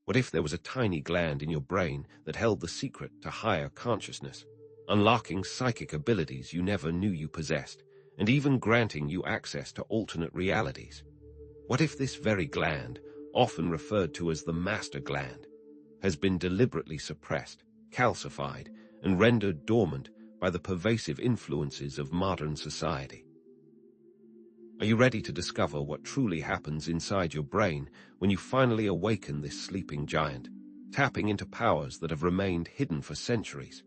What if there was a tiny gland in your brain that held the secret to higher consciousness, unlocking psychic abilities you never knew you possessed, and even granting you access to alternate realities? What if this very gland, often referred to as the master gland, has been deliberately suppressed, calcified, and rendered dormant by the pervasive influences of modern society? Are you ready to discover what truly happens inside your brain when you finally awaken this sleeping giant, tapping into powers that have remained hidden for centuries?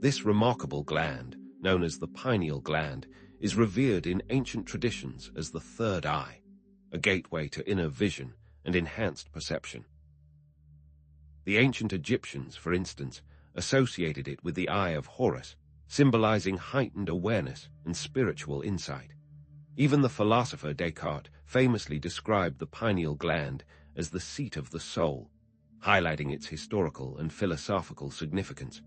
This remarkable gland, known as the pineal gland, is revered in ancient traditions as the third eye, a gateway to inner vision and enhanced perception. The ancient Egyptians, for instance, associated it with the eye of Horus, symbolizing heightened awareness and spiritual insight. Even the philosopher Descartes famously described the pineal gland as the seat of the soul, highlighting its historical and philosophical significance.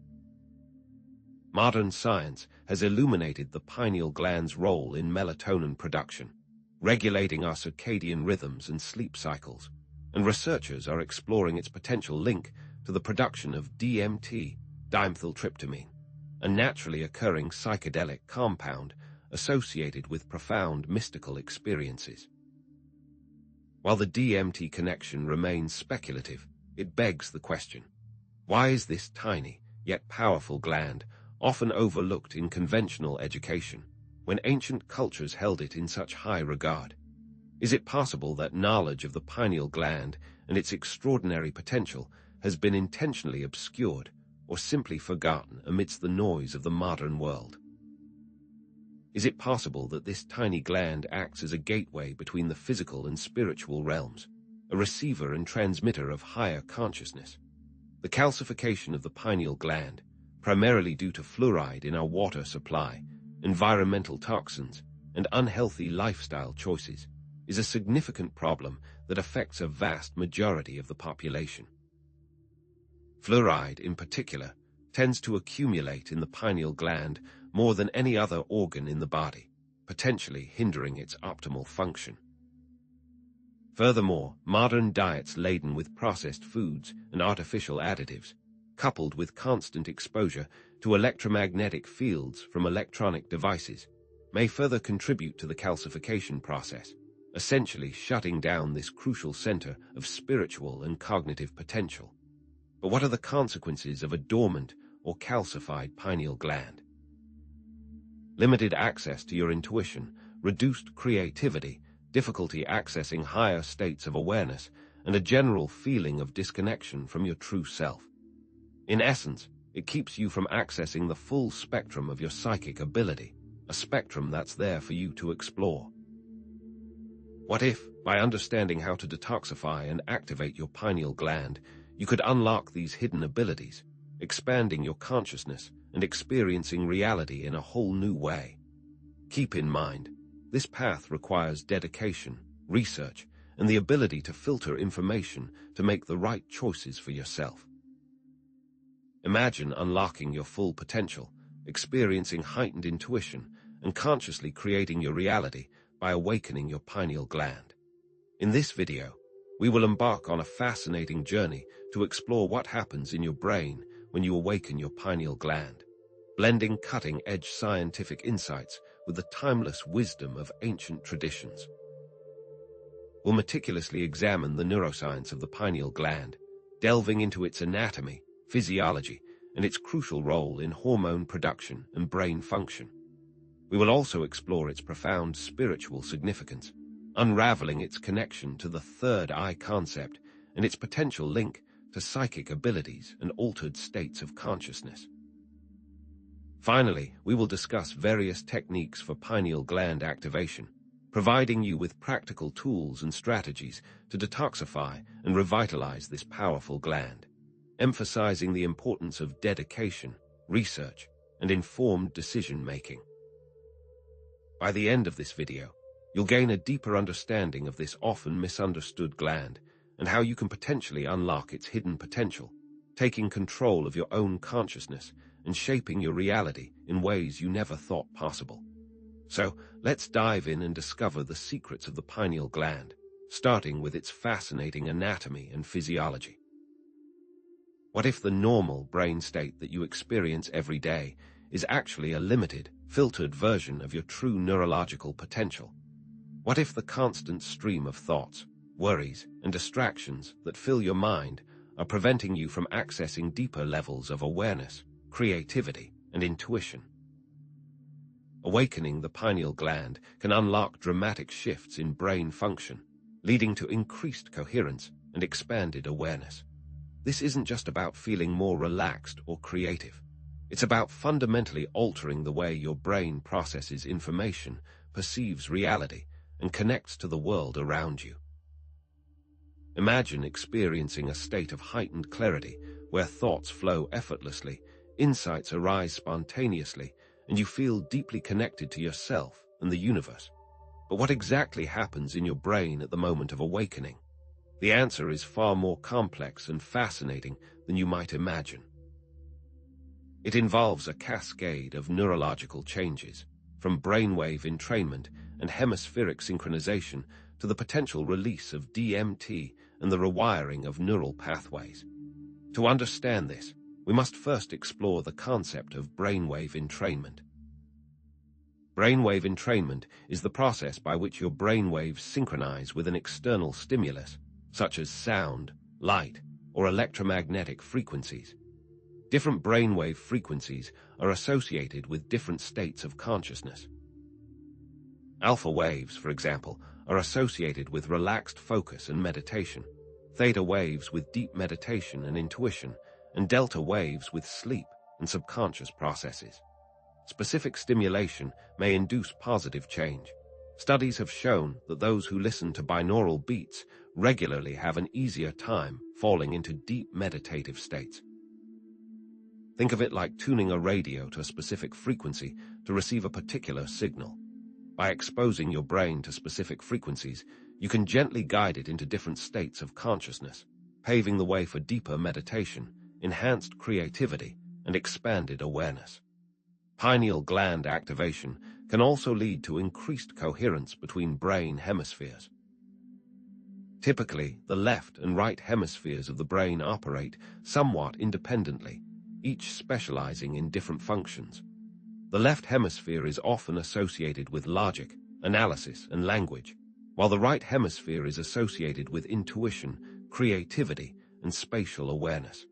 Modern science has illuminated the pineal gland's role in melatonin production, regulating our circadian rhythms and sleep cycles, and researchers are exploring its potential link to the production of DMT, dimethyltryptamine, a naturally occurring psychedelic compound associated with profound mystical experiences. While the DMT connection remains speculative, it begs the question: why is this tiny, yet powerful gland often overlooked in conventional education, when ancient cultures held it in such high regard? Is it possible that knowledge of the pineal gland and its extraordinary potential has been intentionally obscured or simply forgotten amidst the noise of the modern world? Is it possible that this tiny gland acts as a gateway between the physical and spiritual realms, a receiver and transmitter of higher consciousness? The calcification of the pineal gland, primarily due to fluoride in our water supply, environmental toxins, and unhealthy lifestyle choices, is a significant problem that affects a vast majority of the population. Fluoride, in particular, tends to accumulate in the pineal gland more than any other organ in the body, potentially hindering its optimal function. Furthermore, modern diets laden with processed foods and artificial additives, coupled with constant exposure to electromagnetic fields from electronic devices, may further contribute to the calcification process, essentially shutting down this crucial center of spiritual and cognitive potential. But what are the consequences of a dormant or calcified pineal gland? Limited access to your intuition, reduced creativity, difficulty accessing higher states of awareness, and a general feeling of disconnection from your true self. In essence, it keeps you from accessing the full spectrum of your psychic ability, a spectrum that's there for you to explore. What if, by understanding how to detoxify and activate your pineal gland, you could unlock these hidden abilities, expanding your consciousness and experiencing reality in a whole new way? Keep in mind, this path requires dedication, research, and the ability to filter information to make the right choices for yourself. Imagine unlocking your full potential, experiencing heightened intuition, and consciously creating your reality by awakening your pineal gland. In this video, we will embark on a fascinating journey to explore what happens in your brain when you awaken your pineal gland, blending cutting-edge scientific insights with the timeless wisdom of ancient traditions. We'll meticulously examine the neuroscience of the pineal gland, delving into its anatomy, physiology, and its crucial role in hormone production and brain function. We will also explore its profound spiritual significance, unraveling its connection to the third eye concept and its potential link to psychic abilities and altered states of consciousness. Finally, we will discuss various techniques for pineal gland activation, providing you with practical tools and strategies to detoxify and revitalize this powerful gland, emphasizing the importance of dedication, research, and informed decision-making. By the end of this video, you'll gain a deeper understanding of this often misunderstood gland and how you can potentially unlock its hidden potential, taking control of your own consciousness and shaping your reality in ways you never thought possible. So, let's dive in and discover the secrets of the pineal gland, starting with its fascinating anatomy and physiology. What if the normal brain state that you experience every day is actually a limited, filtered version of your true neurological potential? What if the constant stream of thoughts, worries, and distractions that fill your mind are preventing you from accessing deeper levels of awareness, creativity, and intuition? Awakening the pineal gland can unlock dramatic shifts in brain function, leading to increased coherence and expanded awareness. This isn't just about feeling more relaxed or creative. It's about fundamentally altering the way your brain processes information, perceives reality, and connects to the world around you. Imagine experiencing a state of heightened clarity where thoughts flow effortlessly, insights arise spontaneously, and you feel deeply connected to yourself and the universe. But what exactly happens in your brain at the moment of awakening? The answer is far more complex and fascinating than you might imagine. It involves a cascade of neurological changes, from brainwave entrainment and hemispheric synchronization to the potential release of DMT and the rewiring of neural pathways. To understand this, we must first explore the concept of brainwave entrainment. Brainwave entrainment is the process by which your brainwaves synchronize with an external stimulus, such as sound, light, or electromagnetic frequencies. Different brainwave frequencies are associated with different states of consciousness. Alpha waves, for example, are associated with relaxed focus and meditation, theta waves with deep meditation and intuition, and delta waves with sleep and subconscious processes. Specific stimulation may induce positive change. Studies have shown that those who listen to binaural beats regularly have an easier time falling into deep meditative states. Think of it like tuning a radio to a specific frequency to receive a particular signal. By exposing your brain to specific frequencies, you can gently guide it into different states of consciousness, paving the way for deeper meditation, enhanced creativity, and expanded awareness. Pineal gland activation can also lead to increased coherence between brain hemispheres. Typically, the left and right hemispheres of the brain operate somewhat independently, each specializing in different functions. The left hemisphere is often associated with logic, analysis, and language, while the right hemisphere is associated with intuition, creativity, and spatial awareness.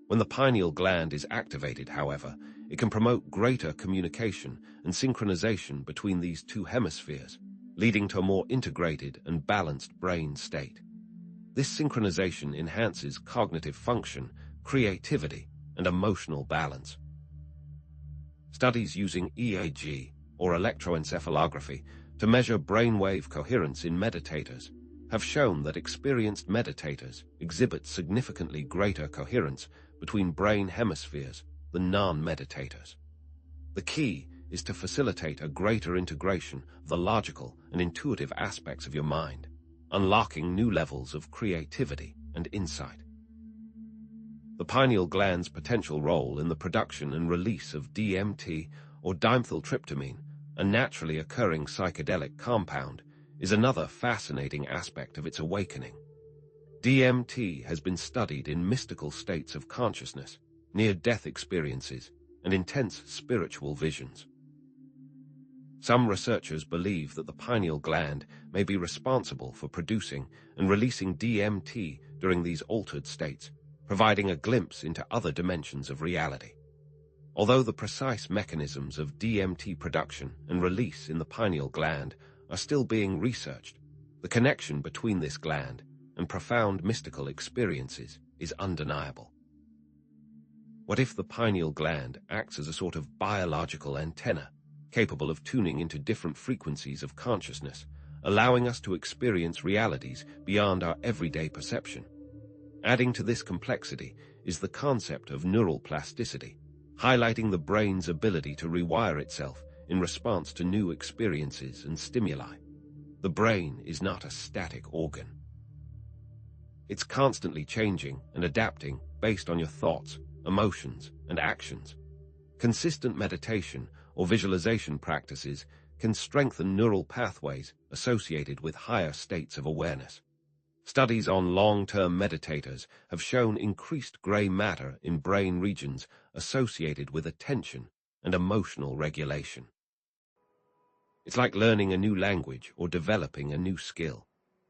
When the pineal gland is activated, however, it can promote greater communication and synchronization between these two hemispheres, leading to a more integrated and balanced brain state. This synchronization enhances cognitive function, creativity, and emotional balance. Studies using EEG, or electroencephalography, to measure brainwave coherence in meditators have shown that experienced meditators exhibit significantly greater coherence between brain hemispheres than non-meditators. The key is to facilitate a greater integration of the logical and intuitive aspects of your mind, unlocking new levels of creativity and insight. The pineal gland's potential role in the production and release of DMT, or dimethyltryptamine, a naturally occurring psychedelic compound, is another fascinating aspect of its awakening. DMT has been studied in mystical states of consciousness, near-death experiences, and intense spiritual visions. Some researchers believe that the pineal gland may be responsible for producing and releasing DMT during these altered states, providing a glimpse into other dimensions of reality. Although the precise mechanisms of DMT production and release in the pineal gland are still being researched, the connection between this gland and profound mystical experiences is undeniable. What if the pineal gland acts as a sort of biological antenna, capable of tuning into different frequencies of consciousness, allowing us to experience realities beyond our everyday perception? Adding to this complexity is the concept of neural plasticity, highlighting the brain's ability to rewire itself in response to new experiences and stimuli. The brain is not a static organ. It's constantly changing and adapting based on your thoughts, emotions, and actions. Consistent meditation or visualization practices can strengthen neural pathways associated with higher states of awareness. Studies on long-term meditators have shown increased gray matter in brain regions associated with attention and emotional regulation. It's like learning a new language or developing a new skill.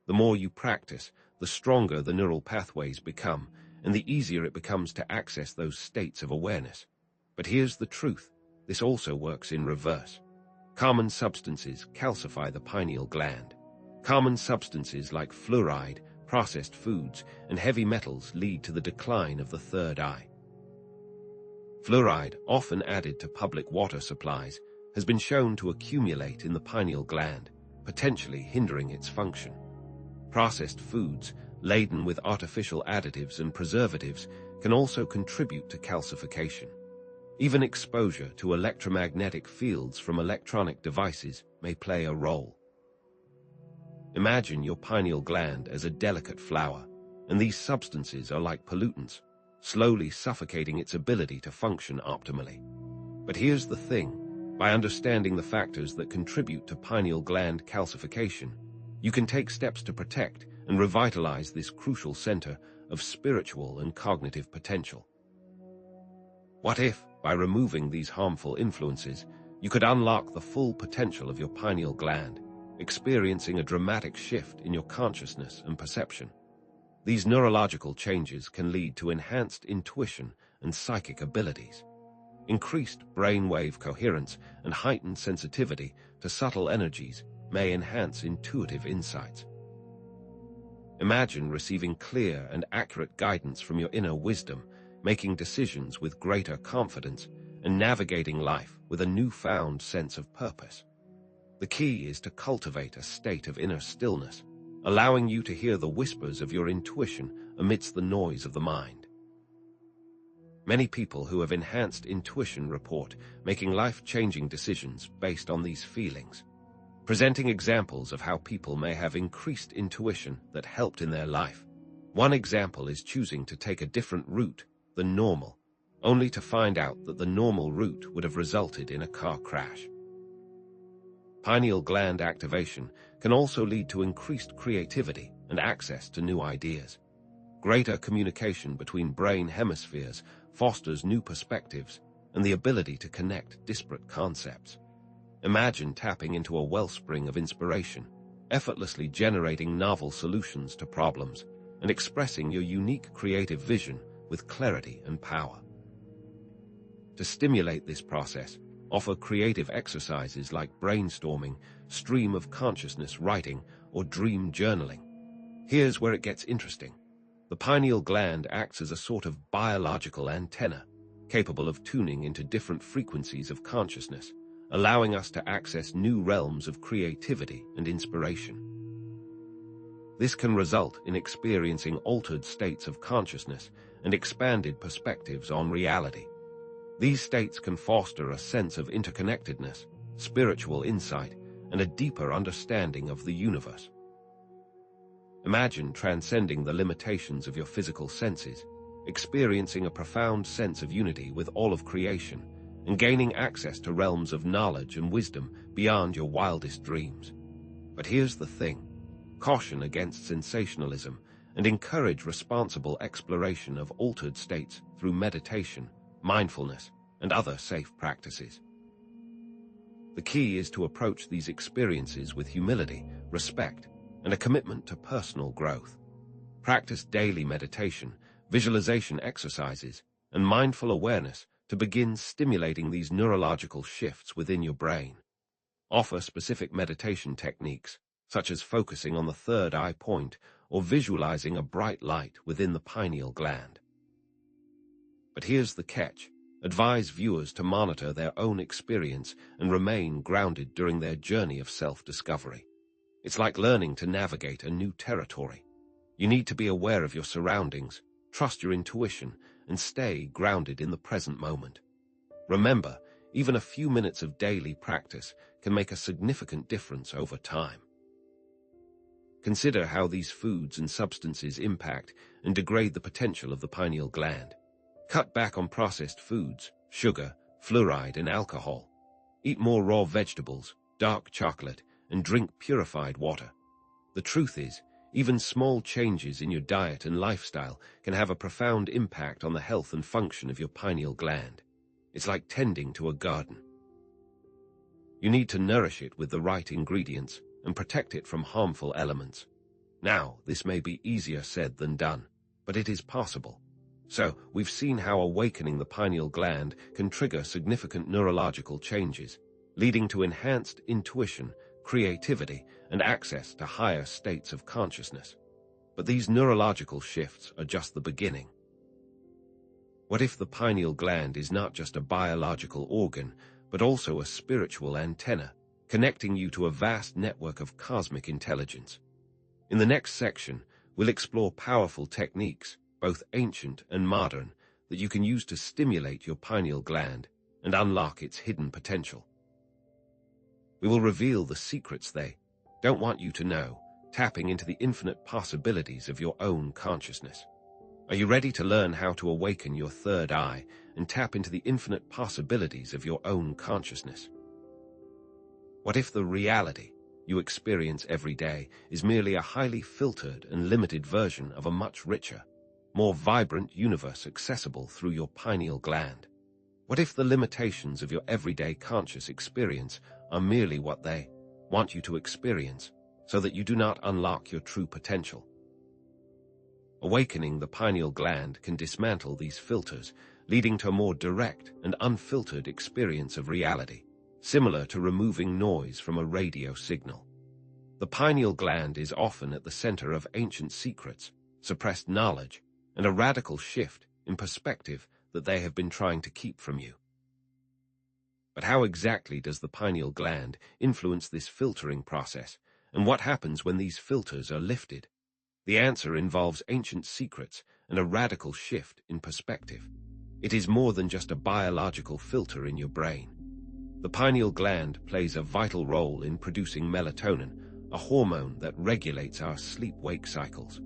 The more you practice, the stronger the neural pathways become, and the easier it becomes to access those states of awareness. But here's the truth. This also works in reverse. Common substances calcify the pineal gland. Common substances like fluoride, processed foods, and heavy metals lead to the decline of the third eye. Fluoride, often added to public water supplies, has been shown to accumulate in the pineal gland, potentially hindering its function. Processed foods, laden with artificial additives and preservatives, can also contribute to calcification. Even exposure to electromagnetic fields from electronic devices may play a role. Imagine your pineal gland as a delicate flower, and these substances are like pollutants, slowly suffocating its ability to function optimally. But here's the thing. By understanding the factors that contribute to pineal gland calcification, you can take steps to protect and revitalize this crucial center of spiritual and cognitive potential. What if, by removing these harmful influences, you could unlock the full potential of your pineal gland, experiencing a dramatic shift in your consciousness and perception? These neurological changes can lead to enhanced intuition and psychic abilities. Increased brainwave coherence and heightened sensitivity to subtle energies may enhance intuitive insights. Imagine receiving clear and accurate guidance from your inner wisdom, making decisions with greater confidence, and navigating life with a newfound sense of purpose. The key is to cultivate a state of inner stillness, allowing you to hear the whispers of your intuition amidst the noise of the mind. Many people who have enhanced intuition report making life-changing decisions based on these feelings, presenting examples of how people may have increased intuition that helped in their life. One example is choosing to take a different route than normal, only to find out that the normal route would have resulted in a car crash. Pineal gland activation can also lead to increased creativity and access to new ideas. Greater communication between brain hemispheres fosters new perspectives and the ability to connect disparate concepts. Imagine tapping into a wellspring of inspiration, effortlessly generating novel solutions to problems, and expressing your unique creative vision with clarity and power. To stimulate this process, offer creative exercises like brainstorming, stream of consciousness writing, or dream journaling. Here's where it gets interesting. The pineal gland acts as a sort of biological antenna, capable of tuning into different frequencies of consciousness, allowing us to access new realms of creativity and inspiration. This can result in experiencing altered states of consciousness and expanded perspectives on reality. These states can foster a sense of interconnectedness, spiritual insight, and a deeper understanding of the universe. Imagine transcending the limitations of your physical senses, experiencing a profound sense of unity with all of creation, and gaining access to realms of knowledge and wisdom beyond your wildest dreams. But here's the thing. Caution against sensationalism and encourage responsible exploration of altered states through meditation, mindfulness, and other safe practices. The key is to approach these experiences with humility, respect, and a commitment to personal growth. Practice daily meditation, visualization exercises, and mindful awareness to begin stimulating these neurological shifts within your brain. Offer specific meditation techniques, such as focusing on the third eye point or visualizing a bright light within the pineal gland. But here's the catch. Advise viewers to monitor their own experience and remain grounded during their journey of self-discovery. It's like learning to navigate a new territory. You need to be aware of your surroundings, trust your intuition, and stay grounded in the present moment. Remember, even a few minutes of daily practice can make a significant difference over time. Consider how these foods and substances impact and degrade the potential of the pineal gland. Cut back on processed foods, sugar, fluoride, and alcohol. Eat more raw vegetables, dark chocolate, and drink purified water. The truth is, Even small changes in your diet and lifestyle can have a profound impact on the health and function of your pineal gland. It's like tending to a garden. You need to nourish it with the right ingredients and protect it from harmful elements. Now, this may be easier said than done, but it is possible. So, we've seen how awakening the pineal gland can trigger significant neurological changes, leading to enhanced intuition, creativity, and access to higher states of consciousness. But these neurological shifts are just the beginning. What if the pineal gland is not just a biological organ, but also a spiritual antenna, connecting you to a vast network of cosmic intelligence? In the next section, we'll explore powerful techniques, both ancient and modern, that you can use to stimulate your pineal gland and unlock its hidden potential. We will reveal the secrets they don't want you to know, tapping into the infinite possibilities of your own consciousness. Are you ready to learn how to awaken your third eye and tap into the infinite possibilities of your own consciousness? What if the reality you experience every day is merely a highly filtered and limited version of a much richer, more vibrant universe accessible through your pineal gland? What if the limitations of your everyday conscious experience are merely what they want you to experience, so that you do not unlock your true potential? Awakening the pineal gland can dismantle these filters, leading to a more direct and unfiltered experience of reality, similar to removing noise from a radio signal. The pineal gland is often at the center of ancient secrets, suppressed knowledge, and a radical shift in perspective that they have been trying to keep from you. But how exactly does the pineal gland influence this filtering process, and what happens when these filters are lifted? The answer involves ancient secrets and a radical shift in perspective. It is more than just a biological filter in your brain. The pineal gland plays a vital role in producing melatonin, a hormone that regulates our sleep-wake cycles.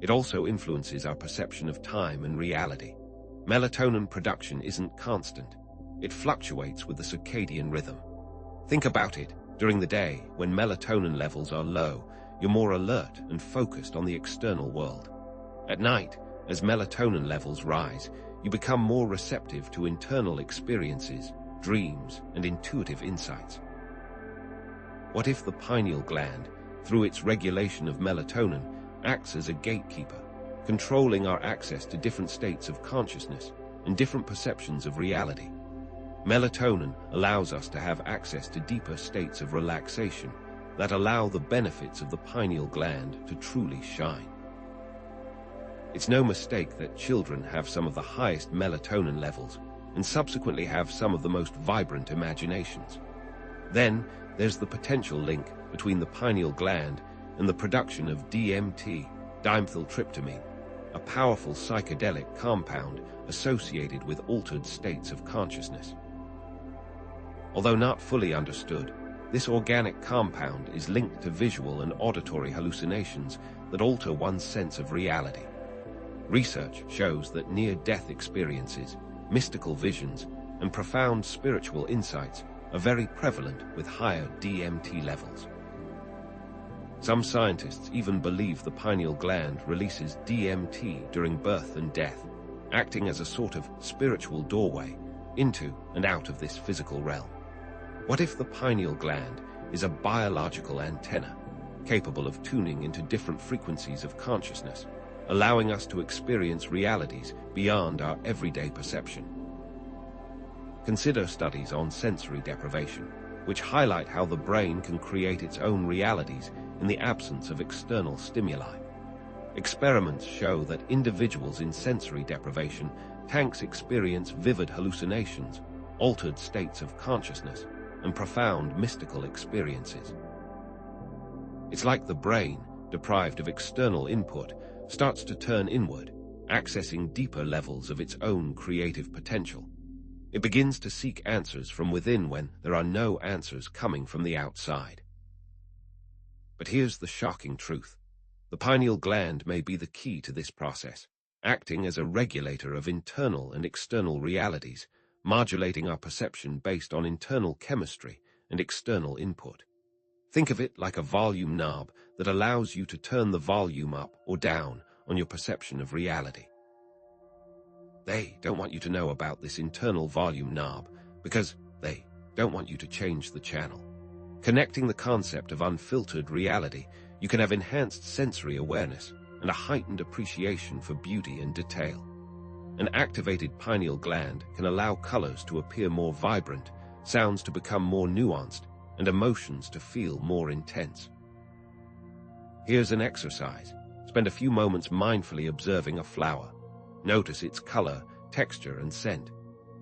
It also influences our perception of time and reality. Melatonin production isn't constant. It fluctuates with the circadian rhythm. Think about it. During the day, when melatonin levels are low, you're more alert and focused on the external world. At night, as melatonin levels rise, you become more receptive to internal experiences, dreams, and intuitive insights. What if the pineal gland, through its regulation of melatonin, acts as a gatekeeper, controlling our access to different states of consciousness and different perceptions of reality? Melatonin allows us to have access to deeper states of relaxation that allow the benefits of the pineal gland to truly shine. It's no mistake that children have some of the highest melatonin levels and subsequently have some of the most vibrant imaginations. Then, there's the potential link between the pineal gland and the production of DMT, dimethyltryptamine, a powerful psychedelic compound associated with altered states of consciousness. Although not fully understood, this organic compound is linked to visual and auditory hallucinations that alter one's sense of reality. Research shows that near-death experiences, mystical visions, and profound spiritual insights are very prevalent with higher DMT levels. Some scientists even believe the pineal gland releases DMT during birth and death, acting as a sort of spiritual doorway into and out of this physical realm. What if the pineal gland is a biological antenna, capable of tuning into different frequencies of consciousness, allowing us to experience realities beyond our everyday perception? Consider studies on sensory deprivation, which highlight how the brain can create its own realities in the absence of external stimuli. Experiments show that individuals in sensory deprivation tanks experience vivid hallucinations, altered states of consciousness, and profound mystical experiences. It's like the brain, deprived of external input, starts to turn inward, accessing deeper levels of its own creative potential. It begins to seek answers from within when there are no answers coming from the outside. But here's the shocking truth. The pineal gland may be the key to this process, acting as a regulator of internal and external realities, modulating our perception based on internal chemistry and external input. Think of it like a volume knob that allows you to turn the volume up or down on your perception of reality. They don't want you to know about this internal volume knob because they don't want you to change the channel. Connecting the concept of unfiltered reality, you can have enhanced sensory awareness and a heightened appreciation for beauty and detail. An activated pineal gland can allow colors to appear more vibrant, sounds to become more nuanced, and emotions to feel more intense. Here's an exercise. Spend a few moments mindfully observing a flower. Notice its color, texture, and scent.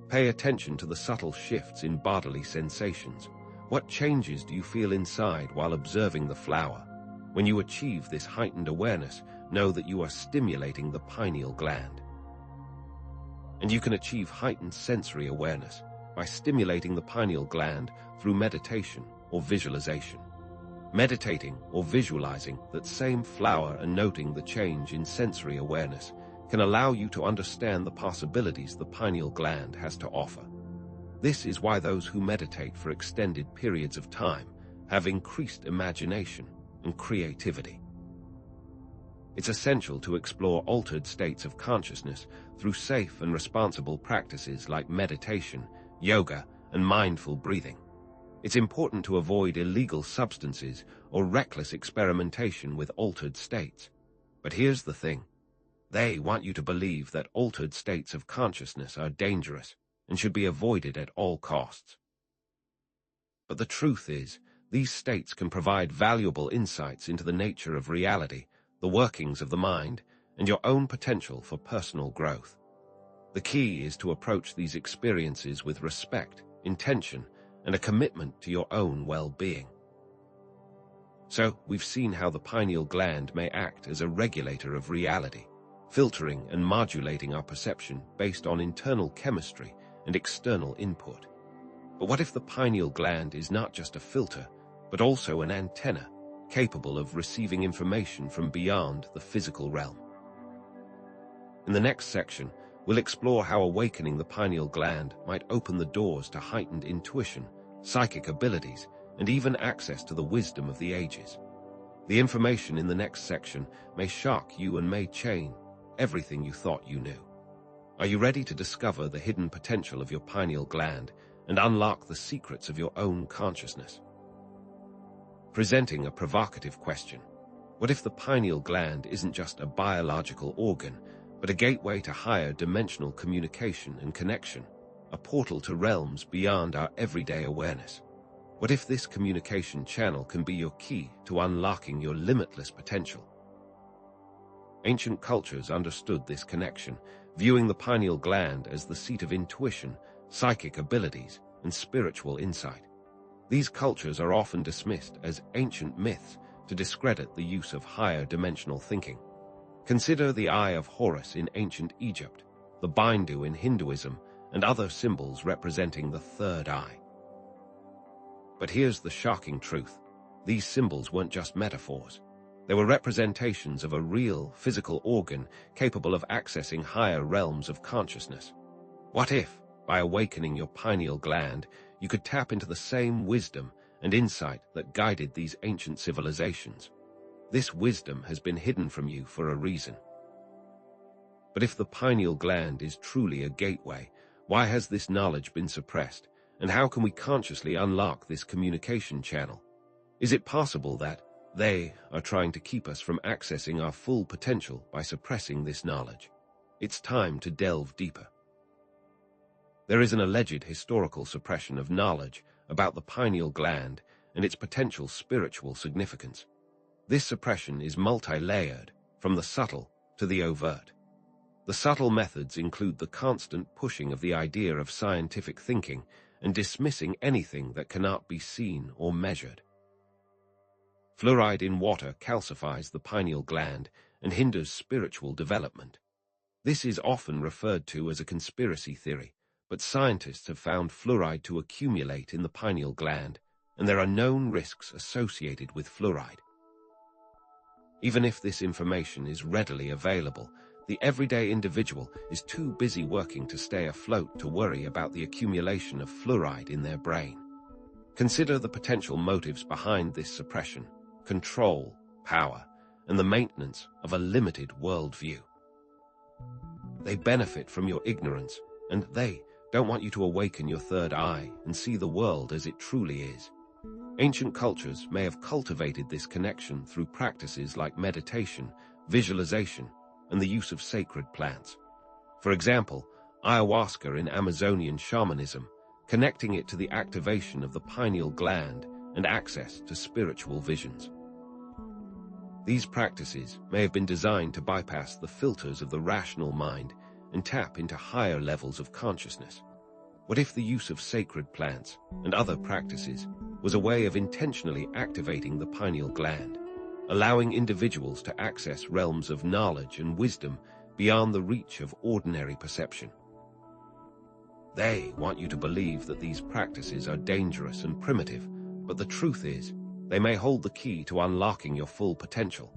Pay attention to the subtle shifts in bodily sensations. What changes do you feel inside while observing the flower? When you achieve this heightened awareness, know that you are stimulating the pineal gland. And you can achieve heightened sensory awareness by stimulating the pineal gland through meditation or visualization. Meditating or visualizing that same flower and noting the change in sensory awareness can allow you to understand the possibilities the pineal gland has to offer. This is why those who meditate for extended periods of time have increased imagination and creativity. It's essential to explore altered states of consciousness through safe and responsible practices like meditation, yoga, and mindful breathing. It's important to avoid illegal substances or reckless experimentation with altered states. But here's the thing. They want you to believe that altered states of consciousness are dangerous and should be avoided at all costs. But the truth is, these states can provide valuable insights into the nature of reality, the workings of the mind, and your own potential for personal growth. The key is to approach these experiences with respect, intention, and a commitment to your own well-being. So, we've seen how the pineal gland may act as a regulator of reality, filtering and modulating our perception based on internal chemistry and external input. But what if the pineal gland is not just a filter, but also an antenna, capable of receiving information from beyond the physical realm? In the next section, we'll explore how awakening the pineal gland might open the doors to heightened intuition, psychic abilities, and even access to the wisdom of the ages. The information in the next section may shock you and may change everything you thought you knew. Are you ready to discover the hidden potential of your pineal gland and unlock the secrets of your own consciousness? Presenting a provocative question. What if the pineal gland isn't just a biological organ, but a gateway to higher dimensional communication and connection, a portal to realms beyond our everyday awareness? What if this communication channel can be your key to unlocking your limitless potential? Ancient cultures understood this connection, viewing the pineal gland as the seat of intuition, psychic abilities, and spiritual insight. These cultures are often dismissed as ancient myths to discredit the use of higher dimensional thinking. Consider the Eye of Horus in ancient Egypt, the Bindu in Hinduism, and other symbols representing the third eye. But here's the shocking truth. These symbols weren't just metaphors. They were representations of a real, physical organ capable of accessing higher realms of consciousness. What if, by awakening your pineal gland, you could tap into the same wisdom and insight that guided these ancient civilizations? This wisdom has been hidden from you for a reason. But if the pineal gland is truly a gateway, why has this knowledge been suppressed, and how can we consciously unlock this communication channel? Is it possible that they are trying to keep us from accessing our full potential by suppressing this knowledge? It's time to delve deeper. There is an alleged historical suppression of knowledge about the pineal gland and its potential spiritual significance. This suppression is multi-layered, from the subtle to the overt. The subtle methods include the constant pushing of the idea of scientific thinking and dismissing anything that cannot be seen or measured. Fluoride in water calcifies the pineal gland and hinders spiritual development. This is often referred to as a conspiracy theory, but scientists have found fluoride to accumulate in the pineal gland, and there are known risks associated with fluoride. Even if this information is readily available, the everyday individual is too busy working to stay afloat to worry about the accumulation of fluoride in their brain. Consider the potential motives behind this suppression: control, power, and the maintenance of a limited worldview. They benefit from your ignorance, and they don't want you to awaken your third eye and see the world as it truly is. Ancient cultures may have cultivated this connection through practices like meditation, visualization, and the use of sacred plants. For example, ayahuasca in Amazonian shamanism, connecting it to the activation of the pineal gland and access to spiritual visions. These practices may have been designed to bypass the filters of the rational mind and tap into higher levels of consciousness. What if the use of sacred plants and other practices was a way of intentionally activating the pineal gland, allowing individuals to access realms of knowledge and wisdom beyond the reach of ordinary perception? They want you to believe that these practices are dangerous and primitive, but the truth is, they may hold the key to unlocking your full potential.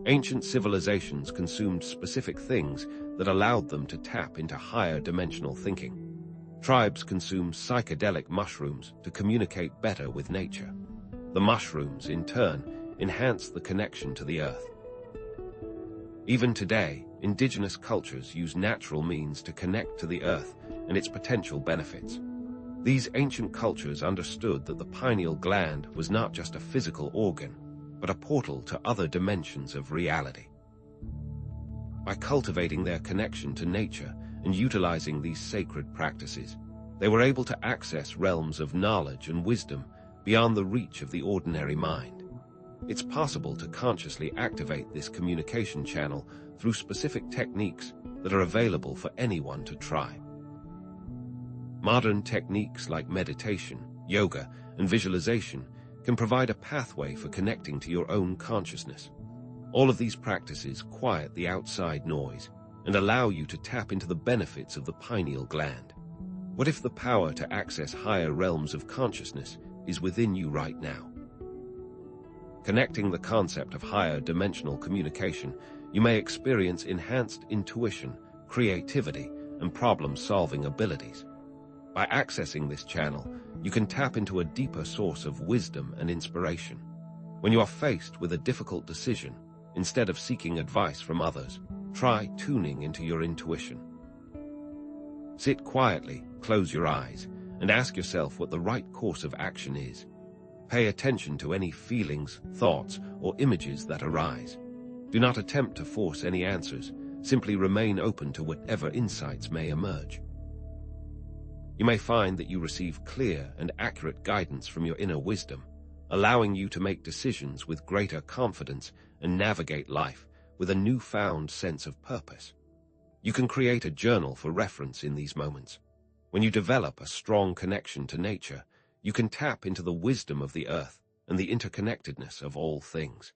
Ancient civilizations consumed specific things that allowed them to tap into higher dimensional thinking. Tribes consume psychedelic mushrooms to communicate better with nature. The mushrooms, in turn, enhance the connection to the earth. Even today, indigenous cultures use natural means to connect to the earth and its potential benefits. These ancient cultures understood that the pineal gland was not just a physical organ, but a portal to other dimensions of reality. By cultivating their connection to nature and utilizing these sacred practices, they were able to access realms of knowledge and wisdom beyond the reach of the ordinary mind. It's possible to consciously activate this communication channel through specific techniques that are available for anyone to try. Modern techniques like meditation, yoga, and visualization can provide a pathway for connecting to your own consciousness. All of these practices quiet the outside noise and allow you to tap into the benefits of the pineal gland. What if the power to access higher realms of consciousness is within you right now? Connecting the concept of higher dimensional communication, you may experience enhanced intuition, creativity, and problem-solving abilities. By accessing this channel, you can tap into a deeper source of wisdom and inspiration. When you are faced with a difficult decision, instead of seeking advice from others, try tuning into your intuition. Sit quietly, close your eyes, and ask yourself what the right course of action is. Pay attention to any feelings, thoughts, or images that arise. Do not attempt to force any answers, simply remain open to whatever insights may emerge. You may find that you receive clear and accurate guidance from your inner wisdom, allowing you to make decisions with greater confidence and navigate life with a newfound sense of purpose. You can create a journal for reference in these moments. When you develop a strong connection to nature, you can tap into the wisdom of the earth and the interconnectedness of all things.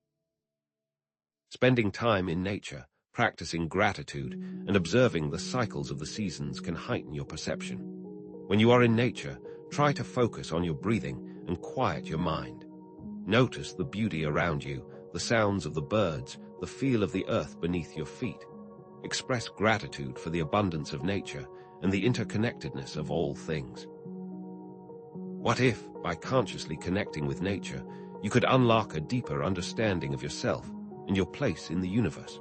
Spending time in nature, practicing gratitude, and observing the cycles of the seasons can heighten your perception. When you are in nature, try to focus on your breathing and quiet your mind. Notice the beauty around you, the sounds of the birds, the feel of the earth beneath your feet. Express gratitude for the abundance of nature and the interconnectedness of all things. What if, by consciously connecting with nature, you could unlock a deeper understanding of yourself and your place in the universe?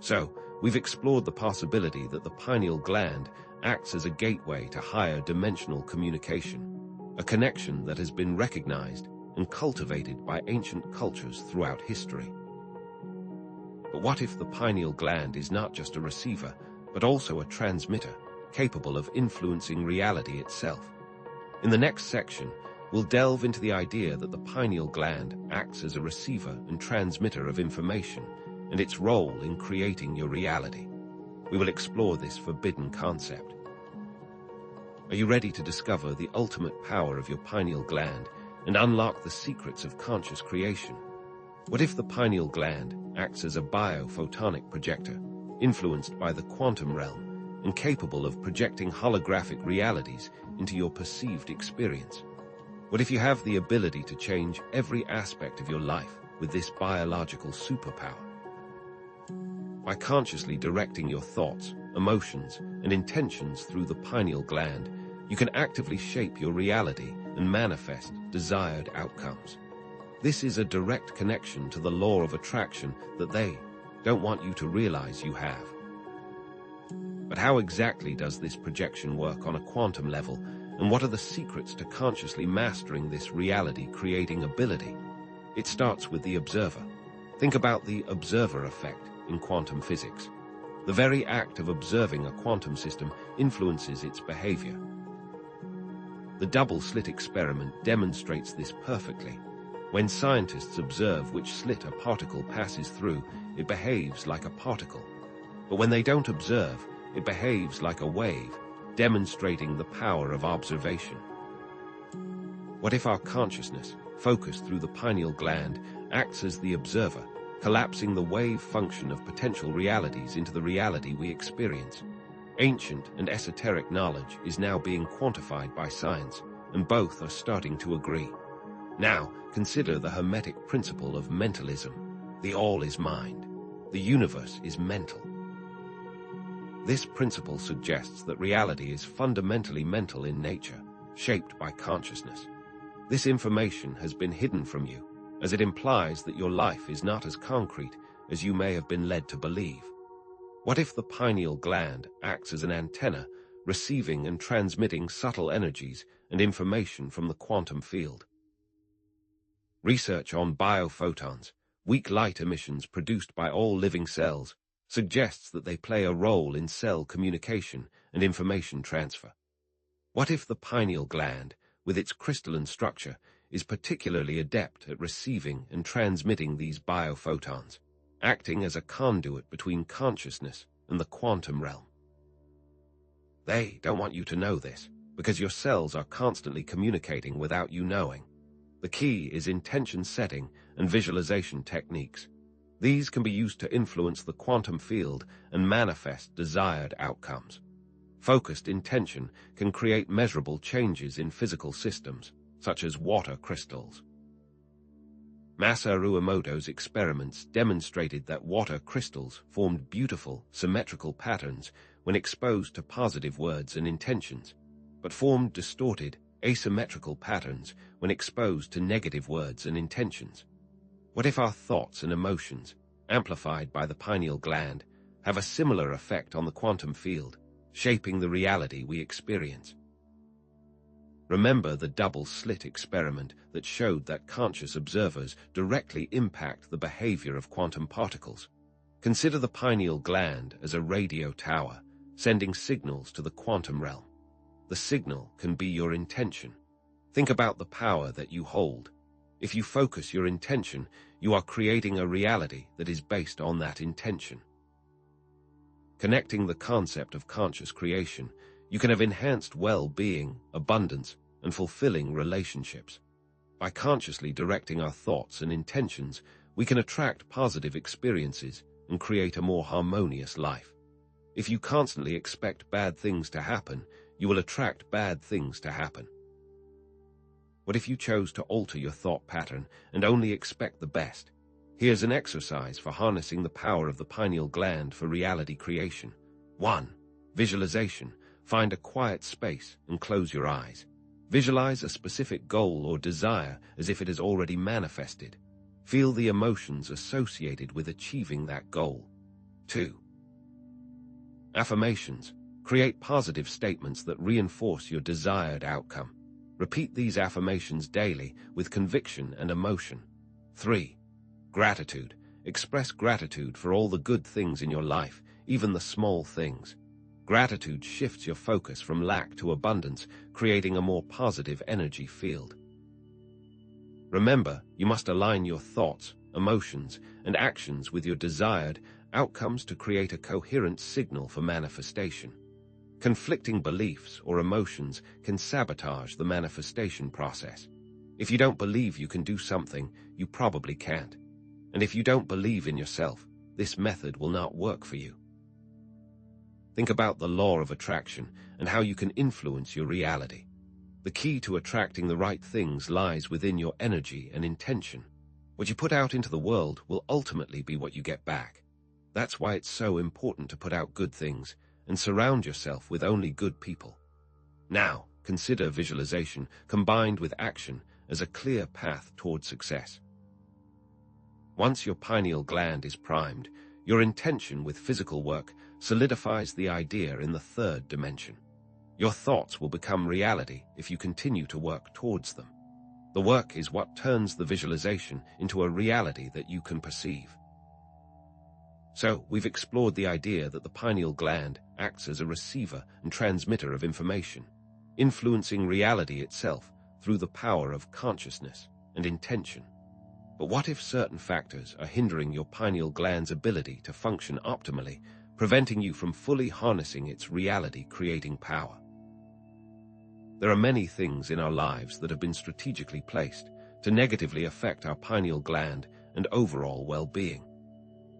So, we've explored the possibility that the pineal gland acts as a gateway to higher dimensional communication, a connection that has been recognized and cultivated by ancient cultures throughout history. But what if the pineal gland is not just a receiver, but also a transmitter, capable of influencing reality itself? In the next section, we'll delve into the idea that the pineal gland acts as a receiver and transmitter of information, and its role in creating your reality. We will explore this forbidden concept. Are you ready to discover the ultimate power of your pineal gland and unlock the secrets of conscious creation? What if the pineal gland acts as a biophotonic projector, influenced by the quantum realm and capable of projecting holographic realities into your perceived experience? What if you have the ability to change every aspect of your life with this biological superpower? By consciously directing your thoughts, emotions, and intentions through the pineal gland, you can actively shape your reality and manifest desired outcomes. This is a direct connection to the law of attraction that they don't want you to realize you have. But how exactly does this projection work on a quantum level, and what are the secrets to consciously mastering this reality-creating ability? It starts with the observer. Think about the observer effect in quantum physics. The very act of observing a quantum system influences its behavior. The double-slit experiment demonstrates this perfectly. When scientists observe which slit a particle passes through, it behaves like a particle. But when they don't observe, it behaves like a wave, demonstrating the power of observation. What if our consciousness, focused through the pineal gland, acts as the observer, collapsing the wave function of potential realities into the reality we experience? Ancient and esoteric knowledge is now being quantified by science, and both are starting to agree. Now, consider the Hermetic principle of mentalism. The all is mind. The universe is mental. This principle suggests that reality is fundamentally mental in nature, shaped by consciousness. This information has been hidden from you, as it implies that your life is not as concrete as you may have been led to believe. What if the pineal gland acts as an antenna, receiving and transmitting subtle energies and information from the quantum field? Research on biophotons, weak light emissions produced by all living cells, suggests that they play a role in cell communication and information transfer. What if the pineal gland, with its crystalline structure, is particularly adept at receiving and transmitting these biophotons, acting as a conduit between consciousness and the quantum realm? They don't want you to know this, because your cells are constantly communicating without you knowing. The key is intention setting and visualization techniques. These can be used to influence the quantum field and manifest desired outcomes. Focused intention can create measurable changes in physical systems, such as water crystals. Masaru Emoto's experiments demonstrated that water crystals formed beautiful, symmetrical patterns when exposed to positive words and intentions, but formed distorted, asymmetrical patterns when exposed to negative words and intentions. What if our thoughts and emotions, amplified by the pineal gland, have a similar effect on the quantum field, shaping the reality we experience? Remember the double-slit experiment that showed that conscious observers directly impact the behavior of quantum particles. Consider the pineal gland as a radio tower, sending signals to the quantum realm. The signal can be your intention. Think about the power that you hold. If you focus your intention, you are creating a reality that is based on that intention. Connecting the concept of conscious creation, you can have enhanced well-being, abundance, and fulfilling relationships. By consciously directing our thoughts and intentions, we can attract positive experiences and create a more harmonious life. If you constantly expect bad things to happen, you will attract bad things to happen. What if you chose to alter your thought pattern and only expect the best? Here's an exercise for harnessing the power of the pineal gland for reality creation. 1. Visualization. Find a quiet space and close your eyes. Visualize a specific goal or desire as if it has already manifested. Feel the emotions associated with achieving that goal. 2. Affirmations. Create positive statements that reinforce your desired outcome. Repeat these affirmations daily with conviction and emotion. 3. Gratitude. Express gratitude for all the good things in your life, even the small things. Gratitude shifts your focus from lack to abundance, creating a more positive energy field. Remember, you must align your thoughts, emotions, and actions with your desired outcomes to create a coherent signal for manifestation. Conflicting beliefs or emotions can sabotage the manifestation process. If you don't believe you can do something, you probably can't. And if you don't believe in yourself, this method will not work for you. Think about the law of attraction and how you can influence your reality. The key to attracting the right things lies within your energy and intention. What you put out into the world will ultimately be what you get back. That's why it's so important to put out good things and surround yourself with only good people. Now, consider visualization combined with action as a clear path toward success. Once your pineal gland is primed, your intention with physical work solidifies the idea in the third dimension. Your thoughts will become reality if you continue to work towards them. The work is what turns the visualization into a reality that you can perceive. So, we've explored the idea that the pineal gland acts as a receiver and transmitter of information, influencing reality itself through the power of consciousness and intention. But what if certain factors are hindering your pineal gland's ability to function optimally, preventing you from fully harnessing its reality-creating power? There are many things in our lives that have been strategically placed to negatively affect our pineal gland and overall well-being.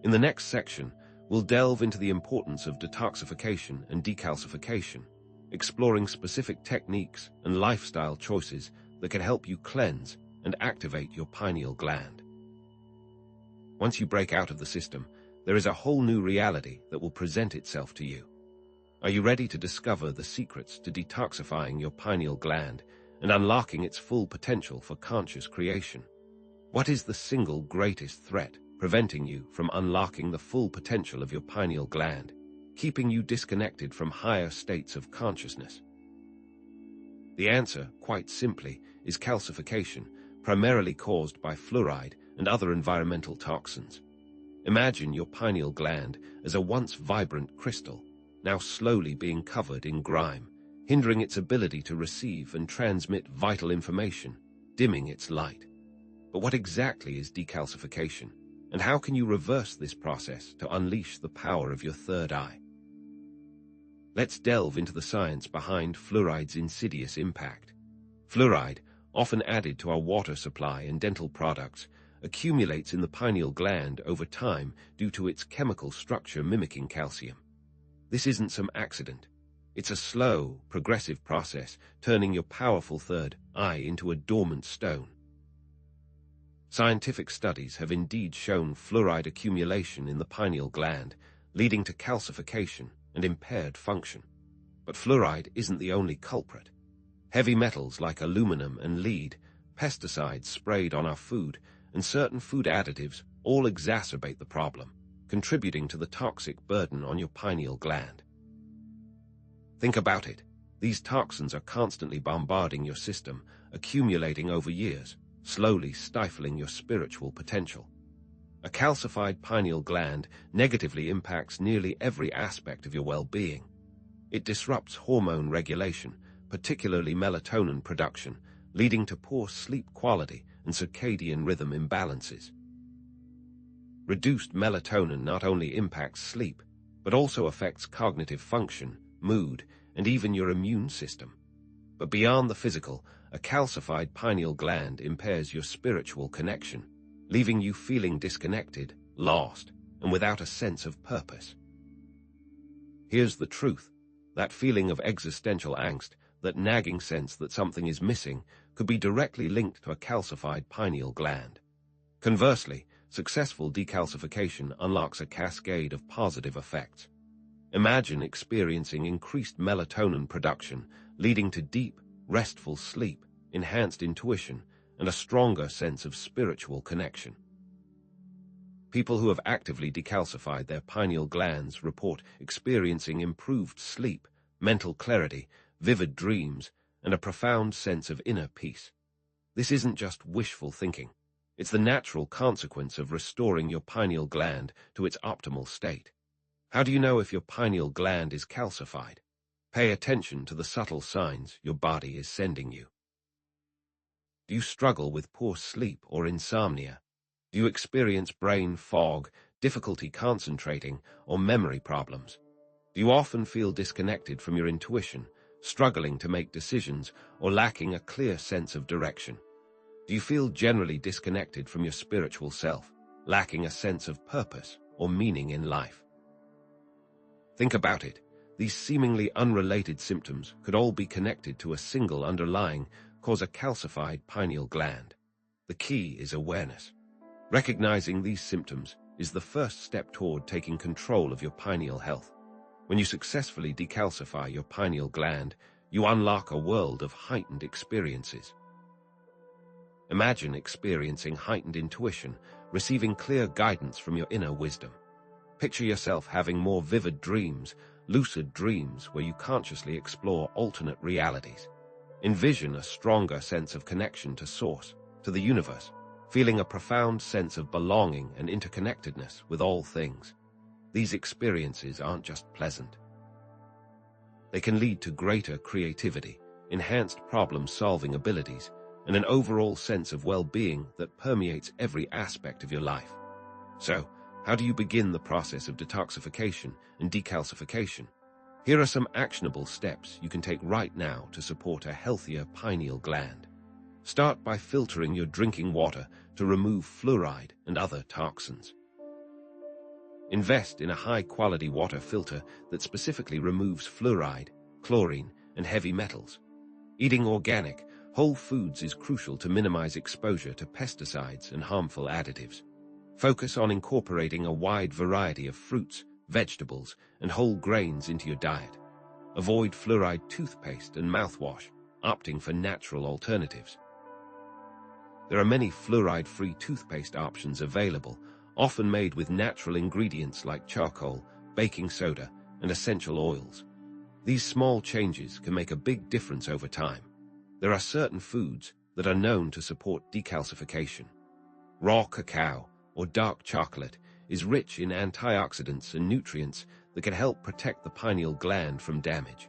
In the next section, we'll delve into the importance of detoxification and decalcification, exploring specific techniques and lifestyle choices that can help you cleanse and activate your pineal gland. Once you break out of the system, there is a whole new reality that will present itself to you. Are you ready to discover the secrets to detoxifying your pineal gland and unlocking its full potential for conscious creation? What is the single greatest threat preventing you from unlocking the full potential of your pineal gland, keeping you disconnected from higher states of consciousness? The answer, quite simply, is calcification, primarily caused by fluoride and other environmental toxins. Imagine your pineal gland as a once vibrant crystal, now slowly being covered in grime, hindering its ability to receive and transmit vital information, dimming its light. But what exactly is decalcification, and how can you reverse this process to unleash the power of your third eye? Let's delve into the science behind fluoride's insidious impact. Fluoride, often added to our water supply and dental products, accumulates in the pineal gland over time due to its chemical structure mimicking calcium. This isn't some accident. It's a slow, progressive process, turning your powerful third eye into a dormant stone. Scientific studies have indeed shown fluoride accumulation in the pineal gland, leading to calcification and impaired function. But fluoride isn't the only culprit. Heavy metals like aluminum and lead, pesticides sprayed on our food, and certain food additives all exacerbate the problem, contributing to the toxic burden on your pineal gland. Think about it. These toxins are constantly bombarding your system, accumulating over years, slowly stifling your spiritual potential. A calcified pineal gland negatively impacts nearly every aspect of your well-being. It disrupts hormone regulation, particularly melatonin production, leading to poor sleep quality and circadian rhythm imbalances. Reduced melatonin not only impacts sleep, but also affects cognitive function, mood, and even your immune system. But beyond the physical, a calcified pineal gland impairs your spiritual connection, leaving you feeling disconnected, lost, and without a sense of purpose. Here's the truth. That feeling of existential angst, that nagging sense that something is missing, could be directly linked to a calcified pineal gland. Conversely, successful decalcification unlocks a cascade of positive effects. Imagine experiencing increased melatonin production, leading to deep, restful sleep, enhanced intuition, and a stronger sense of spiritual connection. People who have actively decalcified their pineal glands report experiencing improved sleep, mental clarity, vivid dreams, and a profound sense of inner peace. This isn't just wishful thinking. It's the natural consequence of restoring your pineal gland to its optimal state. How do you know if your pineal gland is calcified? Pay attention to the subtle signs your body is sending you. Do you struggle with poor sleep or insomnia? Do you experience brain fog, difficulty concentrating, or memory problems? Do you often feel disconnected from your intuition, struggling to make decisions, or lacking a clear sense of direction? Do you feel generally disconnected from your spiritual self, lacking a sense of purpose or meaning in life? Think about it. These seemingly unrelated symptoms could all be connected to a single underlying cause, a calcified pineal gland. The key is awareness. Recognizing these symptoms is the first step toward taking control of your pineal health. When you successfully decalcify your pineal gland, you unlock a world of heightened experiences. Imagine experiencing heightened intuition, receiving clear guidance from your inner wisdom. Picture yourself having more vivid dreams, lucid dreams where you consciously explore alternate realities. Envision a stronger sense of connection to Source, to the universe, feeling a profound sense of belonging and interconnectedness with all things. These experiences aren't just pleasant. They can lead to greater creativity, enhanced problem-solving abilities, and an overall sense of well-being that permeates every aspect of your life. So, how do you begin the process of detoxification and decalcification? Here are some actionable steps you can take right now to support a healthier pineal gland. Start by filtering your drinking water to remove fluoride and other toxins. Invest in a high-quality water filter that specifically removes fluoride, chlorine, and heavy metals. Eating organic, whole foods is crucial to minimize exposure to pesticides and harmful additives. Focus on incorporating a wide variety of fruits, vegetables, and whole grains into your diet. Avoid fluoride toothpaste and mouthwash, opting for natural alternatives. There are many fluoride-free toothpaste options available, often made with natural ingredients like charcoal, baking soda, and essential oils. These small changes can make a big difference over time. There are certain foods that are known to support decalcification. Raw cacao, or dark chocolate, is rich in antioxidants and nutrients that can help protect the pineal gland from damage.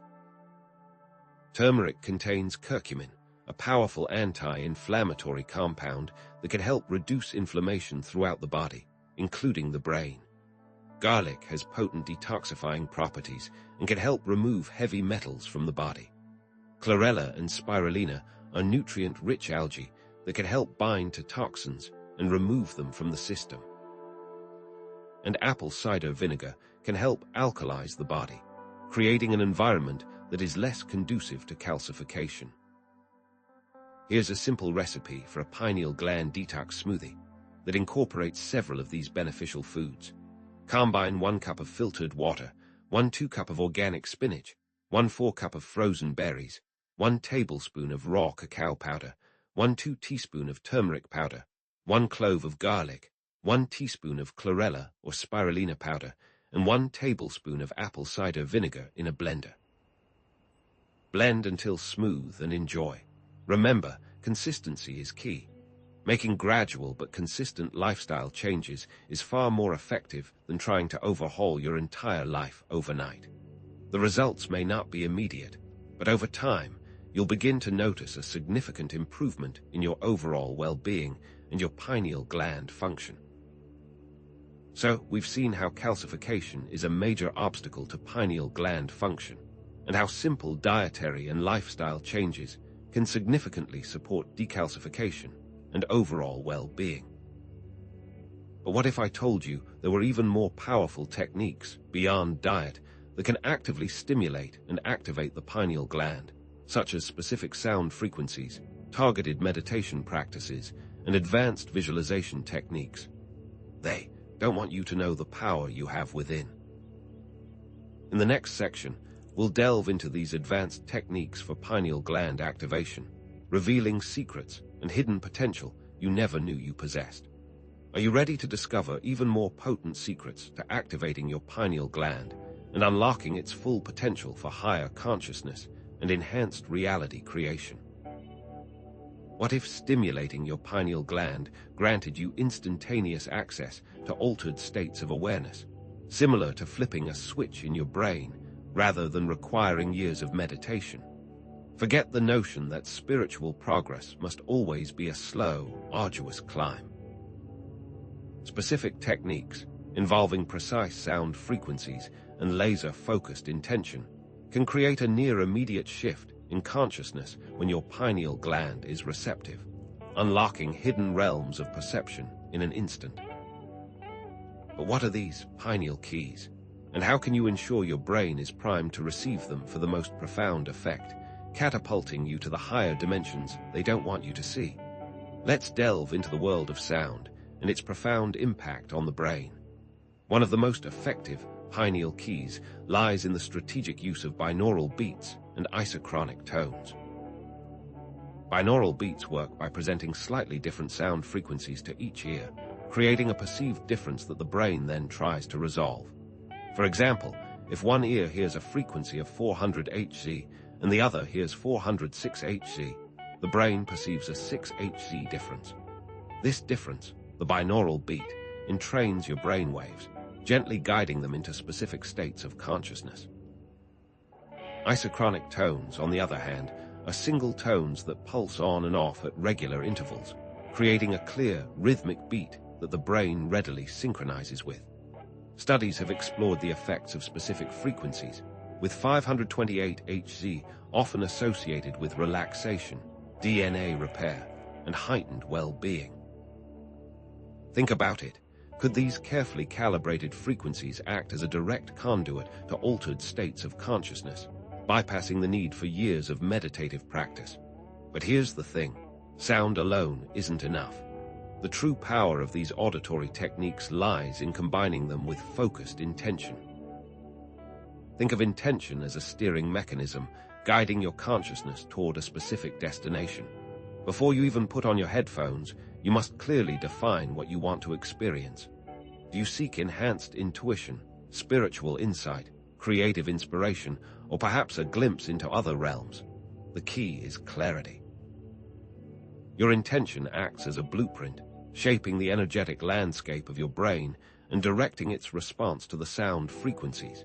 Turmeric contains curcumin, a powerful anti-inflammatory compound that can help reduce inflammation throughout the body, including the brain. Garlic has potent detoxifying properties and can help remove heavy metals from the body. Chlorella and spirulina are nutrient-rich algae that can help bind to toxins and remove them from the system. And apple cider vinegar can help alkalize the body, creating an environment that is less conducive to calcification. Here's a simple recipe for a pineal gland detox smoothie that incorporates several of these beneficial foods. Combine 1 cup of filtered water, 1 2-cup of organic spinach, 1 4-cup of frozen berries, 1 tablespoon of raw cacao powder, 1 2 teaspoon of turmeric powder, 1 clove of garlic, 1 teaspoon of chlorella or spirulina powder, and 1 tablespoon of apple cider vinegar in a blender. Blend until smooth and enjoy. Remember, consistency is key. Making gradual but consistent lifestyle changes is far more effective than trying to overhaul your entire life overnight. The results may not be immediate, but over time, you'll begin to notice a significant improvement in your overall well-being and your pineal gland function. So, we've seen how calcification is a major obstacle to pineal gland function, and how simple dietary and lifestyle changes can significantly support decalcification and overall well-being. But what if I told you there were even more powerful techniques beyond diet that can actively stimulate and activate the pineal gland, such as specific sound frequencies, targeted meditation practices, and advanced visualization techniques? They don't want you to know the power you have within. In the next section, we'll delve into these advanced techniques for pineal gland activation, revealing secrets and hidden potential you never knew you possessed. Are you ready to discover even more potent secrets to activating your pineal gland and unlocking its full potential for higher consciousness and enhanced reality creation? What if stimulating your pineal gland granted you instantaneous access to altered states of awareness, similar to flipping a switch in your brain rather than requiring years of meditation? Forget the notion that spiritual progress must always be a slow, arduous climb. Specific techniques involving precise sound frequencies and laser-focused intention can create a near-immediate shift in consciousness when your pineal gland is receptive, unlocking hidden realms of perception in an instant. But what are these pineal keys, and how can you ensure your brain is primed to receive them for the most profound effect, catapulting you to the higher dimensions they don't want you to see? Let's delve into the world of sound and its profound impact on the brain. One of the most effective pineal keys lies in the strategic use of binaural beats and isochronic tones. Binaural beats work by presenting slightly different sound frequencies to each ear, creating a perceived difference that the brain then tries to resolve. For example, if one ear hears a frequency of 400 Hz and the other hears 406 Hz, the brain perceives a 6 Hz difference. This difference, the binaural beat, entrains your brain waves, gently guiding them into specific states of consciousness. Isochronic tones, on the other hand, are single tones that pulse on and off at regular intervals, creating a clear, rhythmic beat that the brain readily synchronizes with. Studies have explored the effects of specific frequencies, with 528 Hz often associated with relaxation, DNA repair, and heightened well-being. Think about it. Could these carefully calibrated frequencies act as a direct conduit to altered states of consciousness, bypassing the need for years of meditative practice? But here's the thing. Sound alone isn't enough. The true power of these auditory techniques lies in combining them with focused intention. Think of intention as a steering mechanism, guiding your consciousness toward a specific destination. Before you even put on your headphones, you must clearly define what you want to experience. Do you seek enhanced intuition, spiritual insight, creative inspiration, or perhaps a glimpse into other realms? The key is clarity. Your intention acts as a blueprint, shaping the energetic landscape of your brain and directing its response to the sound frequencies.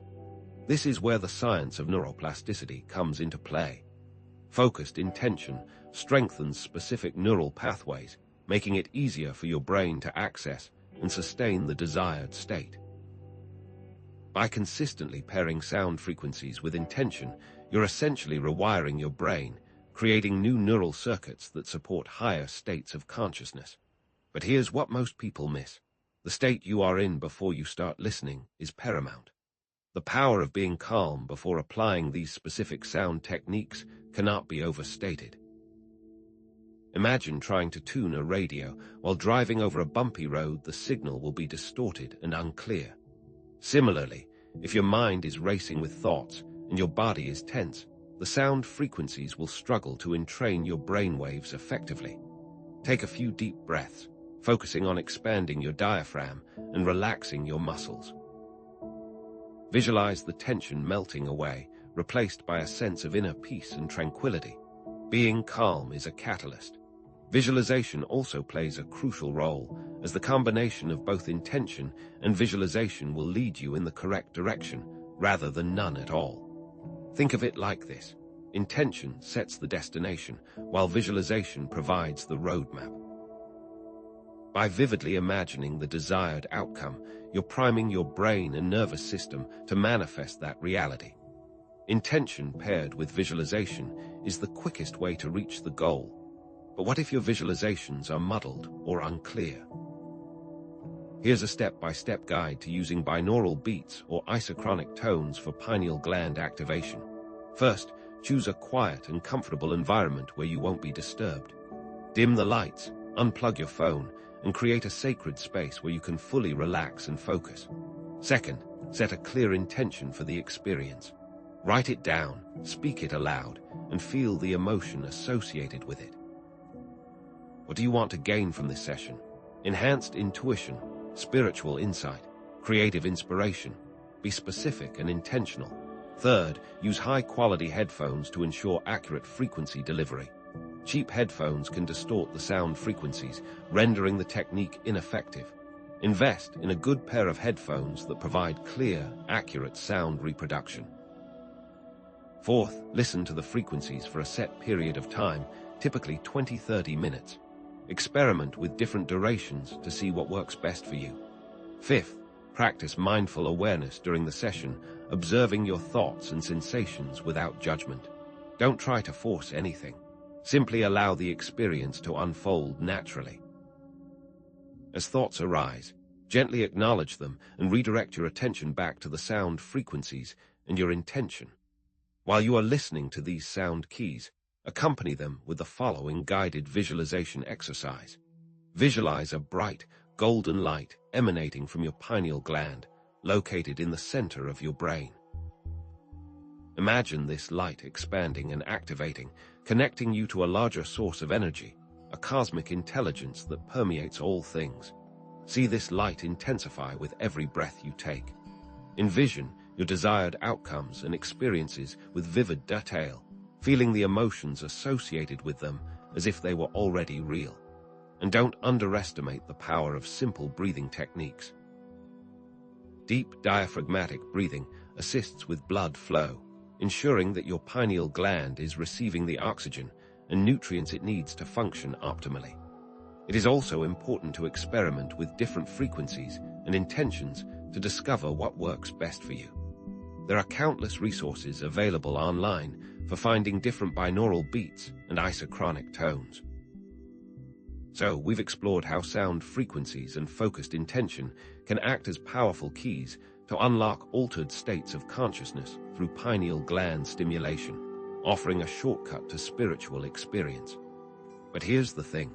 This is where the science of neuroplasticity comes into play. Focused intention strengthens specific neural pathways, making it easier for your brain to access and sustain the desired state. By consistently pairing sound frequencies with intention, you're essentially rewiring your brain, creating new neural circuits that support higher states of consciousness. But here's what most people miss. The state you are in before you start listening is paramount. The power of being calm before applying these specific sound techniques cannot be overstated. Imagine trying to tune a radio. While driving over a bumpy road, the signal will be distorted and unclear. Similarly, if your mind is racing with thoughts and your body is tense, the sound frequencies will struggle to entrain your brainwaves effectively. Take a few deep breaths, focusing on expanding your diaphragm and relaxing your muscles. Visualize the tension melting away, replaced by a sense of inner peace and tranquility. Being calm is a catalyst. Visualization also plays a crucial role, as the combination of both intention and visualization will lead you in the correct direction, rather than none at all. Think of it like this. Intention sets the destination, while visualization provides the roadmap. By vividly imagining the desired outcome, you're priming your brain and nervous system to manifest that reality. Intention paired with visualization is the quickest way to reach the goal. But what if your visualizations are muddled or unclear? Here's a step-by-step guide to using binaural beats or isochronic tones for pineal gland activation. First, choose a quiet and comfortable environment where you won't be disturbed. Dim the lights, unplug your phone, and create a sacred space where you can fully relax and focus. Second, set a clear intention for the experience. Write it down, speak it aloud, and feel the emotion associated with it. What do you want to gain from this session? Enhanced intuition, spiritual insight, creative inspiration. Be specific and intentional. Third, use high-quality headphones to ensure accurate frequency delivery. Cheap headphones can distort the sound frequencies, rendering the technique ineffective. Invest in a good pair of headphones that provide clear, accurate sound reproduction. Fourth, listen to the frequencies for a set period of time, typically 20-30 minutes. Experiment with different durations to see what works best for you. Fifth, practice mindful awareness during the session, observing your thoughts and sensations without judgment. Don't try to force anything. Simply allow the experience to unfold naturally. As thoughts arise, gently acknowledge them and redirect your attention back to the sound frequencies and your intention. While you are listening to these sound keys, accompany them with the following guided visualization exercise. Visualize a bright, golden light emanating from your pineal gland, located in the center of your brain. Imagine this light expanding and activating, connecting you to a larger source of energy, a cosmic intelligence that permeates all things. See this light intensify with every breath you take. Envision your desired outcomes and experiences with vivid detail, feeling the emotions associated with them as if they were already real. And don't underestimate the power of simple breathing techniques. Deep diaphragmatic breathing assists with blood flow, ensuring that your pineal gland is receiving the oxygen and nutrients it needs to function optimally. It is also important to experiment with different frequencies and intentions to discover what works best for you. There are countless resources available online for finding different binaural beats and isochronic tones. So, we've explored how sound frequencies and focused intention can act as powerful keys to unlock altered states of consciousness through pineal gland stimulation, offering a shortcut to spiritual experience. But here's the thing.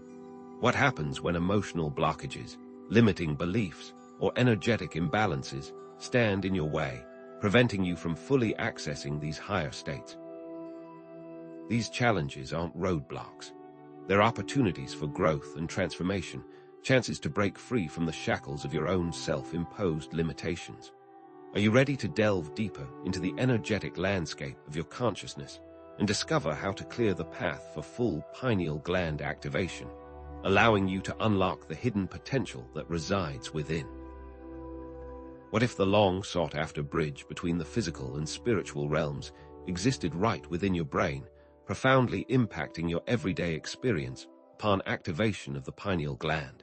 What happens when emotional blockages, limiting beliefs, or energetic imbalances stand in your way, preventing you from fully accessing these higher states? These challenges aren't roadblocks. They're opportunities for growth and transformation, chances to break free from the shackles of your own self-imposed limitations. Are you ready to delve deeper into the energetic landscape of your consciousness and discover how to clear the path for full pineal gland activation, allowing you to unlock the hidden potential that resides within? What if the long-sought-after bridge between the physical and spiritual realms existed right within your brain, profoundly impacting your everyday experience upon activation of the pineal gland?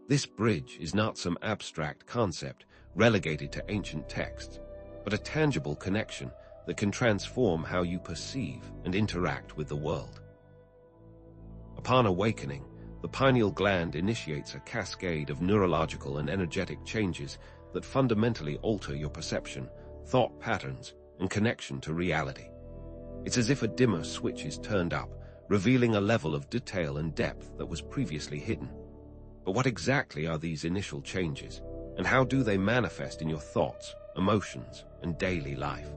This bridge is not some abstract concept relegated to ancient texts, but a tangible connection that can transform how you perceive and interact with the world. Upon awakening, the pineal gland initiates a cascade of neurological and energetic changes that fundamentally alter your perception, thought patterns, and connection to reality. It's as if a dimmer switch is turned up, revealing a level of detail and depth that was previously hidden. But what exactly are these initial changes, and how do they manifest in your thoughts, emotions, and daily life?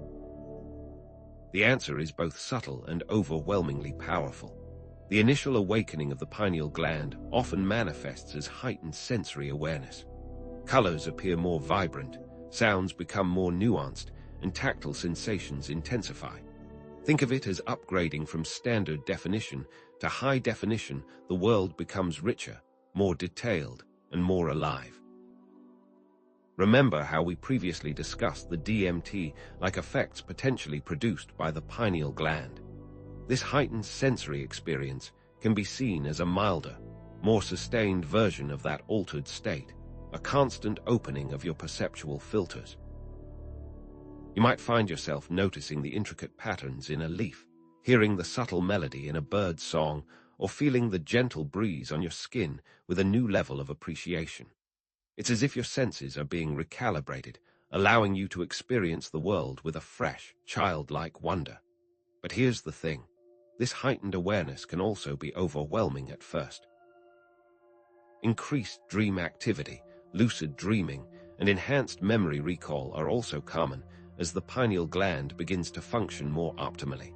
The answer is both subtle and overwhelmingly powerful. The initial awakening of the pineal gland often manifests as heightened sensory awareness. Colors appear more vibrant, sounds become more nuanced, and tactile sensations intensify. Think of it as upgrading from standard definition to high definition. The world becomes richer, more detailed, and more alive. Remember how we previously discussed the DMT-like effects potentially produced by the pineal gland. This heightened sensory experience can be seen as a milder, more sustained version of that altered state, a constant opening of your perceptual filters. You might find yourself noticing the intricate patterns in a leaf, hearing the subtle melody in a bird's song, or feeling the gentle breeze on your skin with a new level of appreciation. It's as if your senses are being recalibrated, allowing you to experience the world with a fresh, childlike wonder. But here's the thing. This heightened awareness can also be overwhelming at first. Increased dream activity, lucid dreaming, and enhanced memory recall are also common as the pineal gland begins to function more optimally.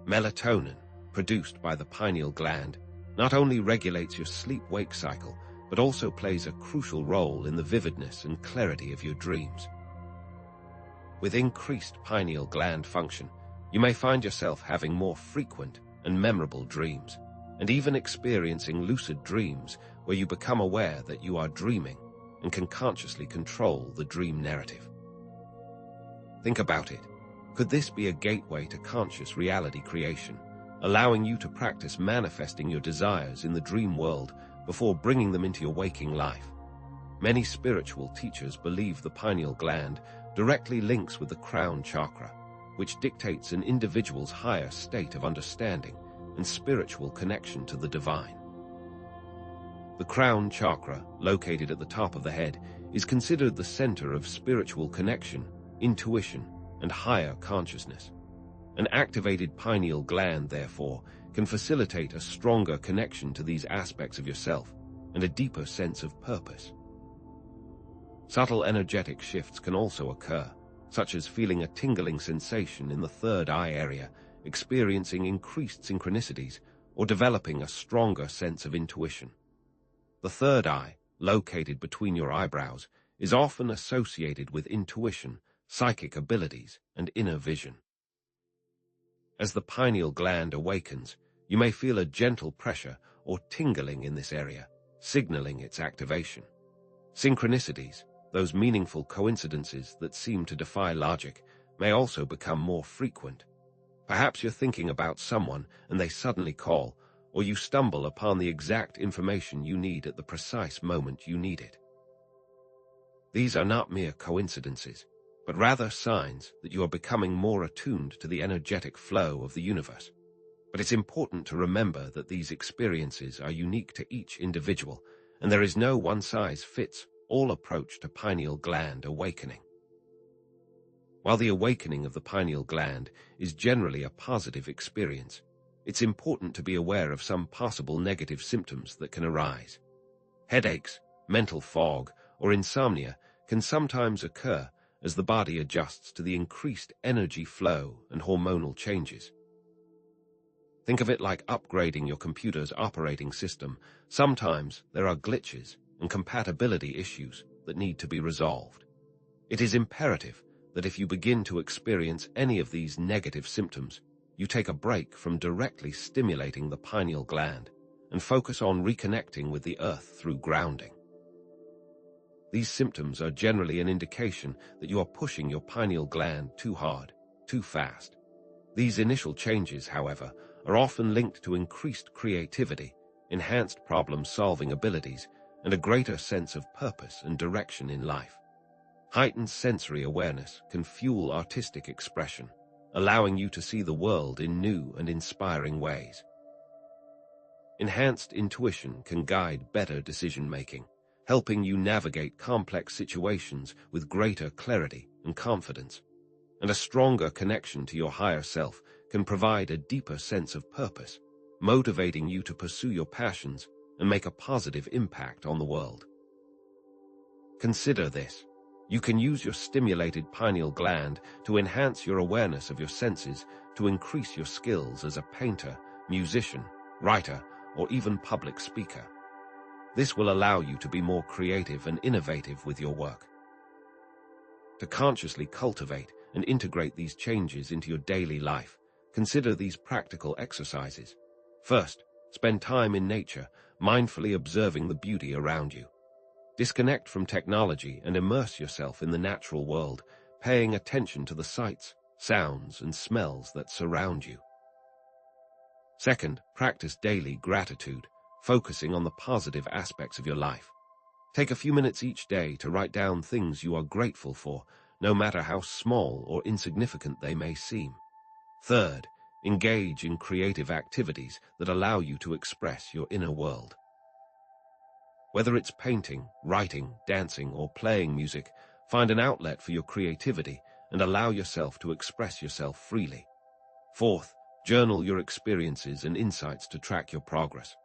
Melatonin, produced by the pineal gland, not only regulates your sleep-wake cycle, but also plays a crucial role in the vividness and clarity of your dreams. With increased pineal gland function, you may find yourself having more frequent and memorable dreams, and even experiencing lucid dreams where you become aware that you are dreaming and can consciously control the dream narrative. Think about it. Could this be a gateway to conscious reality creation, allowing you to practice manifesting your desires in the dream world before bringing them into your waking life? Many spiritual teachers believe the pineal gland directly links with the crown chakra, which dictates an individual's higher state of understanding and spiritual connection to the divine. The crown chakra, located at the top of the head, is considered the center of spiritual connection, intuition, and higher consciousness. An activated pineal gland, therefore, can facilitate a stronger connection to these aspects of yourself and a deeper sense of purpose. Subtle energetic shifts can also occur, such as feeling a tingling sensation in the third eye area, experiencing increased synchronicities, or developing a stronger sense of intuition. The third eye, located between your eyebrows, is often associated with intuition, psychic abilities, and inner vision. As the pineal gland awakens, you may feel a gentle pressure or tingling in this area, signaling its activation. Synchronicities, those meaningful coincidences that seem to defy logic, may also become more frequent. Perhaps you're thinking about someone and they suddenly call, or you stumble upon the exact information you need at the precise moment you need it. These are not mere coincidences, but rather signs that you are becoming more attuned to the energetic flow of the universe. But it's important to remember that these experiences are unique to each individual, and there is no one-size-fits-all approach to pineal gland awakening. While the awakening of the pineal gland is generally a positive experience, it's important to be aware of some possible negative symptoms that can arise. Headaches, mental fog, or insomnia can sometimes occur as the body adjusts to the increased energy flow and hormonal changes. Think of it like upgrading your computer's operating system. Sometimes there are glitches and compatibility issues that need to be resolved. It is imperative that if you begin to experience any of these negative symptoms, you take a break from directly stimulating the pineal gland and focus on reconnecting with the earth through grounding. These symptoms are generally an indication that you are pushing your pineal gland too hard, too fast. These initial changes, however, are often linked to increased creativity, enhanced problem-solving abilities, and a greater sense of purpose and direction in life. Heightened sensory awareness can fuel artistic expression, allowing you to see the world in new and inspiring ways. Enhanced intuition can guide better decision-making, helping you navigate complex situations with greater clarity and confidence. And a stronger connection to your higher self can provide a deeper sense of purpose, motivating you to pursue your passions and make a positive impact on the world. Consider this. You can use your stimulated pineal gland to enhance your awareness of your senses, to increase your skills as a painter, musician, writer, or even public speaker. This will allow you to be more creative and innovative with your work. To consciously cultivate and integrate these changes into your daily life, consider these practical exercises. First, spend time in nature, mindfully observing the beauty around you. Disconnect from technology and immerse yourself in the natural world, paying attention to the sights, sounds, and smells that surround you. Second, practice daily gratitude, focusing on the positive aspects of your life. Take a few minutes each day to write down things you are grateful for, no matter how small or insignificant they may seem. Third, engage in creative activities that allow you to express your inner world. Whether it's painting, writing, dancing, or playing music, find an outlet for your creativity and allow yourself to express yourself freely. Fourth, journal your experiences and insights to track your progress.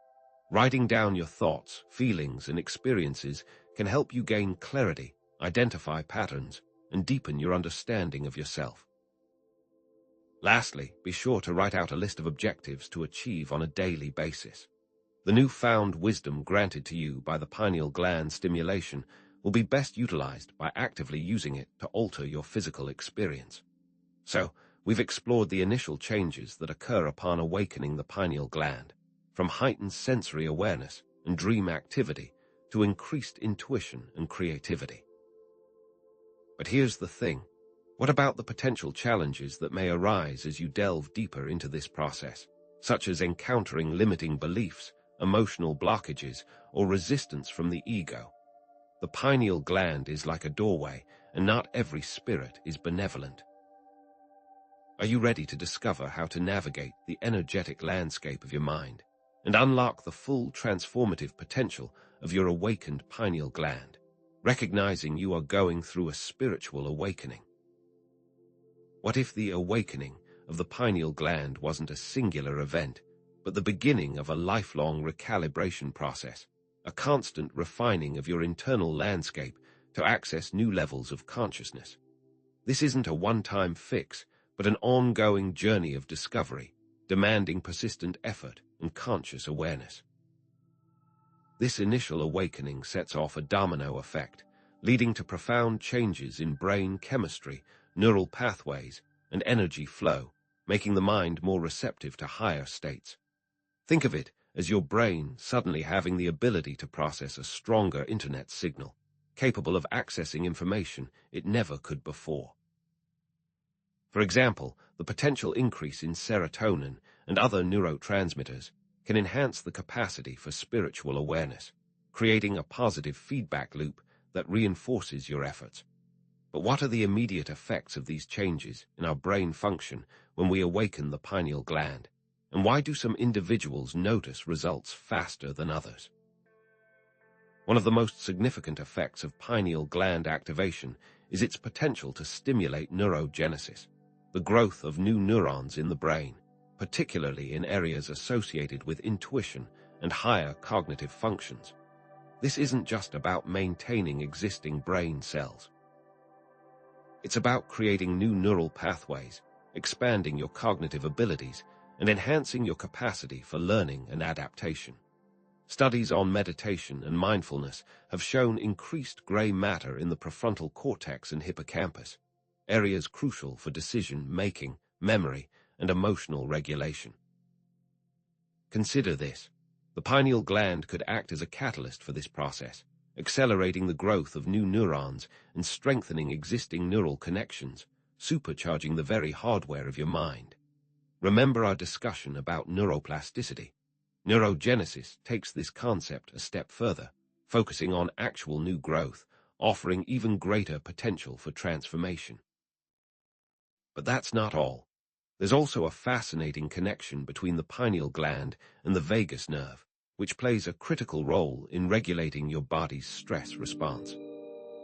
Writing down your thoughts, feelings, and experiences can help you gain clarity, identify patterns, and deepen your understanding of yourself. Lastly, be sure to write out a list of objectives to achieve on a daily basis. The newfound wisdom granted to you by the pineal gland stimulation will be best utilized by actively using it to alter your physical experience. So, we've explored the initial changes that occur upon awakening the pineal gland, from heightened sensory awareness and dream activity to increased intuition and creativity. But here's the thing. What about the potential challenges that may arise as you delve deeper into this process, such as encountering limiting beliefs, emotional blockages, or resistance from the ego? The pineal gland is like a doorway, and not every spirit is benevolent. Are you ready to discover how to navigate the energetic landscape of your mind and unlock the full transformative potential of your awakened pineal gland, recognizing you are going through a spiritual awakening? What if the awakening of the pineal gland wasn't a singular event, but the beginning of a lifelong recalibration process, a constant refining of your internal landscape to access new levels of consciousness? This isn't a one-time fix, but an ongoing journey of discovery, demanding persistent effort and conscious awareness. This initial awakening sets off a domino effect, leading to profound changes in brain chemistry, neural pathways, and energy flow, making the mind more receptive to higher states. Think of it as your brain suddenly having the ability to process a stronger internet signal, capable of accessing information it never could before. For example, the potential increase in serotonin and other neurotransmitters can enhance the capacity for spiritual awareness, creating a positive feedback loop that reinforces your efforts. But what are the immediate effects of these changes in our brain function when we awaken the pineal gland? And why do some individuals notice results faster than others? One of the most significant effects of pineal gland activation is its potential to stimulate neurogenesis, the growth of new neurons in the brain, particularly in areas associated with intuition and higher cognitive functions. This isn't just about maintaining existing brain cells. It's about creating new neural pathways, expanding your cognitive abilities, and enhancing your capacity for learning and adaptation. Studies on meditation and mindfulness have shown increased gray matter in the prefrontal cortex and hippocampus, areas crucial for decision-making, memory, and emotional regulation. Consider this. The pineal gland could act as a catalyst for this process, accelerating the growth of new neurons and strengthening existing neural connections, supercharging the very hardware of your mind. Remember our discussion about neuroplasticity. Neurogenesis takes this concept a step further, focusing on actual new growth, offering even greater potential for transformation. But that's not all. There's also a fascinating connection between the pineal gland and the vagus nerve, which plays a critical role in regulating your body's stress response.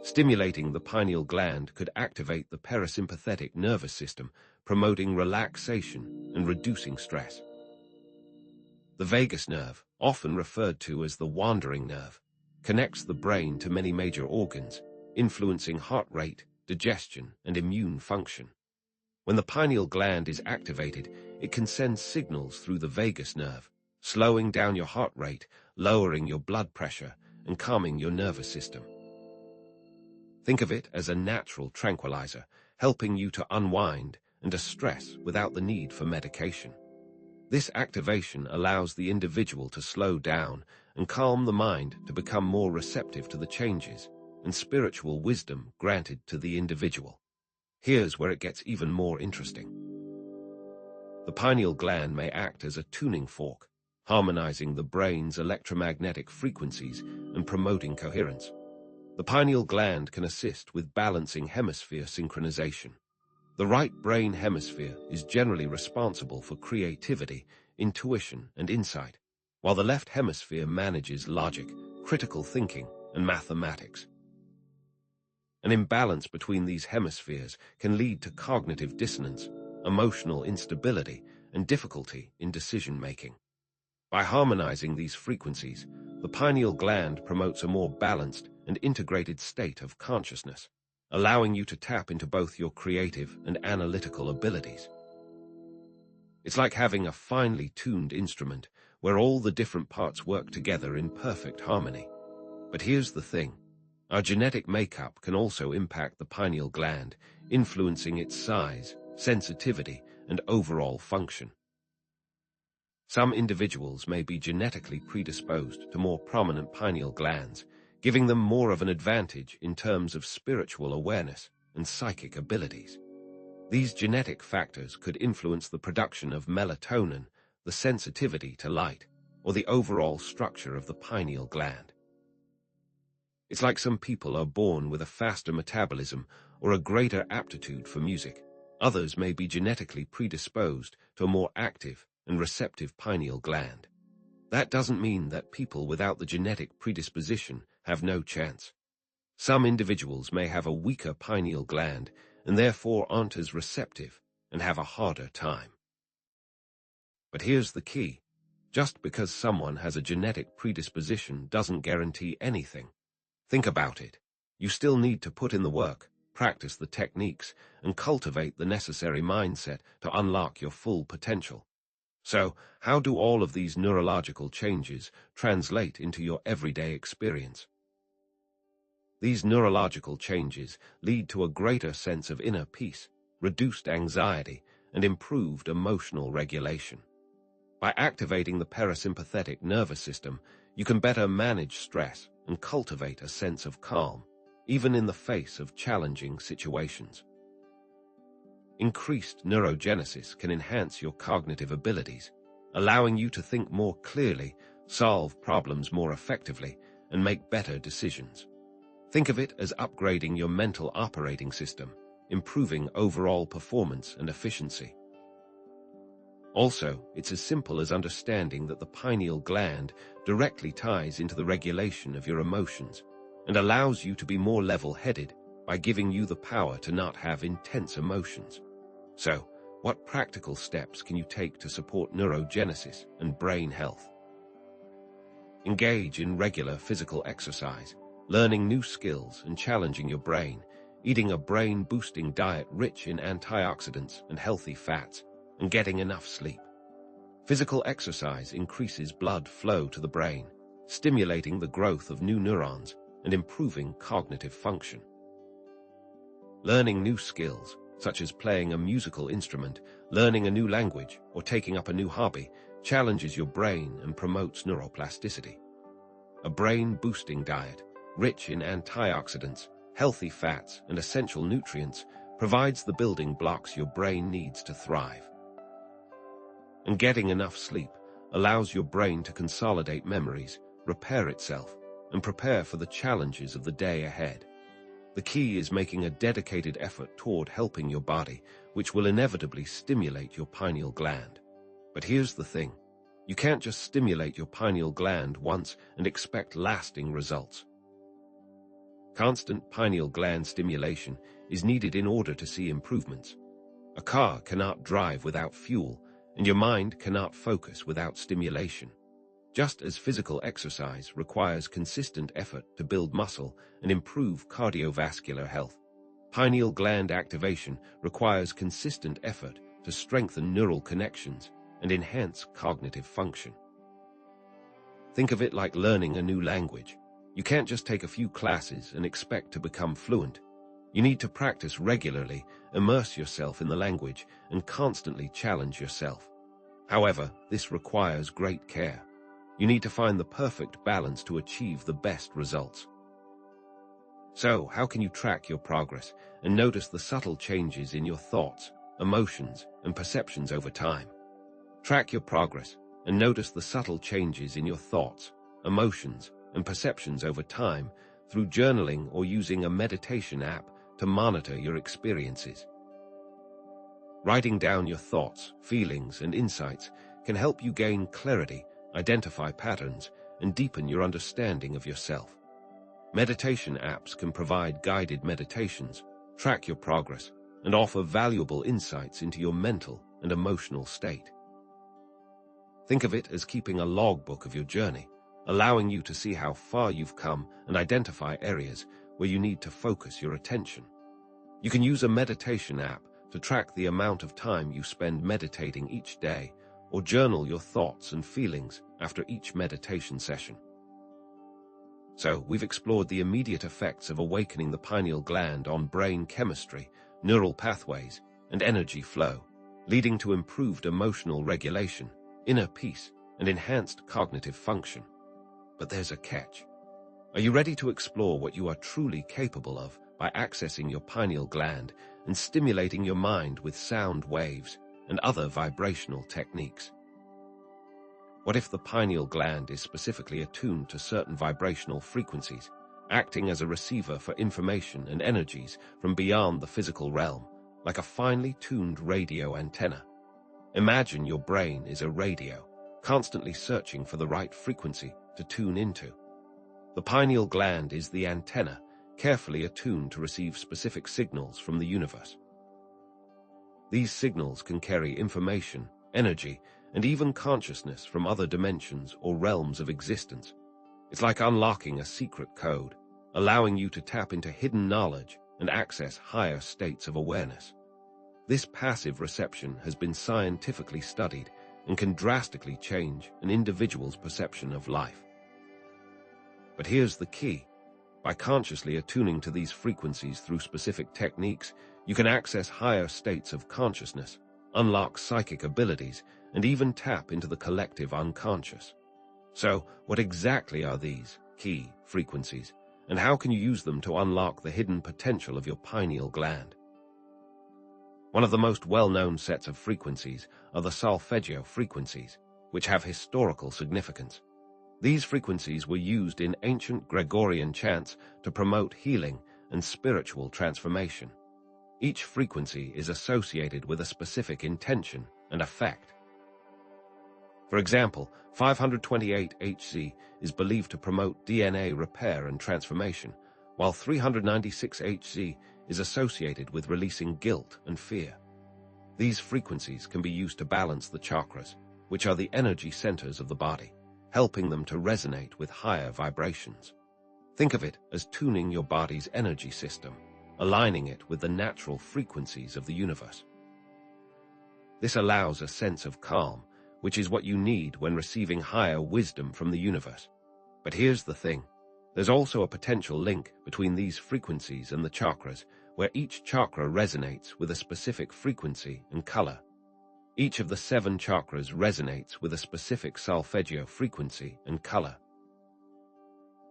Stimulating the pineal gland could activate the parasympathetic nervous system, promoting relaxation and reducing stress. The vagus nerve, often referred to as the wandering nerve, connects the brain to many major organs, influencing heart rate, digestion, and immune function. When the pineal gland is activated, it can send signals through the vagus nerve, slowing down your heart rate, lowering your blood pressure, and calming your nervous system. Think of it as a natural tranquilizer, helping you to unwind and distress without the need for medication. This activation allows the individual to slow down and calm the mind to become more receptive to the changes and spiritual wisdom granted to the individual. Here's where it gets even more interesting. The pineal gland may act as a tuning fork, harmonizing the brain's electromagnetic frequencies and promoting coherence. The pineal gland can assist with balancing hemisphere synchronization. The right brain hemisphere is generally responsible for creativity, intuition, and insight, while the left hemisphere manages logic, critical thinking, and mathematics. An imbalance between these hemispheres can lead to cognitive dissonance, emotional instability, and difficulty in decision-making. By harmonizing these frequencies, the pineal gland promotes a more balanced and integrated state of consciousness, allowing you to tap into both your creative and analytical abilities. It's like having a finely tuned instrument where all the different parts work together in perfect harmony. But here's the thing. Our genetic makeup can also impact the pineal gland, influencing its size, sensitivity, and overall function. Some individuals may be genetically predisposed to more prominent pineal glands, giving them more of an advantage in terms of spiritual awareness and psychic abilities. These genetic factors could influence the production of melatonin, the sensitivity to light, or the overall structure of the pineal gland. It's like some people are born with a faster metabolism or a greater aptitude for music. Others may be genetically predisposed to a more active and receptive pineal gland. That doesn't mean that people without the genetic predisposition have no chance. Some individuals may have a weaker pineal gland and therefore aren't as receptive and have a harder time. But here's the key. Just because someone has a genetic predisposition doesn't guarantee anything. Think about it. You still need to put in the work, practice the techniques, and cultivate the necessary mindset to unlock your full potential. So, how do all of these neurological changes translate into your everyday experience? These neurological changes lead to a greater sense of inner peace, reduced anxiety, and improved emotional regulation. By activating the parasympathetic nervous system, you can better manage stress and cultivate a sense of calm, even in the face of challenging situations. Increased neurogenesis can enhance your cognitive abilities, allowing you to think more clearly, solve problems more effectively, and make better decisions. Think of it as upgrading your mental operating system, improving overall performance and efficiency. Also, it's as simple as understanding that the pineal gland directly ties into the regulation of your emotions and allows you to be more level-headed by giving you the power to not have intense emotions. So, what practical steps can you take to support neurogenesis and brain health? Engage in regular physical exercise, learning new skills and challenging your brain, eating a brain-boosting diet rich in antioxidants and healthy fats, and getting enough sleep. Physical exercise increases blood flow to the brain, stimulating the growth of new neurons and improving cognitive function. Learning new skills, such as playing a musical instrument, learning a new language, or taking up a new hobby, challenges your brain and promotes neuroplasticity. A brain-boosting diet, rich in antioxidants, healthy fats, and essential nutrients, provides the building blocks your brain needs to thrive. And getting enough sleep allows your brain to consolidate memories, repair itself, and prepare for the challenges of the day ahead. The key is making a dedicated effort toward helping your body, which will inevitably stimulate your pineal gland. But here's the thing. You can't just stimulate your pineal gland once and expect lasting results. Constant pineal gland stimulation is needed in order to see improvements. A car cannot drive without fuel, and your mind cannot focus without stimulation. Just as physical exercise requires consistent effort to build muscle and improve cardiovascular health, pineal gland activation requires consistent effort to strengthen neural connections and enhance cognitive function. Think of it like learning a new language. You can't just take a few classes and expect to become fluent. You need to practice regularly, immerse yourself in the language, and constantly challenge yourself. However, this requires great care. You need to find the perfect balance to achieve the best results. So, how can you track your progress and notice the subtle changes in your thoughts, emotions, and perceptions over time? Track your progress and notice the subtle changes in your thoughts, emotions, and perceptions over time through journaling or using a meditation app to monitor your experiences. Writing down your thoughts, feelings, and insights can help you gain clarity, identify patterns, and deepen your understanding of yourself. Meditation apps can provide guided meditations, track your progress, and offer valuable insights into your mental and emotional state. Think of it as keeping a logbook of your journey, allowing you to see how far you've come and identify areas where you need to focus your attention. You can use a meditation app to track the amount of time you spend meditating each day, or journal your thoughts and feelings after each meditation session. So, we've explored the immediate effects of awakening the pineal gland on brain chemistry, neural pathways, and energy flow, leading to improved emotional regulation, inner peace, and enhanced cognitive function. But there's a catch. Are you ready to explore what you are truly capable of by accessing your pineal gland and stimulating your mind with sound waves and other vibrational techniques? What if the pineal gland is specifically attuned to certain vibrational frequencies, acting as a receiver for information and energies from beyond the physical realm, like a finely tuned radio antenna? Imagine your brain is a radio, constantly searching for the right frequency to tune into. The pineal gland is the antenna, carefully attuned to receive specific signals from the universe. These signals can carry information, energy, and even consciousness from other dimensions or realms of existence. It's like unlocking a secret code, allowing you to tap into hidden knowledge and access higher states of awareness. This passive reception has been scientifically studied and can drastically change an individual's perception of life. But here's the key. By consciously attuning to these frequencies through specific techniques, you can access higher states of consciousness, unlock psychic abilities, and even tap into the collective unconscious. So, what exactly are these key frequencies, and how can you use them to unlock the hidden potential of your pineal gland? One of the most well-known sets of frequencies are the solfeggio frequencies, which have historical significance. These frequencies were used in ancient Gregorian chants to promote healing and spiritual transformation. Each frequency is associated with a specific intention and effect. For example, 528 Hz is believed to promote DNA repair and transformation, while 396 Hz is associated with releasing guilt and fear. These frequencies can be used to balance the chakras, which are the energy centers of the body, helping them to resonate with higher vibrations. Think of it as tuning your body's energy system, aligning it with the natural frequencies of the universe. This allows a sense of calm, which is what you need when receiving higher wisdom from the universe. But here's the thing. There's also a potential link between these frequencies and the chakras, where each chakra resonates with a specific frequency and color. Each of the 7 chakras resonates with a specific solfeggio frequency and color.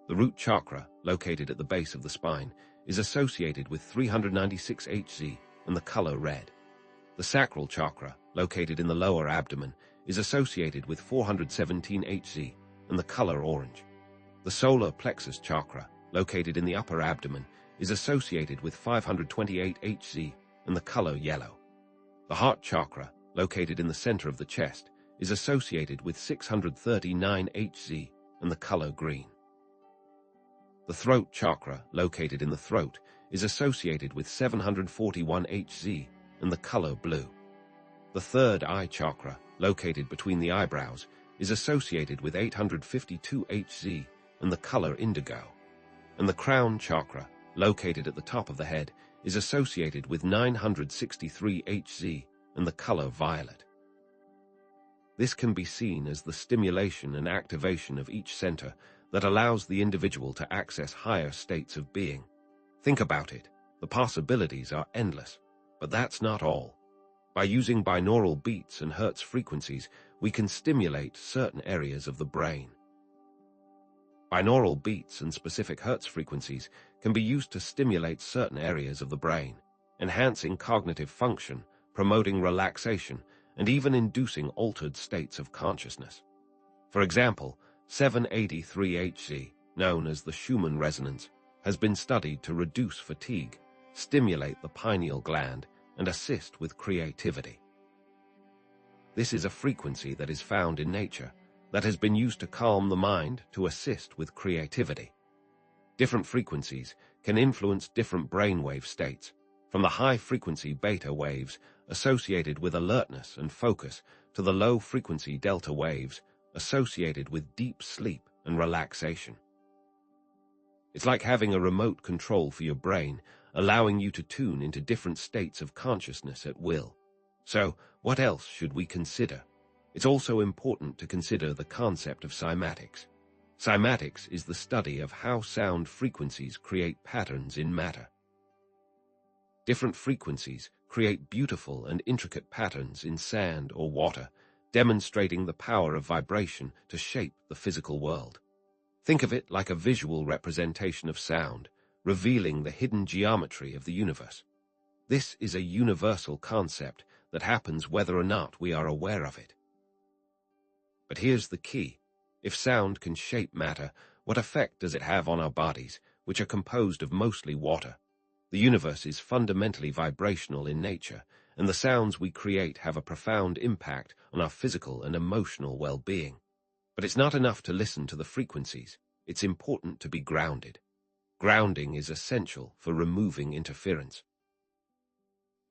The root chakra, located at the base of the spine, is associated with 396 Hz and the color red. The sacral chakra, located in the lower abdomen, is associated with 417 Hz and the color orange. The solar plexus chakra, located in the upper abdomen, is associated with 528 Hz and the color yellow. The heart chakra, located in the center of the chest, is associated with 639 Hz and the color green. The throat chakra, located in the throat, is associated with 741 Hz and the color blue. The third eye chakra, located between the eyebrows, is associated with 852 Hz and the color indigo. And the crown chakra, located at the top of the head, is associated with 963 Hz and the color violet. This can be seen as the stimulation and activation of each center that allows the individual to access higher states of being. Think about it. The possibilities are endless. But that's not all. By using binaural beats and hertz frequencies, we can stimulate certain areas of the brain. Binaural beats and specific hertz frequencies can be used to stimulate certain areas of the brain, enhancing cognitive function, promoting relaxation, and even inducing altered states of consciousness. For example, 783 Hz, known as the Schumann resonance, has been studied to reduce fatigue, stimulate the pineal gland, and assist with creativity. This is a frequency that is found in nature, that has been used to calm the mind to assist with creativity. Different frequencies can influence different brainwave states, from the high-frequency beta waves associated with alertness and focus to the low-frequency delta waves associated with deep sleep and relaxation. It's like having a remote control for your brain, allowing you to tune into different states of consciousness at will. So, what else should we consider? It's also important to consider the concept of cymatics. Cymatics is the study of how sound frequencies create patterns in matter. Different frequencies create beautiful and intricate patterns in sand or water, demonstrating the power of vibration to shape the physical world. Think of it like a visual representation of sound, revealing the hidden geometry of the universe. This is a universal concept that happens whether or not we are aware of it. But here's the key. If sound can shape matter, what effect does it have on our bodies, which are composed of mostly water? The universe is fundamentally vibrational in nature, and the sounds we create have a profound impact on our physical and emotional well-being. But it's not enough to listen to the frequencies. It's important to be grounded. Grounding is essential for removing interference.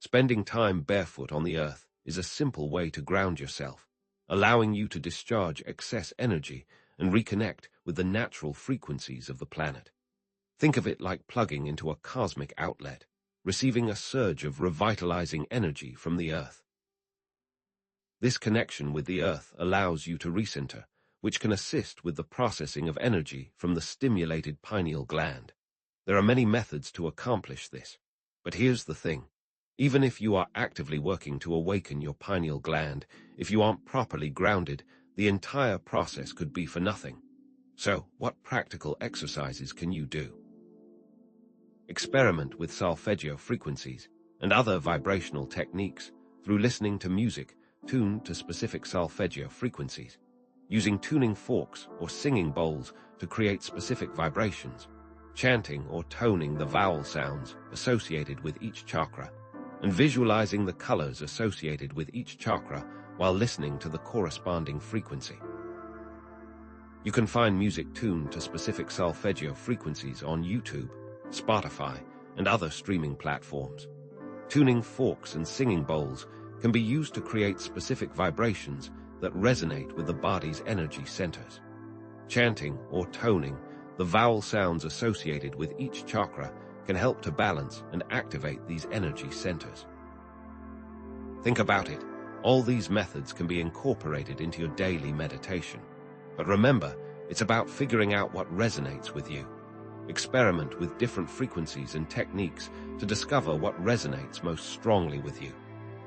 Spending time barefoot on the earth is a simple way to ground yourself, allowing you to discharge excess energy and reconnect with the natural frequencies of the planet. Think of it like plugging into a cosmic outlet, receiving a surge of revitalizing energy from the earth. This connection with the earth allows you to recenter, which can assist with the processing of energy from the stimulated pineal gland. There are many methods to accomplish this, but here's the thing. Even if you are actively working to awaken your pineal gland, if you aren't properly grounded, the entire process could be for nothing. So, what practical exercises can you do? Experiment with solfeggio frequencies and other vibrational techniques through listening to music tuned to specific solfeggio frequencies, using tuning forks or singing bowls to create specific vibrations, chanting or toning the vowel sounds associated with each chakra, and visualizing the colors associated with each chakra while listening to the corresponding frequency. You can find music tuned to specific solfeggio frequencies on YouTube, Spotify, and other streaming platforms. Tuning forks and singing bowls can be used to create specific vibrations that resonate with the body's energy centers. Chanting or toning the vowel sounds associated with each chakra can help to balance and activate these energy centers. Think about it. All these methods can be incorporated into your daily meditation. But remember, it's about figuring out what resonates with you. Experiment with different frequencies and techniques to discover what resonates most strongly with you.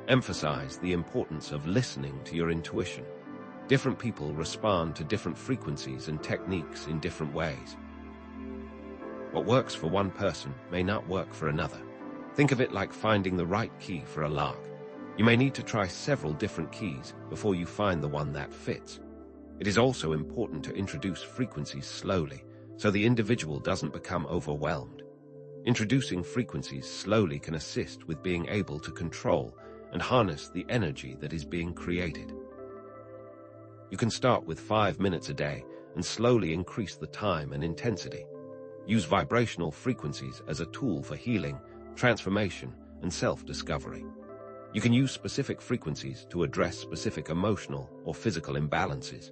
Emphasize the importance of listening to your intuition. Different people respond to different frequencies and techniques in different ways. What works for one person may not work for another. Think of it like finding the right key for a lock. You may need to try several different keys before you find the one that fits. It is also important to introduce frequencies slowly, so the individual doesn't become overwhelmed. Introducing frequencies slowly can assist with being able to control and harness the energy that is being created. You can start with 5 minutes a day and slowly increase the time and intensity. Use vibrational frequencies as a tool for healing, transformation, and self-discovery. You can use specific frequencies to address specific emotional or physical imbalances.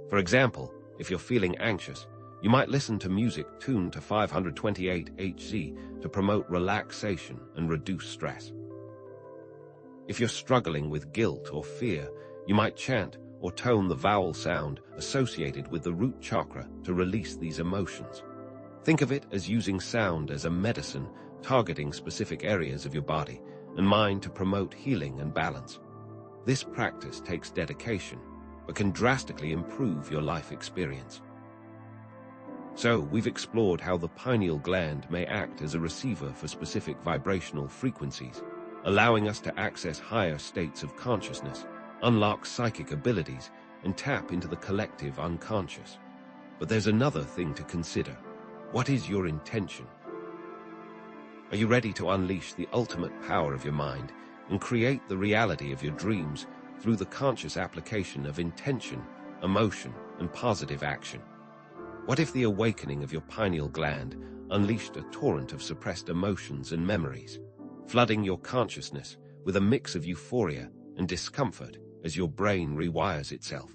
For example, if you're feeling anxious, you might listen to music tuned to 528 Hz to promote relaxation and reduce stress. If you're struggling with guilt or fear, you might chant or tone the vowel sound associated with the root chakra to release these emotions. Think of it as using sound as a medicine, targeting specific areas of your body and mind to promote healing and balance. This practice takes dedication, but can drastically improve your life experience. So, we've explored how the pineal gland may act as a receiver for specific vibrational frequencies, allowing us to access higher states of consciousness, unlock psychic abilities, and tap into the collective unconscious. But there's another thing to consider. What is your intention? Are you ready to unleash the ultimate power of your mind and create the reality of your dreams through the conscious application of intention, emotion, and positive action? What if the awakening of your pineal gland unleashed a torrent of suppressed emotions and memories, flooding your consciousness with a mix of euphoria and discomfort as your brain rewires itself?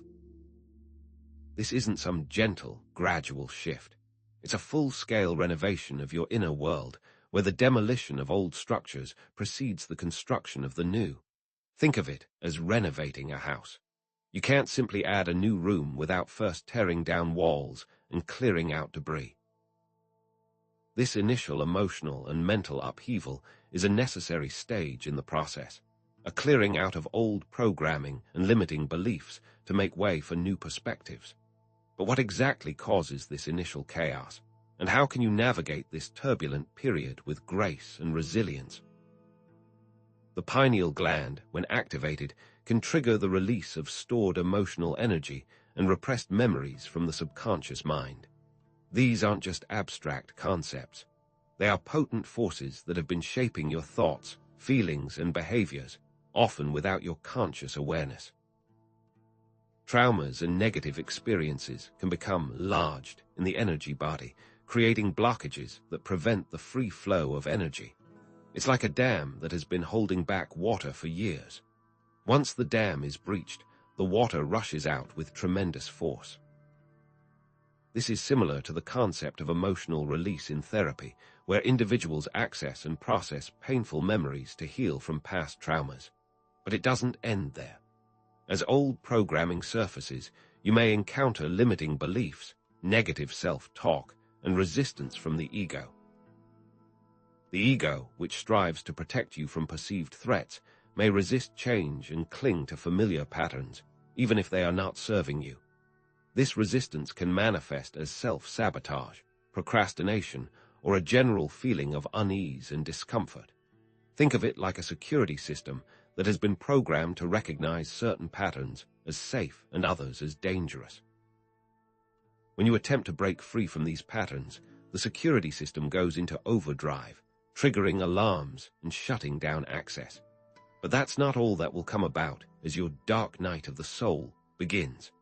This isn't some gentle, gradual shift. It's a full-scale renovation of your inner world, where the demolition of old structures precedes the construction of the new. Think of it as renovating a house. You can't simply add a new room without first tearing down walls and clearing out debris. This initial emotional and mental upheaval is a necessary stage in the process, a clearing out of old programming and limiting beliefs to make way for new perspectives. But what exactly causes this initial chaos, and how can you navigate this turbulent period with grace and resilience? The pineal gland, when activated, can trigger the release of stored emotional energy and repressed memories from the subconscious mind. These aren't just abstract concepts. They are potent forces that have been shaping your thoughts, feelings, and behaviors, often without your conscious awareness. Traumas and negative experiences can become lodged in the energy body, creating blockages that prevent the free flow of energy. It's like a dam that has been holding back water for years. Once the dam is breached, the water rushes out with tremendous force. This is similar to the concept of emotional release in therapy, where individuals access and process painful memories to heal from past traumas. But it doesn't end there. As old programming surfaces, you may encounter limiting beliefs, negative self-talk, and resistance from the ego. The ego, which strives to protect you from perceived threats, may resist change and cling to familiar patterns, even if they are not serving you. This resistance can manifest as self-sabotage, procrastination, or a general feeling of unease and discomfort. Think of it like a security system that has been programmed to recognize certain patterns as safe and others as dangerous. When you attempt to break free from these patterns, the security system goes into overdrive, triggering alarms and shutting down access. But that's not all that will come about as your dark night of the soul begins.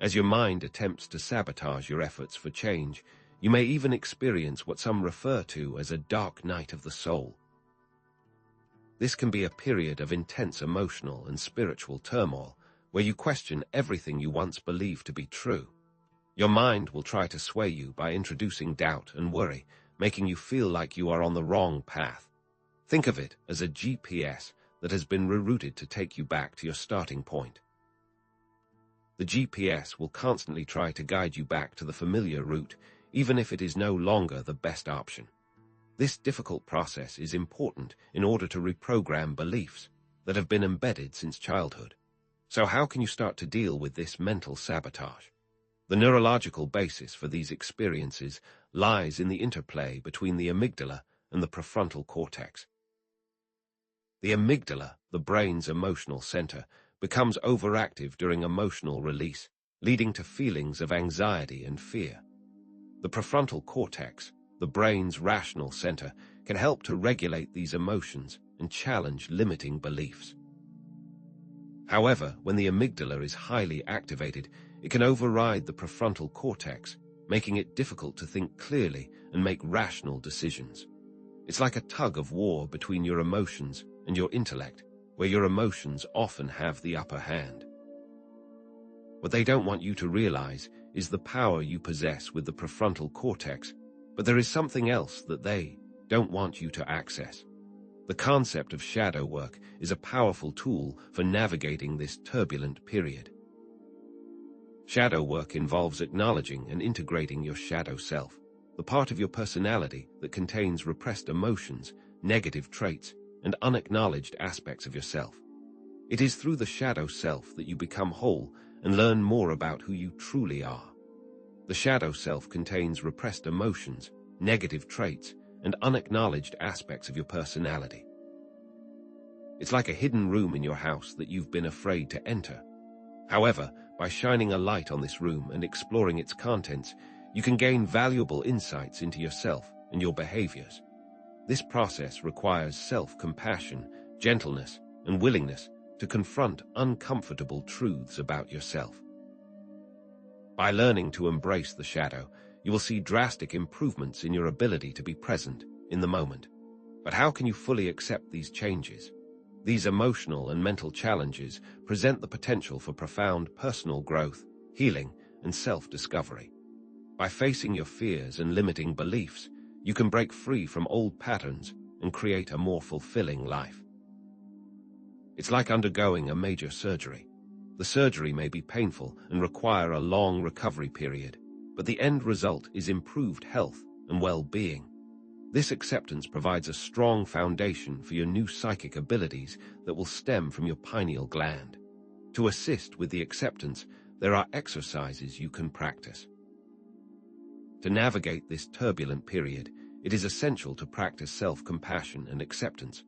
As your mind attempts to sabotage your efforts for change, you may even experience what some refer to as a dark night of the soul. This can be a period of intense emotional and spiritual turmoil, where you question everything you once believed to be true. Your mind will try to sway you by introducing doubt and worry, making you feel like you are on the wrong path. Think of it as a GPS that has been rerouted to take you back to your starting point. The GPS will constantly try to guide you back to the familiar route, even if it is no longer the best option. This difficult process is important in order to reprogram beliefs that have been embedded since childhood. So how can you start to deal with this mental sabotage? The neurological basis for these experiences lies in the interplay between the amygdala and the prefrontal cortex. The amygdala, the brain's emotional center, becomes overactive during emotional release, leading to feelings of anxiety and fear. The prefrontal cortex, the brain's rational center, can help to regulate these emotions and challenge limiting beliefs. However, when the amygdala is highly activated, it can override the prefrontal cortex, making it difficult to think clearly and make rational decisions. It's like a tug of war between your emotions and your intellect, where your emotions often have the upper hand. What they don't want you to realize is the power you possess with the prefrontal cortex, but there is something else that they don't want you to access. The concept of shadow work is a powerful tool for navigating this turbulent period. Shadow work involves acknowledging and integrating your shadow self, the part of your personality that contains repressed emotions, negative traits, and unacknowledged aspects of yourself. It is through the shadow self that you become whole and learn more about who you truly are. The shadow self contains repressed emotions, negative traits, and unacknowledged aspects of your personality. It's like a hidden room in your house that you've been afraid to enter. However, by shining a light on this room and exploring its contents, you can gain valuable insights into yourself and your behaviors. This process requires self-compassion, gentleness, and willingness to confront uncomfortable truths about yourself. By learning to embrace the shadow, you will see drastic improvements in your ability to be present in the moment. But how can you fully accept these changes? These emotional and mental challenges present the potential for profound personal growth, healing, and self-discovery. By facing your fears and limiting beliefs, you can break free from old patterns and create a more fulfilling life. It's like undergoing a major surgery. The surgery may be painful and require a long recovery period, but the end result is improved health and well-being. This acceptance provides a strong foundation for your new psychic abilities that will stem from your pineal gland. To assist with the acceptance, there are exercises you can practice. To navigate this turbulent period, it is essential to practice self-compassion and acceptance.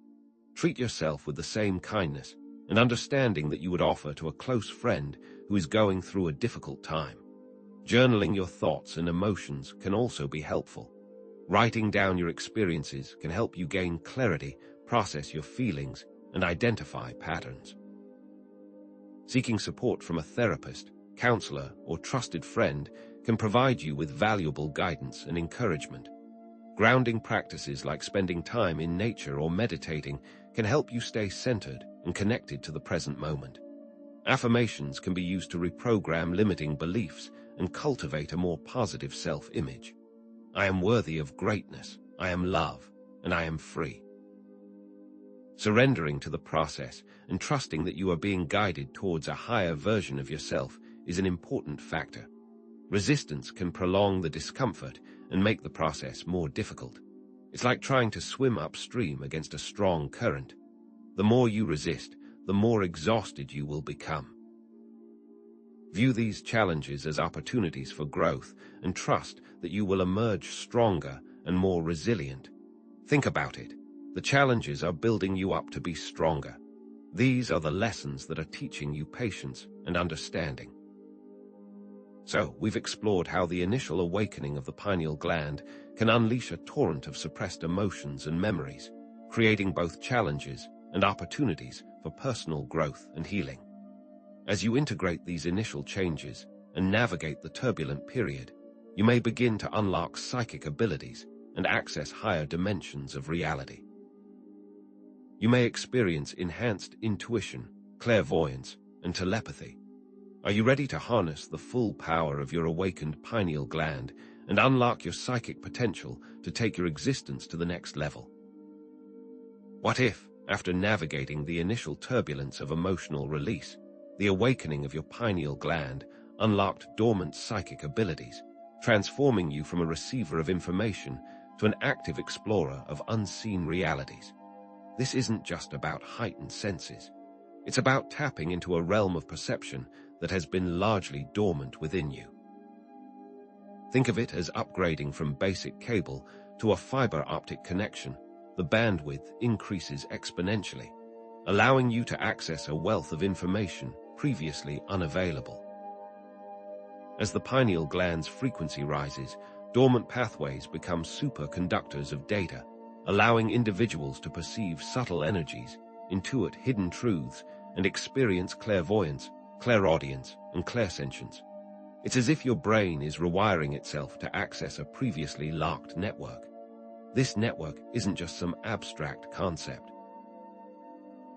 Treat yourself with the same kindness and understanding that you would offer to a close friend who is going through a difficult time. Journaling your thoughts and emotions can also be helpful. Writing down your experiences can help you gain clarity, process your feelings, and identify patterns. Seeking support from a therapist, counselor, or trusted friend can provide you with valuable guidance and encouragement. Grounding practices like spending time in nature or meditating can help you stay centered and connected to the present moment. Affirmations can be used to reprogram limiting beliefs and cultivate a more positive self-image. I am worthy of greatness, I am love, and I am free. Surrendering to the process and trusting that you are being guided towards a higher version of yourself is an important factor. Resistance can prolong the discomfort and make the process more difficult. It's like trying to swim upstream against a strong current. The more you resist, the more exhausted you will become. View these challenges as opportunities for growth and trust that you will emerge stronger and more resilient. Think about it. The challenges are building you up to be stronger. These are the lessons that are teaching you patience and understanding. So, we've explored how the initial awakening of the pineal gland can unleash a torrent of suppressed emotions and memories, creating both challenges and opportunities for personal growth and healing. As you integrate these initial changes and navigate the turbulent period, you may begin to unlock psychic abilities and access higher dimensions of reality. You may experience enhanced intuition, clairvoyance, and telepathy. Are you ready to harness the full power of your awakened pineal gland and unlock your psychic potential to take your existence to the next level? What if, after navigating the initial turbulence of emotional release, the awakening of your pineal gland unlocked dormant psychic abilities, transforming you from a receiver of information to an active explorer of unseen realities? This isn't just about heightened senses. It's about tapping into a realm of perception that has been largely dormant within you. Think of it as upgrading from basic cable to a fiber optic connection. The bandwidth increases exponentially, allowing you to access a wealth of information previously unavailable. As the pineal gland's frequency rises, dormant pathways become superconductors of data, allowing individuals to perceive subtle energies, intuit hidden truths, and experience clairvoyance, clairaudience, and clairsentience. It's as if your brain is rewiring itself to access a previously locked network. This network isn't just some abstract concept.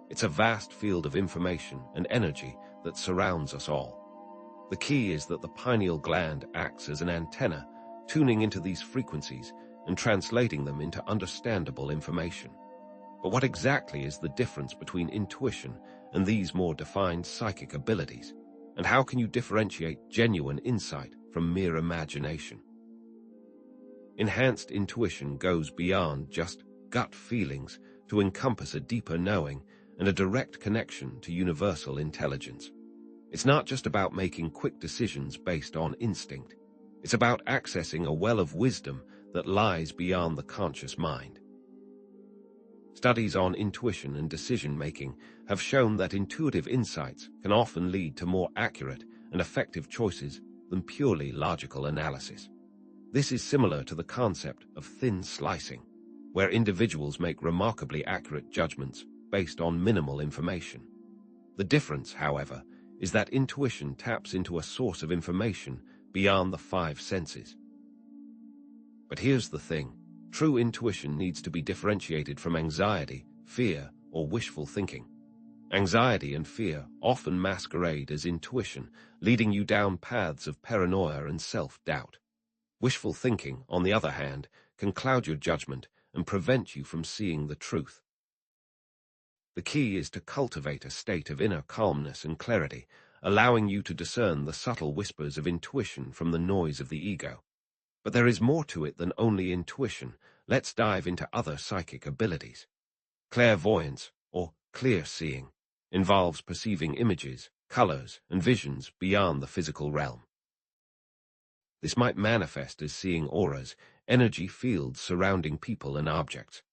It's a vast field of information and energy that surrounds us all. The key is that the pineal gland acts as an antenna, tuning into these frequencies and translating them into understandable information. But what exactly is the difference between intuition and these more defined psychic abilities? And how can you differentiate genuine insight from mere imagination? Enhanced intuition goes beyond just gut feelings to encompass a deeper knowing and a direct connection to universal intelligence. It's not just about making quick decisions based on instinct. It's about accessing a well of wisdom that lies beyond the conscious mind. Studies on intuition and decision-making have shown that intuitive insights can often lead to more accurate and effective choices than purely logical analysis. This is similar to the concept of thin slicing, where individuals make remarkably accurate judgments based on minimal information. The difference, however, is that intuition taps into a source of information beyond the five senses. But here's the thing. True intuition needs to be differentiated from anxiety, fear, or wishful thinking. Anxiety and fear often masquerade as intuition, leading you down paths of paranoia and self-doubt. Wishful thinking, on the other hand, can cloud your judgment and prevent you from seeing the truth. The key is to cultivate a state of inner calmness and clarity, allowing you to discern the subtle whispers of intuition from the noise of the ego. But there is more to it than only intuition. Let's dive into other psychic abilities. Clairvoyance, or clear seeing, involves perceiving images, colors, and visions beyond the physical realm. This might manifest as seeing auras, energy fields surrounding people and objects.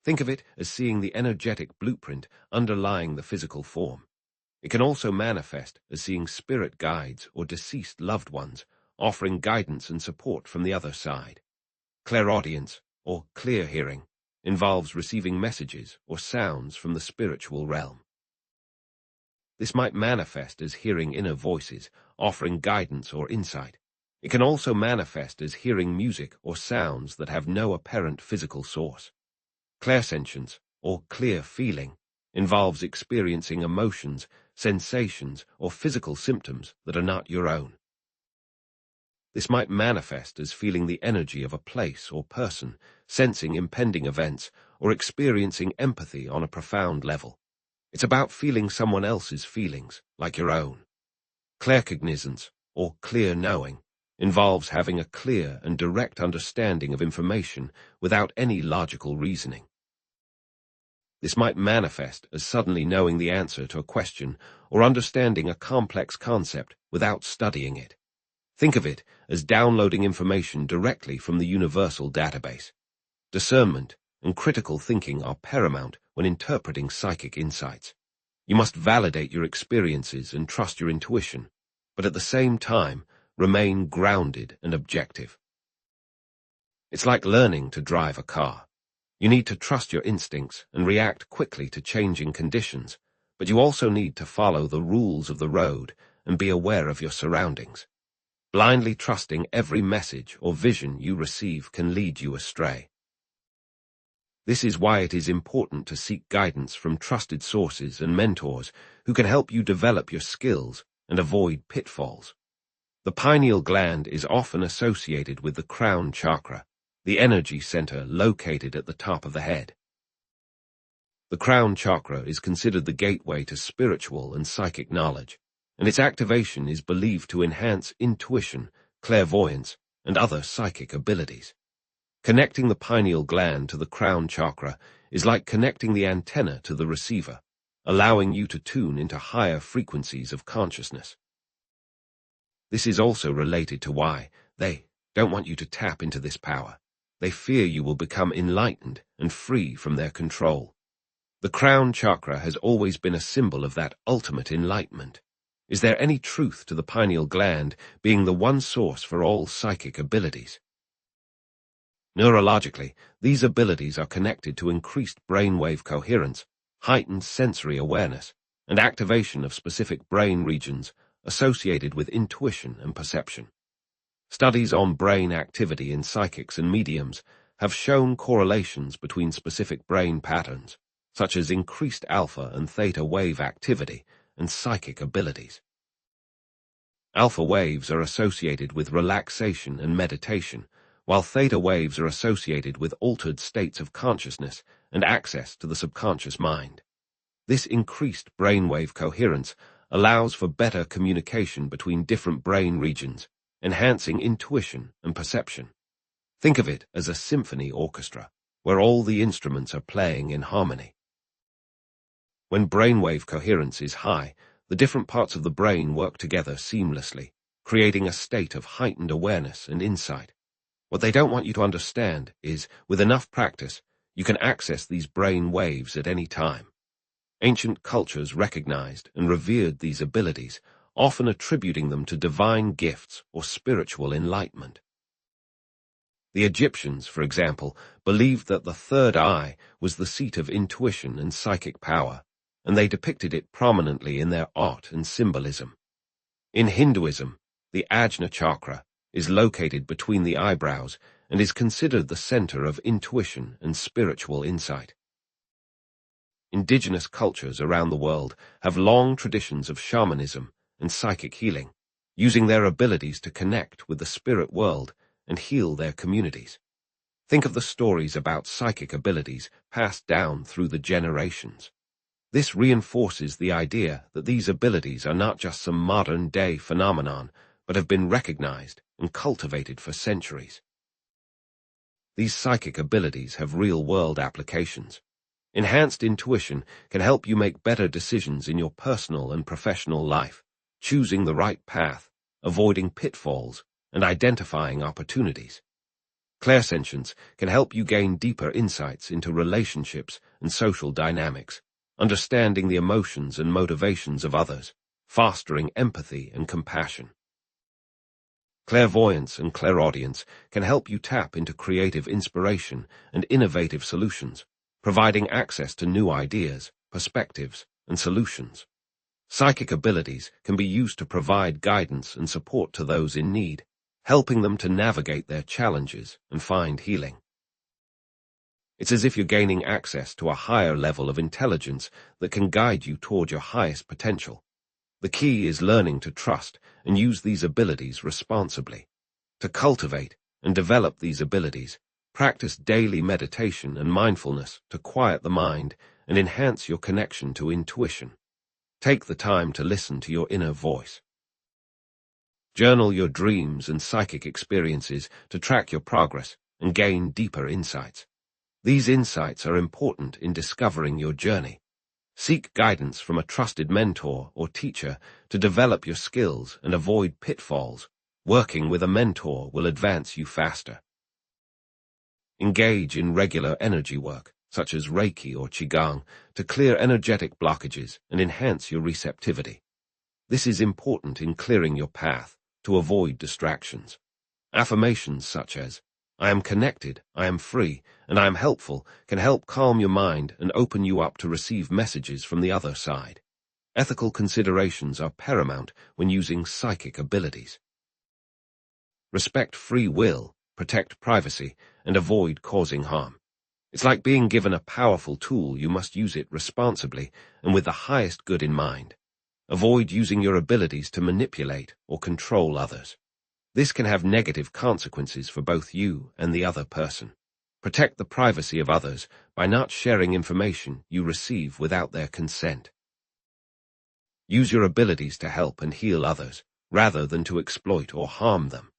Think of it as seeing the energetic blueprint underlying the physical form. It can also manifest as seeing spirit guides or deceased loved ones, offering guidance and support from the other side. Clairaudience, or clear hearing, involves receiving messages or sounds from the spiritual realm. This might manifest as hearing inner voices, offering guidance or insight. It can also manifest as hearing music or sounds that have no apparent physical source. Clairsentience, or clear feeling, involves experiencing emotions, sensations, or physical symptoms that are not your own. This might manifest as feeling the energy of a place or person, sensing impending events, or experiencing empathy on a profound level. It's about feeling someone else's feelings, like your own. Claircognizance, or clear knowing, involves having a clear and direct understanding of information without any logical reasoning. This might manifest as suddenly knowing the answer to a question or understanding a complex concept without studying it. Think of it as downloading information directly from the universal database. Discernment and critical thinking are paramount when interpreting psychic insights. You must validate your experiences and trust your intuition, but at the same time, remain grounded and objective. It's like learning to drive a car. You need to trust your instincts and react quickly to changing conditions, but you also need to follow the rules of the road and be aware of your surroundings. Blindly trusting every message or vision you receive can lead you astray. This is why it is important to seek guidance from trusted sources and mentors who can help you develop your skills and avoid pitfalls. The pineal gland is often associated with the crown chakra, the energy center located at the top of the head. The crown chakra is considered the gateway to spiritual and psychic knowledge, and its activation is believed to enhance intuition, clairvoyance, and other psychic abilities. Connecting the pineal gland to the crown chakra is like connecting the antenna to the receiver, allowing you to tune into higher frequencies of consciousness. This is also related to why they don't want you to tap into this power. They fear you will become enlightened and free from their control. The crown chakra has always been a symbol of that ultimate enlightenment. Is there any truth to the pineal gland being the one source for all psychic abilities? Neurologically, these abilities are connected to increased brainwave coherence, heightened sensory awareness, and activation of specific brain regions associated with intuition and perception. Studies on brain activity in psychics and mediums have shown correlations between specific brain patterns, such as increased alpha and theta wave activity and psychic abilities. Alpha waves are associated with relaxation and meditation, while theta waves are associated with altered states of consciousness and access to the subconscious mind. This increased brainwave coherence allows for better communication between different brain regions, enhancing intuition and perception. Think of it as a symphony orchestra, where all the instruments are playing in harmony. When brainwave coherence is high, the different parts of the brain work together seamlessly, creating a state of heightened awareness and insight. What they don't want you to understand is, with enough practice, you can access these brain waves at any time. Ancient cultures recognized and revered these abilities, often attributing them to divine gifts or spiritual enlightenment. The Egyptians, for example, believed that the third eye was the seat of intuition and psychic power, and they depicted it prominently in their art and symbolism. In Hinduism, the Ajna chakra is located between the eyebrows and is considered the center of intuition and spiritual insight. Indigenous cultures around the world have long traditions of shamanism and psychic healing, using their abilities to connect with the spirit world and heal their communities. Think of the stories about psychic abilities passed down through the generations. This reinforces the idea that these abilities are not just some modern-day phenomenon, but have been recognized and cultivated for centuries. These psychic abilities have real-world applications. Enhanced intuition can help you make better decisions in your personal and professional life, choosing the right path, avoiding pitfalls, and identifying opportunities. Clairsentience can help you gain deeper insights into relationships and social dynamics, understanding the emotions and motivations of others, fostering empathy and compassion. Clairvoyance and clairaudience can help you tap into creative inspiration and innovative solutions, providing access to new ideas, perspectives, and solutions. Psychic abilities can be used to provide guidance and support to those in need, helping them to navigate their challenges and find healing. It's as if you're gaining access to a higher level of intelligence that can guide you toward your highest potential, The key is learning to trust and use these abilities responsibly. To cultivate and develop these abilities, practice daily meditation and mindfulness to quiet the mind and enhance your connection to intuition. Take the time to listen to your inner voice. Journal your dreams and psychic experiences to track your progress and gain deeper insights. These insights are important in discovering your journey. Seek guidance from a trusted mentor or teacher to develop your skills and avoid pitfalls. Working with a mentor will advance you faster. Engage in regular energy work, such as Reiki or Qigong, to clear energetic blockages and enhance your receptivity. This is important in clearing your path to avoid distractions. Affirmations such as, "I am connected, I am free, and I am helpful," can help calm your mind and open you up to receive messages from the other side. Ethical considerations are paramount when using psychic abilities. Respect free will, protect privacy, and avoid causing harm. It's like being given a powerful tool. You must use it responsibly and with the highest good in mind. Avoid using your abilities to manipulate or control others. This can have negative consequences for both you and the other person. Protect the privacy of others by not sharing information you receive without their consent. Use your abilities to help and heal others, rather than to exploit or harm them.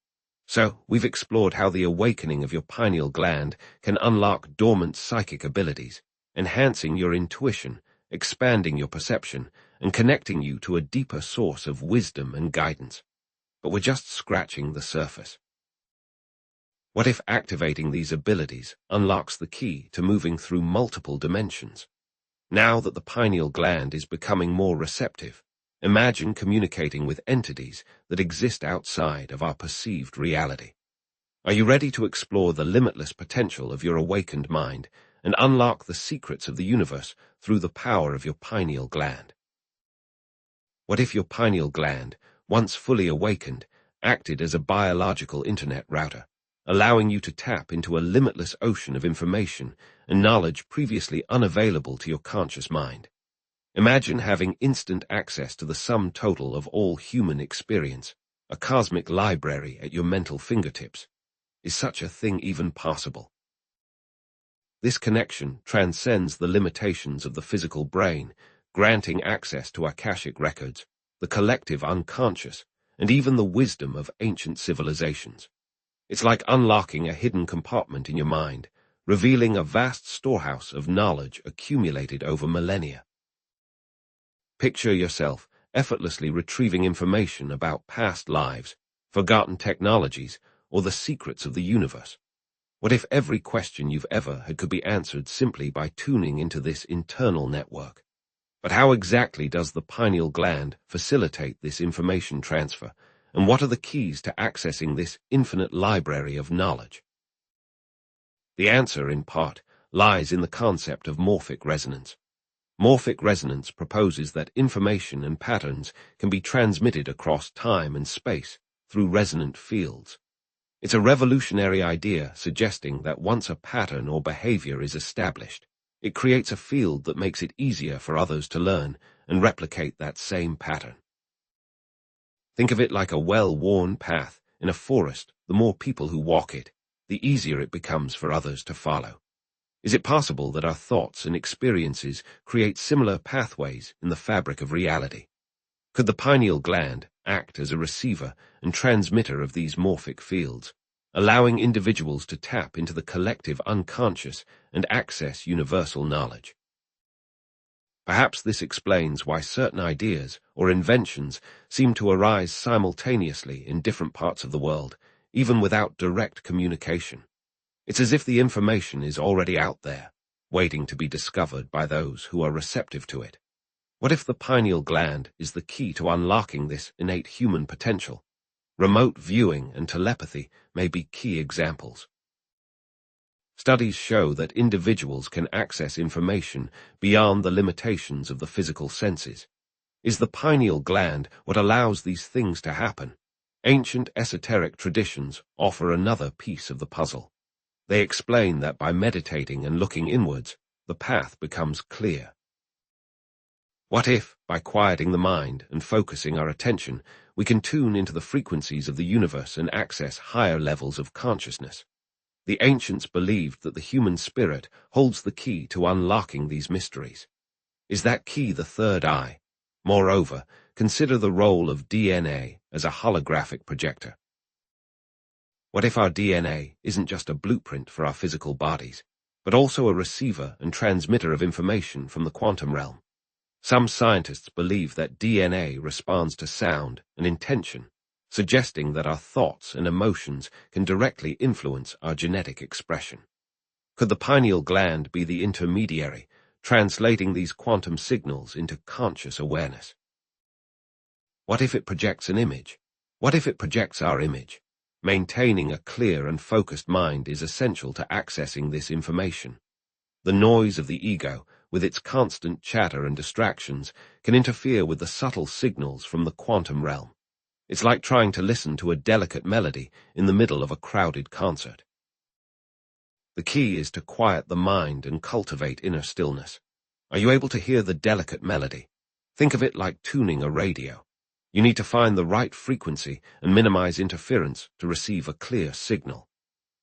So, we've explored how the awakening of your pineal gland can unlock dormant psychic abilities, enhancing your intuition, expanding your perception, and connecting you to a deeper source of wisdom and guidance. But we're just scratching the surface. What if activating these abilities unlocks the key to moving through multiple dimensions? Now that the pineal gland is becoming more receptive, imagine communicating with entities that exist outside of our perceived reality. Are you ready to explore the limitless potential of your awakened mind and unlock the secrets of the universe through the power of your pineal gland? What if your pineal gland, once fully awakened, acted as a biological internet router, allowing you to tap into a limitless ocean of information and knowledge previously unavailable to your conscious mind? Imagine having instant access to the sum total of all human experience, a cosmic library at your mental fingertips. Is such a thing even possible? This connection transcends the limitations of the physical brain, granting access to akashic records, the collective unconscious, and even the wisdom of ancient civilizations. It's like unlocking a hidden compartment in your mind, revealing a vast storehouse of knowledge accumulated over millennia. Picture yourself effortlessly retrieving information about past lives, forgotten technologies, or the secrets of the universe. What if every question you've ever had could be answered simply by tuning into this internal network? But how exactly does the pineal gland facilitate this information transfer, and what are the keys to accessing this infinite library of knowledge? The answer, in part, lies in the concept of morphic resonance. Morphic resonance proposes that information and patterns can be transmitted across time and space through resonant fields. It's a revolutionary idea suggesting that once a pattern or behavior is established, it creates a field that makes it easier for others to learn and replicate that same pattern. Think of it like a well-worn path in a forest. The more people who walk it, the easier it becomes for others to follow. Is it possible that our thoughts and experiences create similar pathways in the fabric of reality? Could the pineal gland act as a receiver and transmitter of these morphic fields, allowing individuals to tap into the collective unconscious and access universal knowledge? Perhaps this explains why certain ideas or inventions seem to arise simultaneously in different parts of the world, even without direct communication. It's as if the information is already out there, waiting to be discovered by those who are receptive to it. What if the pineal gland is the key to unlocking this innate human potential? Remote viewing and telepathy may be key examples. Studies show that individuals can access information beyond the limitations of the physical senses. Is the pineal gland what allows these things to happen? Ancient esoteric traditions offer another piece of the puzzle. They explain that by meditating and looking inwards, the path becomes clear. What if, by quieting the mind and focusing our attention, we can tune into the frequencies of the universe and access higher levels of consciousness? The ancients believed that the human spirit holds the key to unlocking these mysteries. Is that key the third eye? Moreover, consider the role of DNA as a holographic projector. What if our DNA isn't just a blueprint for our physical bodies, but also a receiver and transmitter of information from the quantum realm? Some scientists believe that DNA responds to sound and intention, suggesting that our thoughts and emotions can directly influence our genetic expression. Could the pineal gland be the intermediary, translating these quantum signals into conscious awareness? What if it projects an image? What if it projects our image? Maintaining a clear and focused mind is essential to accessing this information. The noise of the ego, with its constant chatter and distractions, can interfere with the subtle signals from the quantum realm. It's like trying to listen to a delicate melody in the middle of a crowded concert. The key is to quiet the mind and cultivate inner stillness. Are you able to hear the delicate melody? Think of it like tuning a radio. You need to find the right frequency and minimize interference to receive a clear signal.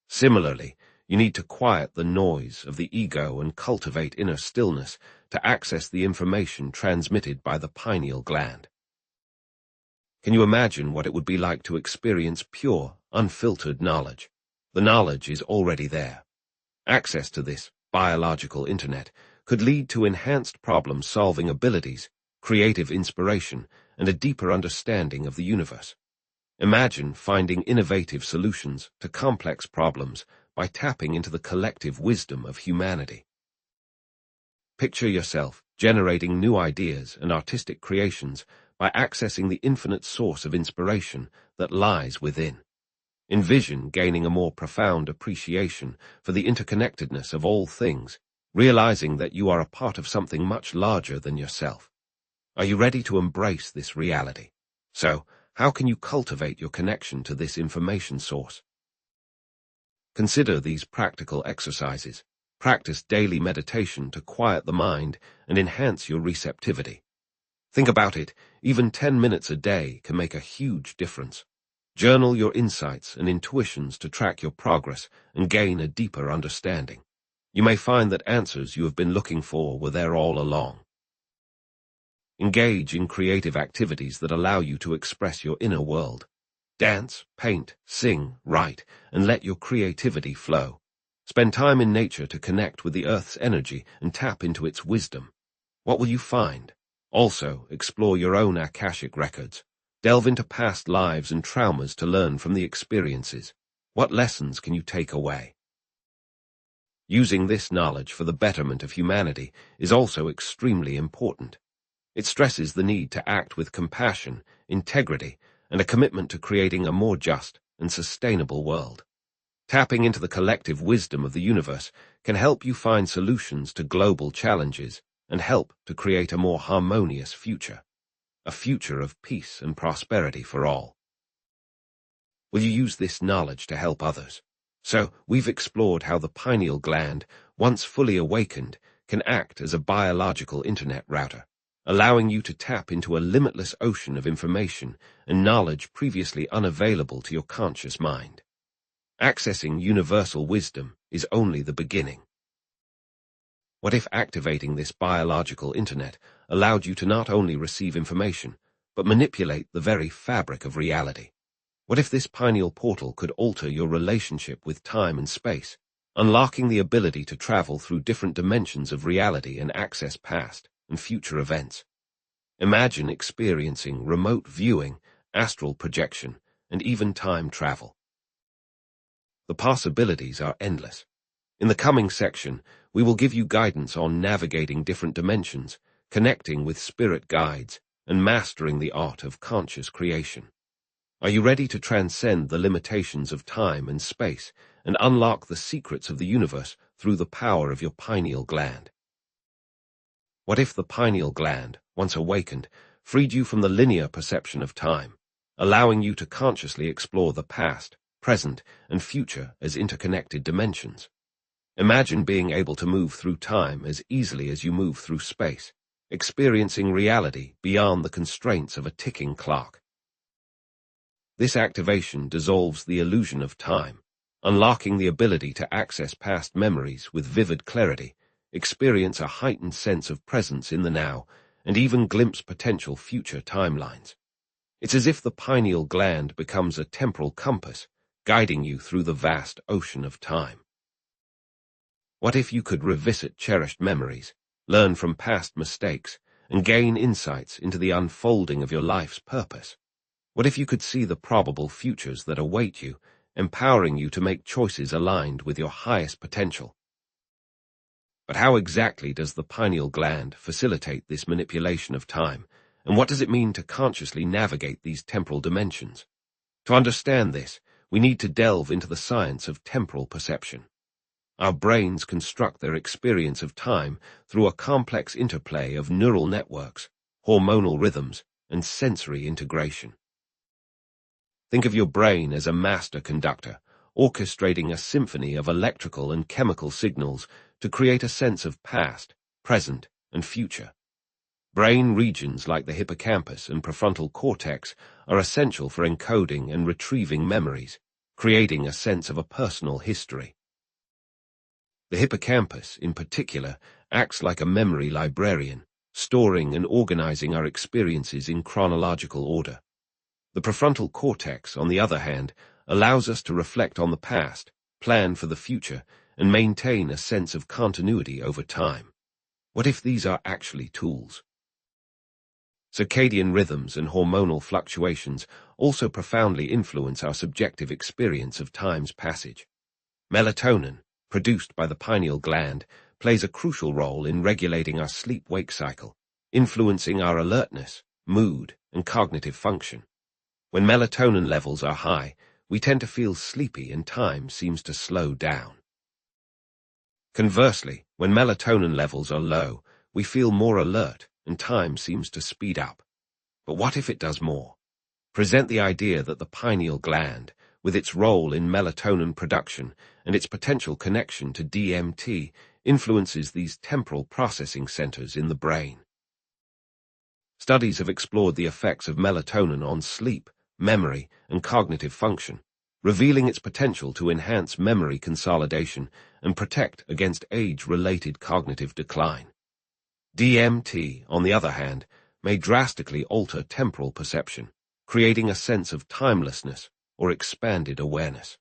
Similarly, you need to quiet the noise of the ego and cultivate inner stillness to access the information transmitted by the pineal gland. Can you imagine what it would be like to experience pure, unfiltered knowledge? The knowledge is already there. Access to this biological internet could lead to enhanced problem-solving abilities, creative inspiration, and a deeper understanding of the universe. Imagine finding innovative solutions to complex problems by tapping into the collective wisdom of humanity. Picture yourself generating new ideas and artistic creations by accessing the infinite source of inspiration that lies within. Envision gaining a more profound appreciation for the interconnectedness of all things, realizing that you are a part of something much larger than yourself. Are you ready to embrace this reality? So, how can you cultivate your connection to this information source? Consider these practical exercises. Practice daily meditation to quiet the mind and enhance your receptivity. Think about it, even 10 minutes a day can make a huge difference. Journal your insights and intuitions to track your progress and gain a deeper understanding. You may find that answers you have been looking for were there all along. Engage in creative activities that allow you to express your inner world. Dance, paint, sing, write, and let your creativity flow. Spend time in nature to connect with the Earth's energy and tap into its wisdom. What will you find? Also, explore your own Akashic records. Delve into past lives and traumas to learn from the experiences. What lessons can you take away? Using this knowledge for the betterment of humanity is also extremely important. It stresses the need to act with compassion, integrity, and a commitment to creating a more just and sustainable world. Tapping into the collective wisdom of the universe can help you find solutions to global challenges and help to create a more harmonious future, a future of peace and prosperity for all. Will you use this knowledge to help others? So, we've explored how the pineal gland, once fully awakened, can act as a biological internet router, allowing you to tap into a limitless ocean of information and knowledge previously unavailable to your conscious mind. Accessing universal wisdom is only the beginning. What if activating this biological internet allowed you to not only receive information, but manipulate the very fabric of reality? What if this pineal portal could alter your relationship with time and space, unlocking the ability to travel through different dimensions of reality and access past and future events? Imagine experiencing remote viewing, astral projection, and even time travel. The possibilities are endless. In the coming section, we will give you guidance on navigating different dimensions, connecting with spirit guides, and mastering the art of conscious creation. Are you ready to transcend the limitations of time and space and unlock the secrets of the universe through the power of your pineal gland? What if the pineal gland, once awakened, freed you from the linear perception of time, allowing you to consciously explore the past, present, and future as interconnected dimensions? Imagine being able to move through time as easily as you move through space, experiencing reality beyond the constraints of a ticking clock. This activation dissolves the illusion of time, unlocking the ability to access past memories with vivid clarity, experience a heightened sense of presence in the now, and even glimpse potential future timelines. It's as if the pineal gland becomes a temporal compass, guiding you through the vast ocean of time. What if you could revisit cherished memories, learn from past mistakes, and gain insights into the unfolding of your life's purpose? What if you could see the probable futures that await you, empowering you to make choices aligned with your highest potential? But how exactly does the pineal gland facilitate this manipulation of time, and what does it mean to consciously navigate these temporal dimensions? To understand this, we need to delve into the science of temporal perception. Our brains construct their experience of time through a complex interplay of neural networks, hormonal rhythms, and sensory integration. Think of your brain as a master conductor, orchestrating a symphony of electrical and chemical signals to create a sense of past, present, and future. Brain regions like the hippocampus and prefrontal cortex are essential for encoding and retrieving memories, creating a sense of a personal history. The hippocampus, in particular, acts like a memory librarian, storing and organizing our experiences in chronological order. The prefrontal cortex, on the other hand, allows us to reflect on the past, plan for the future, and maintain a sense of continuity over time. What if these are actually tools? Circadian rhythms and hormonal fluctuations also profoundly influence our subjective experience of time's passage. Melatonin, produced by the pineal gland, plays a crucial role in regulating our sleep-wake cycle, influencing our alertness, mood, and cognitive function. When melatonin levels are high, we tend to feel sleepy and time seems to slow down. Conversely, when melatonin levels are low, we feel more alert and time seems to speed up. But what if it does more? Present the idea that the pineal gland, with its role in melatonin production and its potential connection to DMT, influences these temporal processing centers in the brain. Studies have explored the effects of melatonin on sleep, memory, and cognitive function, revealing its potential to enhance memory consolidation and protect against age-related cognitive decline. DMT, on the other hand, may drastically alter temporal perception, creating a sense of timelessness or expanded awareness.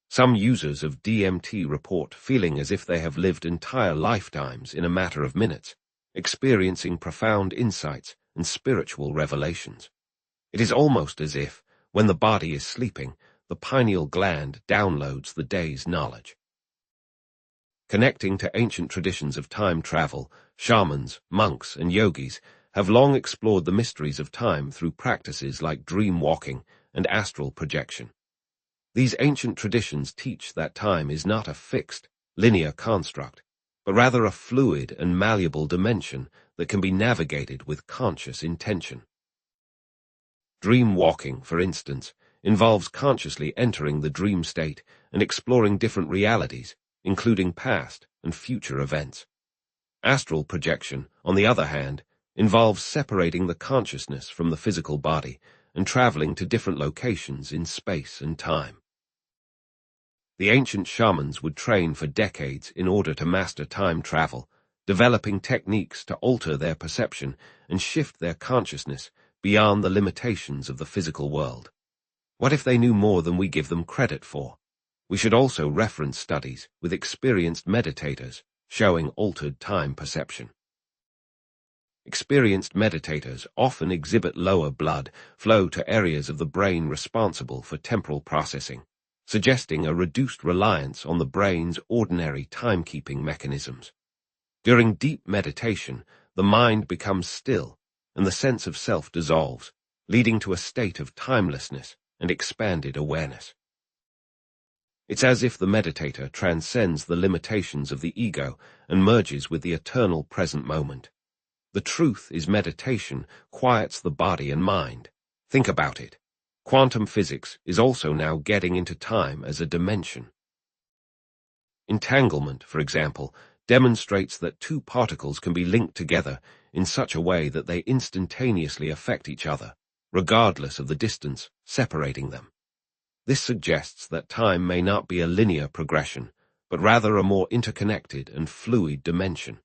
Some users of DMT report feeling as if they have lived entire lifetimes in a matter of minutes, experiencing profound insights and spiritual revelations. It is almost as if, when the body is sleeping, the pineal gland downloads the day's knowledge. Connecting to ancient traditions of time travel, shamans, monks, and yogis have long explored the mysteries of time through practices like dream walking and astral projection. These ancient traditions teach that time is not a fixed, linear construct, but rather a fluid and malleable dimension that can be navigated with conscious intention. Dream walking, for instance, involves consciously entering the dream state and exploring different realities, including past and future events. Astral projection, on the other hand, involves separating the consciousness from the physical body and traveling to different locations in space and time. The ancient shamans would train for decades in order to master time travel, developing techniques to alter their perception and shift their consciousness beyond the limitations of the physical world. What if they knew more than we give them credit for? We should also reference studies with experienced meditators showing altered time perception. Experienced meditators often exhibit lower blood flow to areas of the brain responsible for temporal processing, suggesting a reduced reliance on the brain's ordinary timekeeping mechanisms. During deep meditation, the mind becomes still and the sense of self dissolves, leading to a state of timelessness and expanded awareness. It's as if the meditator transcends the limitations of the ego and merges with the eternal present moment. The truth is meditation quiets the body and mind. Think about it. Quantum physics is also now getting into time as a dimension. Entanglement, for example, demonstrates that two particles can be linked together in such a way that they instantaneously affect each other, regardless of the distance separating them. This suggests that time may not be a linear progression, but rather a more interconnected and fluid dimension.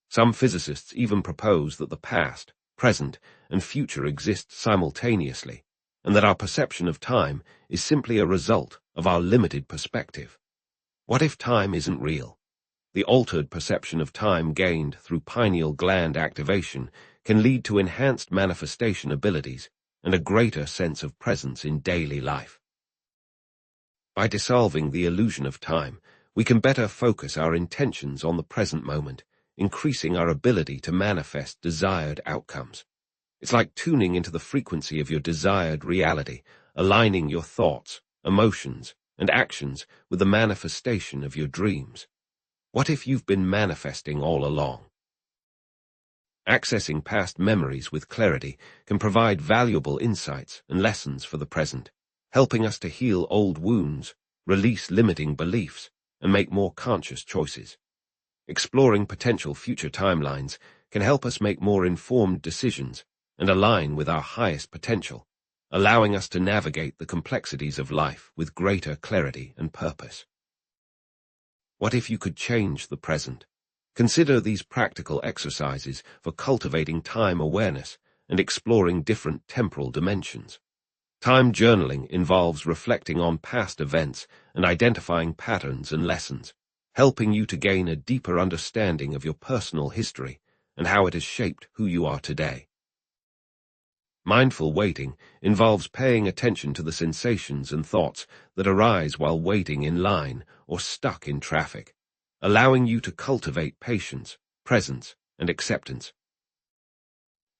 Some physicists even propose that the past, present, and future exist simultaneously, and that our perception of time is simply a result of our limited perspective. What if time isn't real? The altered perception of time gained through pineal gland activation can lead to enhanced manifestation abilities and a greater sense of presence in daily life. By dissolving the illusion of time, we can better focus our intentions on the present moment, increasing our ability to manifest desired outcomes. It's like tuning into the frequency of your desired reality, aligning your thoughts, emotions, and actions with the manifestation of your dreams. What if you've been manifesting all along? Accessing past memories with clarity can provide valuable insights and lessons for the present, helping us to heal old wounds, release limiting beliefs, and make more conscious choices. Exploring potential future timelines can help us make more informed decisions and align with our highest potential, allowing us to navigate the complexities of life with greater clarity and purpose. What if you could change the present? Consider these practical exercises for cultivating time awareness and exploring different temporal dimensions. Time journaling involves reflecting on past events and identifying patterns and lessons, helping you to gain a deeper understanding of your personal history and how it has shaped who you are today. Mindful waiting involves paying attention to the sensations and thoughts that arise while waiting in line or stuck in traffic, allowing you to cultivate patience, presence, and acceptance.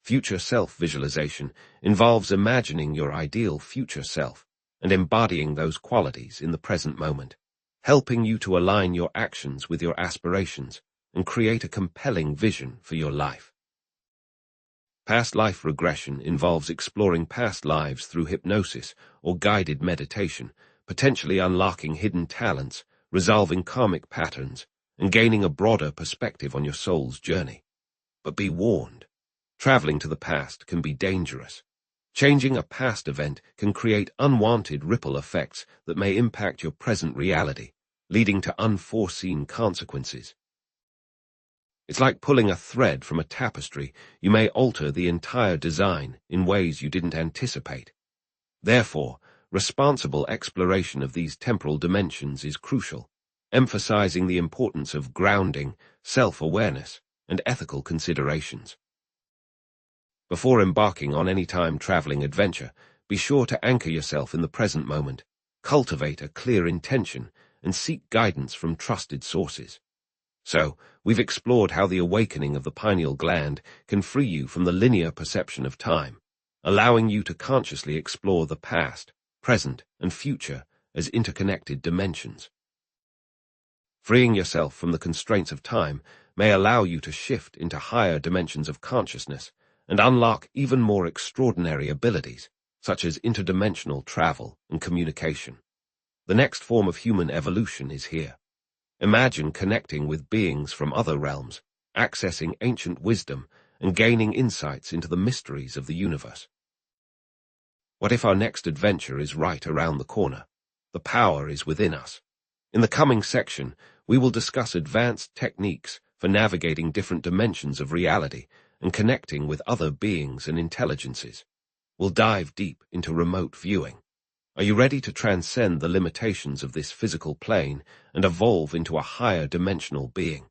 Future self-visualization involves imagining your ideal future self and embodying those qualities in the present moment, helping you to align your actions with your aspirations and create a compelling vision for your life. Past life regression involves exploring past lives through hypnosis or guided meditation, potentially unlocking hidden talents, resolving karmic patterns, and gaining a broader perspective on your soul's journey. But be warned, traveling to the past can be dangerous. Changing a past event can create unwanted ripple effects that may impact your present reality, leading to unforeseen consequences. It's like pulling a thread from a tapestry. You may alter the entire design in ways you didn't anticipate. Therefore, responsible exploration of these temporal dimensions is crucial, emphasizing the importance of grounding, self-awareness, and ethical considerations. Before embarking on any time-traveling adventure, be sure to anchor yourself in the present moment, cultivate a clear intention, and seek guidance from trusted sources. So, we've explored how the awakening of the pineal gland can free you from the linear perception of time, allowing you to consciously explore the past, present, and future as interconnected dimensions. Freeing yourself from the constraints of time may allow you to shift into higher dimensions of consciousness and unlock even more extraordinary abilities, such as interdimensional travel and communication. The next form of human evolution is here. Imagine connecting with beings from other realms, accessing ancient wisdom, and gaining insights into the mysteries of the universe. What if our next adventure is right around the corner? The power is within us. In the coming section, we will discuss advanced techniques for navigating different dimensions of reality and connecting with other beings and intelligences. We'll dive deep into remote viewing. Are you ready to transcend the limitations of this physical plane and evolve into a higher dimensional being?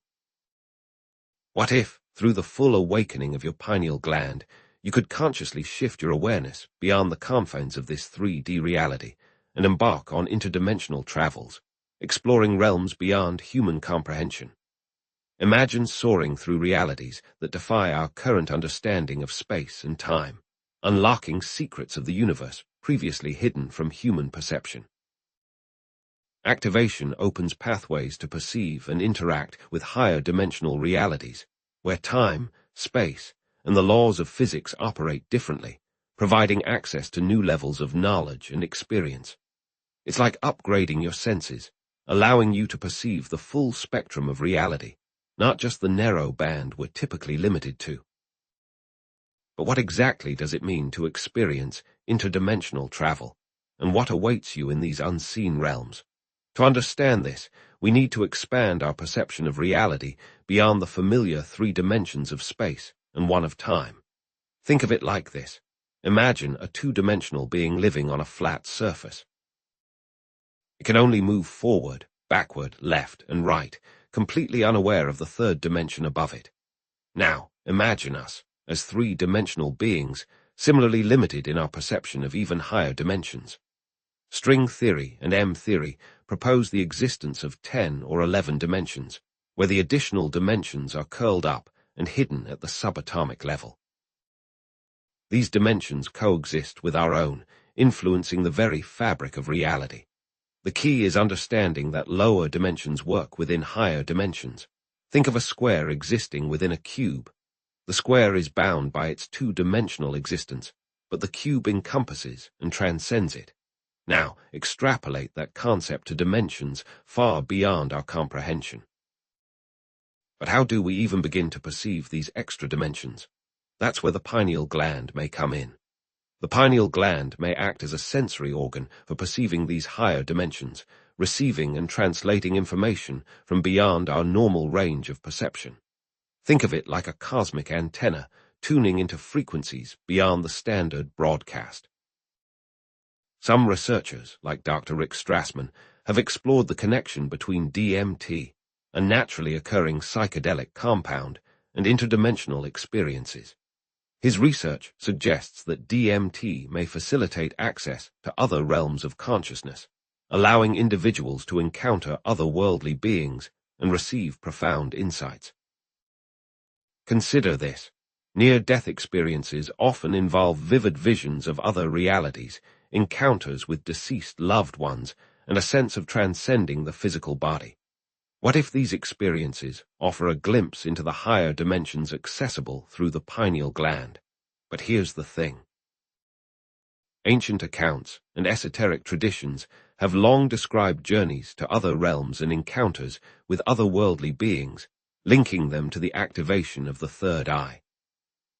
What if, through the full awakening of your pineal gland, you could consciously shift your awareness beyond the confines of this 3D reality and embark on interdimensional travels, exploring realms beyond human comprehension? Imagine soaring through realities that defy our current understanding of space and time, unlocking secrets of the universe previously hidden from human perception. Activation opens pathways to perceive and interact with higher dimensional realities, where time, space, and the laws of physics operate differently, providing access to new levels of knowledge and experience. It's like upgrading your senses, allowing you to perceive the full spectrum of reality, not just the narrow band we're typically limited to. But what exactly does it mean to experience interdimensional travel, and what awaits you in these unseen realms? To understand this, we need to expand our perception of reality beyond the familiar 3 dimensions of space and one of time. Think of it like this. Imagine a 2-dimensional being living on a flat surface. It can only move forward, backward, left, and right, completely unaware of the 3rd dimension above it. Now, imagine us as 3-dimensional beings, similarly limited in our perception of even higher dimensions. String theory and M-theory propose the existence of 10 or 11 dimensions, where the additional dimensions are curled up and hidden at the subatomic level. These dimensions coexist with our own, influencing the very fabric of reality. The key is understanding that lower dimensions work within higher dimensions. Think of a square existing within a cube. The square is bound by its 2-dimensional existence, but the cube encompasses and transcends it. Now, extrapolate that concept to dimensions far beyond our comprehension. But how do we even begin to perceive these extra dimensions? That's where the pineal gland may come in. The pineal gland may act as a sensory organ for perceiving these higher dimensions, receiving and translating information from beyond our normal range of perception. Think of it like a cosmic antenna tuning into frequencies beyond the standard broadcast. Some researchers, like Dr. Rick Strassman, have explored the connection between DMT, a naturally occurring psychedelic compound, and interdimensional experiences. His research suggests that DMT may facilitate access to other realms of consciousness, allowing individuals to encounter otherworldly beings and receive profound insights. Consider this. Near-death experiences often involve vivid visions of other realities, encounters with deceased loved ones, and a sense of transcending the physical body. What if these experiences offer a glimpse into the higher dimensions accessible through the pineal gland? But here's the thing. Ancient accounts and esoteric traditions have long described journeys to other realms and encounters with otherworldly beings, linking them to the activation of the 3rd eye.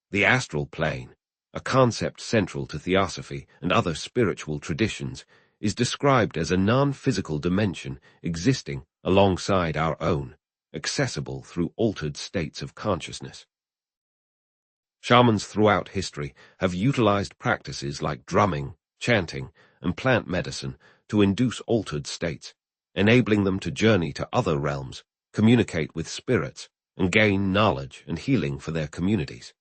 The astral plane, a concept central to theosophy and other spiritual traditions, is described as a non-physical dimension existing alongside our own, accessible through altered states of consciousness. Shamans throughout history have utilized practices like drumming, chanting, and plant medicine to induce altered states, enabling them to journey to other realms, communicate with spirits, and gain knowledge and healing for their communities.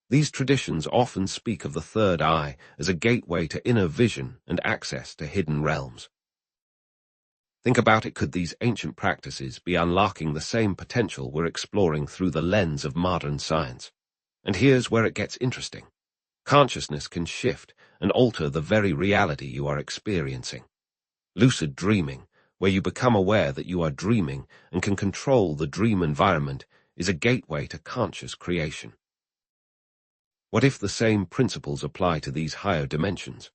These traditions often speak of the 3rd eye as a gateway to inner vision and access to hidden realms. Think about it, could these ancient practices be unlocking the same potential we're exploring through the lens of modern science? And here's where it gets interesting. Consciousness can shift and alter the very reality you are experiencing. Lucid dreaming, where you become aware that you are dreaming and can control the dream environment, is a gateway to conscious creation. What if the same principles apply to these higher dimensions?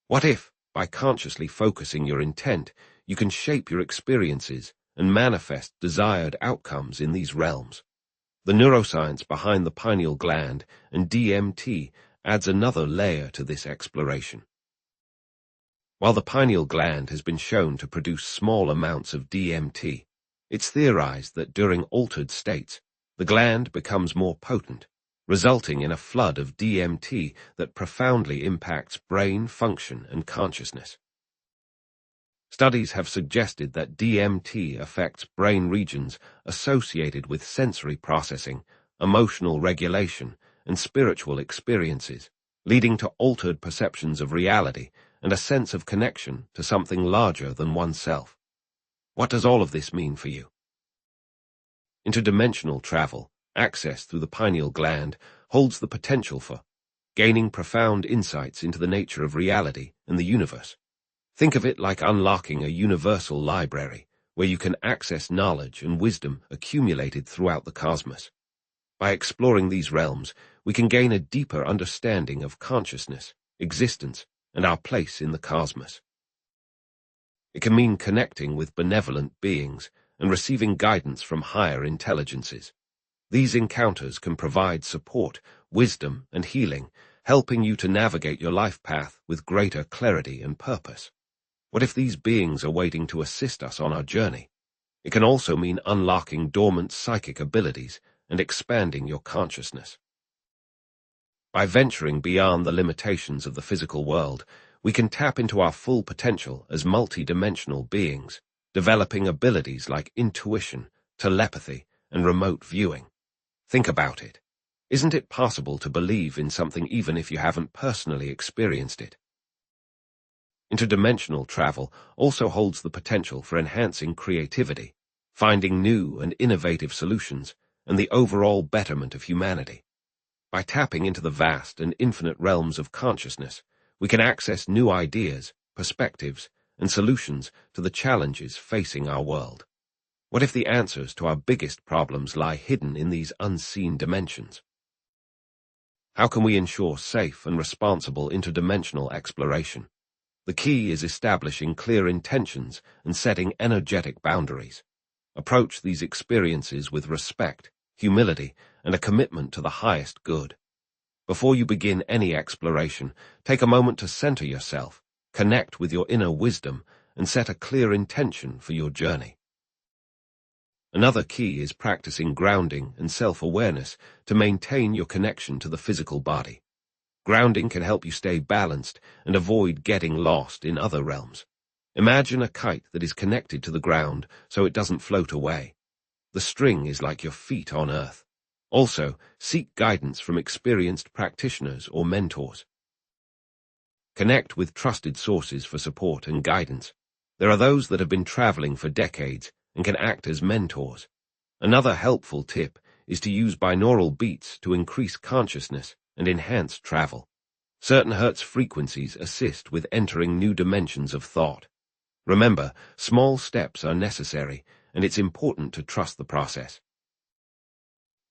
What if, by consciously focusing your intent, you can shape your experiences and manifest desired outcomes in these realms? The neuroscience behind the pineal gland and DMT adds another layer to this exploration. While the pineal gland has been shown to produce small amounts of DMT, it's theorized that during altered states, the gland becomes more potent, resulting in a flood of DMT that profoundly impacts brain function and consciousness. Studies have suggested that DMT affects brain regions associated with sensory processing, emotional regulation, and spiritual experiences, leading to altered perceptions of reality and a sense of connection to something larger than oneself. What does all of this mean for you? Interdimensional travel, access through the pineal gland, holds the potential for gaining profound insights into the nature of reality and the universe. Think of it like unlocking a universal library, where you can access knowledge and wisdom accumulated throughout the cosmos. By exploring these realms, we can gain a deeper understanding of consciousness, existence, and our place in the cosmos. It can mean connecting with benevolent beings and receiving guidance from higher intelligences. These encounters can provide support, wisdom, and healing, helping you to navigate your life path with greater clarity and purpose. What if these beings are waiting to assist us on our journey? It can also mean unlocking dormant psychic abilities and expanding your consciousness. By venturing beyond the limitations of the physical world, we can tap into our full potential as multi-dimensional beings, developing abilities like intuition, telepathy, and remote viewing. Think about it. Isn't it possible to believe in something even if you haven't personally experienced it? Interdimensional travel also holds the potential for enhancing creativity, finding new and innovative solutions, and the overall betterment of humanity. By tapping into the vast and infinite realms of consciousness, we can access new ideas, perspectives, and solutions to the challenges facing our world. What if the answers to our biggest problems lie hidden in these unseen dimensions? How can we ensure safe and responsible interdimensional exploration? The key is establishing clear intentions and setting energetic boundaries. Approach these experiences with respect, humility, and a commitment to the highest good. Before you begin any exploration, take a moment to center yourself, connect with your inner wisdom, and set a clear intention for your journey. Another key is practicing grounding and self-awareness to maintain your connection to the physical body. Grounding can help you stay balanced and avoid getting lost in other realms. Imagine a kite that is connected to the ground so it doesn't float away. The string is like your feet on earth. Also, seek guidance from experienced practitioners or mentors. Connect with trusted sources for support and guidance. There are those that have been traveling for decades and can act as mentors. Another helpful tip is to use binaural beats to increase consciousness and enhance travel. Certain Hertz frequencies assist with entering new dimensions of thought. Remember, small steps are necessary, and it's important to trust the process.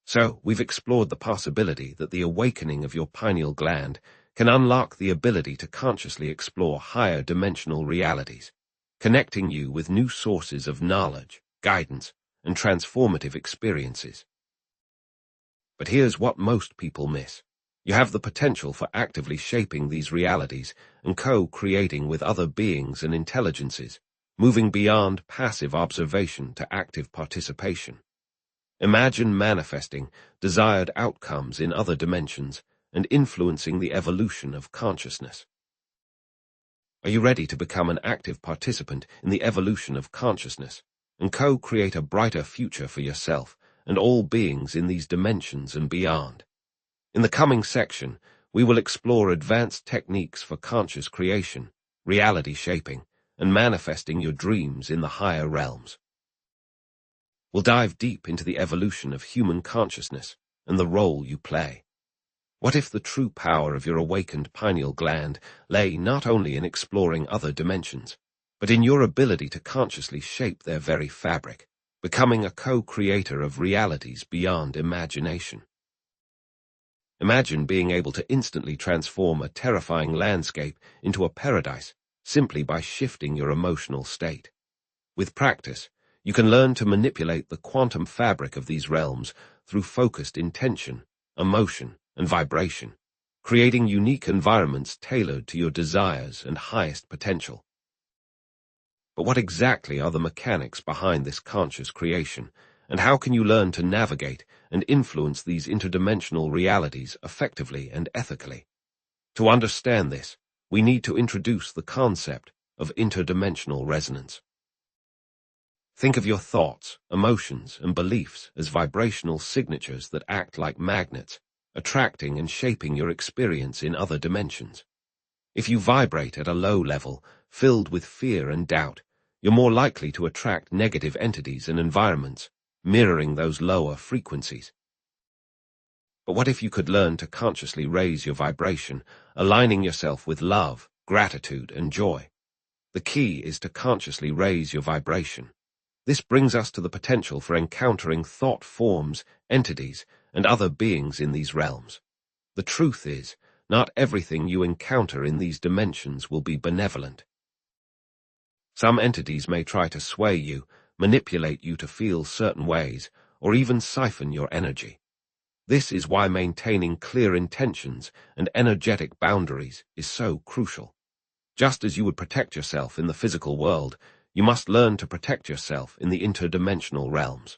So, we've explored the possibility that the awakening of your pineal gland can unlock the ability to consciously explore higher dimensional realities, connecting you with new sources of knowledge, guidance, and transformative experiences. But here's what most people miss. You have the potential for actively shaping these realities and co-creating with other beings and intelligences, moving beyond passive observation to active participation. Imagine manifesting desired outcomes in other dimensions and influencing the evolution of consciousness. Are you ready to become an active participant in the evolution of consciousness and co-create a brighter future for yourself and all beings in these dimensions and beyond? In the coming section, we will explore advanced techniques for conscious creation, reality shaping, and manifesting your dreams in the higher realms. We'll dive deep into the evolution of human consciousness and the role you play. What if the true power of your awakened pineal gland lay not only in exploring other dimensions, but in your ability to consciously shape their very fabric, becoming a co-creator of realities beyond imagination? Imagine being able to instantly transform a terrifying landscape into a paradise simply by shifting your emotional state. With practice, you can learn to manipulate the quantum fabric of these realms through focused intention, emotion, and vibration, creating unique environments tailored to your desires and highest potential. But what exactly are the mechanics behind this conscious creation, and how can you learn to navigate and influence these interdimensional realities effectively and ethically? To understand this, we need to introduce the concept of interdimensional resonance. Think of your thoughts, emotions, and beliefs as vibrational signatures that act like magnets, attracting and shaping your experience in other dimensions. If you vibrate at a low level, filled with fear and doubt, you're more likely to attract negative entities and environments, mirroring those lower frequencies. But what if you could learn to consciously raise your vibration, aligning yourself with love, gratitude, and joy? The key is to consciously raise your vibration. This brings us to the potential for encountering thought forms, entities, and other beings in these realms. The truth is, not everything you encounter in these dimensions will be benevolent. Some entities may try to sway you, manipulate you to feel certain ways, or even siphon your energy. This is why maintaining clear intentions and energetic boundaries is so crucial. Just as you would protect yourself in the physical world, you must learn to protect yourself in the interdimensional realms.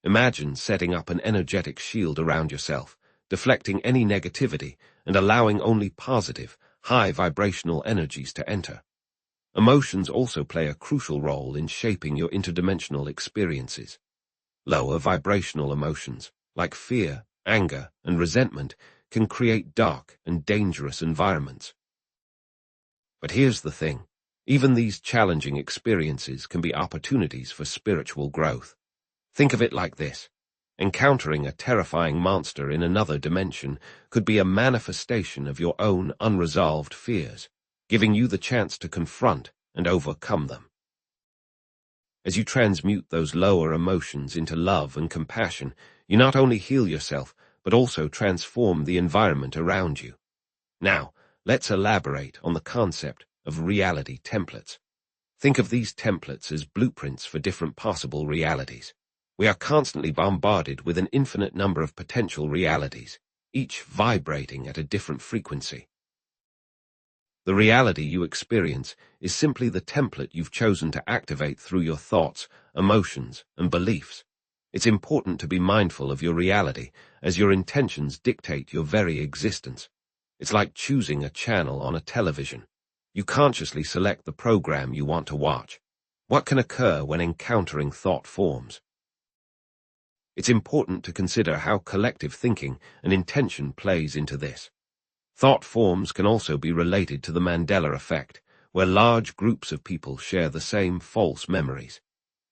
Imagine setting up an energetic shield around yourself, deflecting any negativity and allowing only positive, high-vibrational energies to enter. Emotions also play a crucial role in shaping your interdimensional experiences. Lower vibrational emotions, like fear, anger, and resentment, can create dark and dangerous environments. But here's the thing. Even these challenging experiences can be opportunities for spiritual growth. Think of it like this. Encountering a terrifying monster in another dimension could be a manifestation of your own unresolved fears, giving you the chance to confront and overcome them. As you transmute those lower emotions into love and compassion, you not only heal yourself, but also transform the environment around you. Now, let's elaborate on the concept of reality templates. Think of these templates as blueprints for different possible realities. We are constantly bombarded with an infinite number of potential realities, each vibrating at a different frequency. The reality you experience is simply the template you've chosen to activate through your thoughts, emotions, and beliefs. It's important to be mindful of your reality, as your intentions dictate your very existence. It's like choosing a channel on a television. You consciously select the program you want to watch. What can occur when encountering thought forms? It's important to consider how collective thinking and intention plays into this. Thought forms can also be related to the Mandela effect, where large groups of people share the same false memories.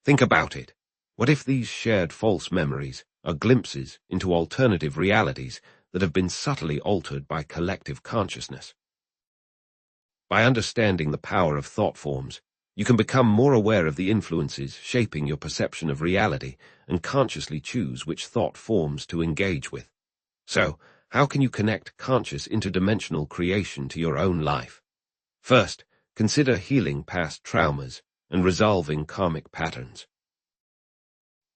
Think about it. What if these shared false memories are glimpses into alternative realities that have been subtly altered by collective consciousness? By understanding the power of thought forms, you can become more aware of the influences shaping your perception of reality and consciously choose which thought forms to engage with. So, how can you connect conscious interdimensional creation to your own life? First, consider healing past traumas and resolving karmic patterns.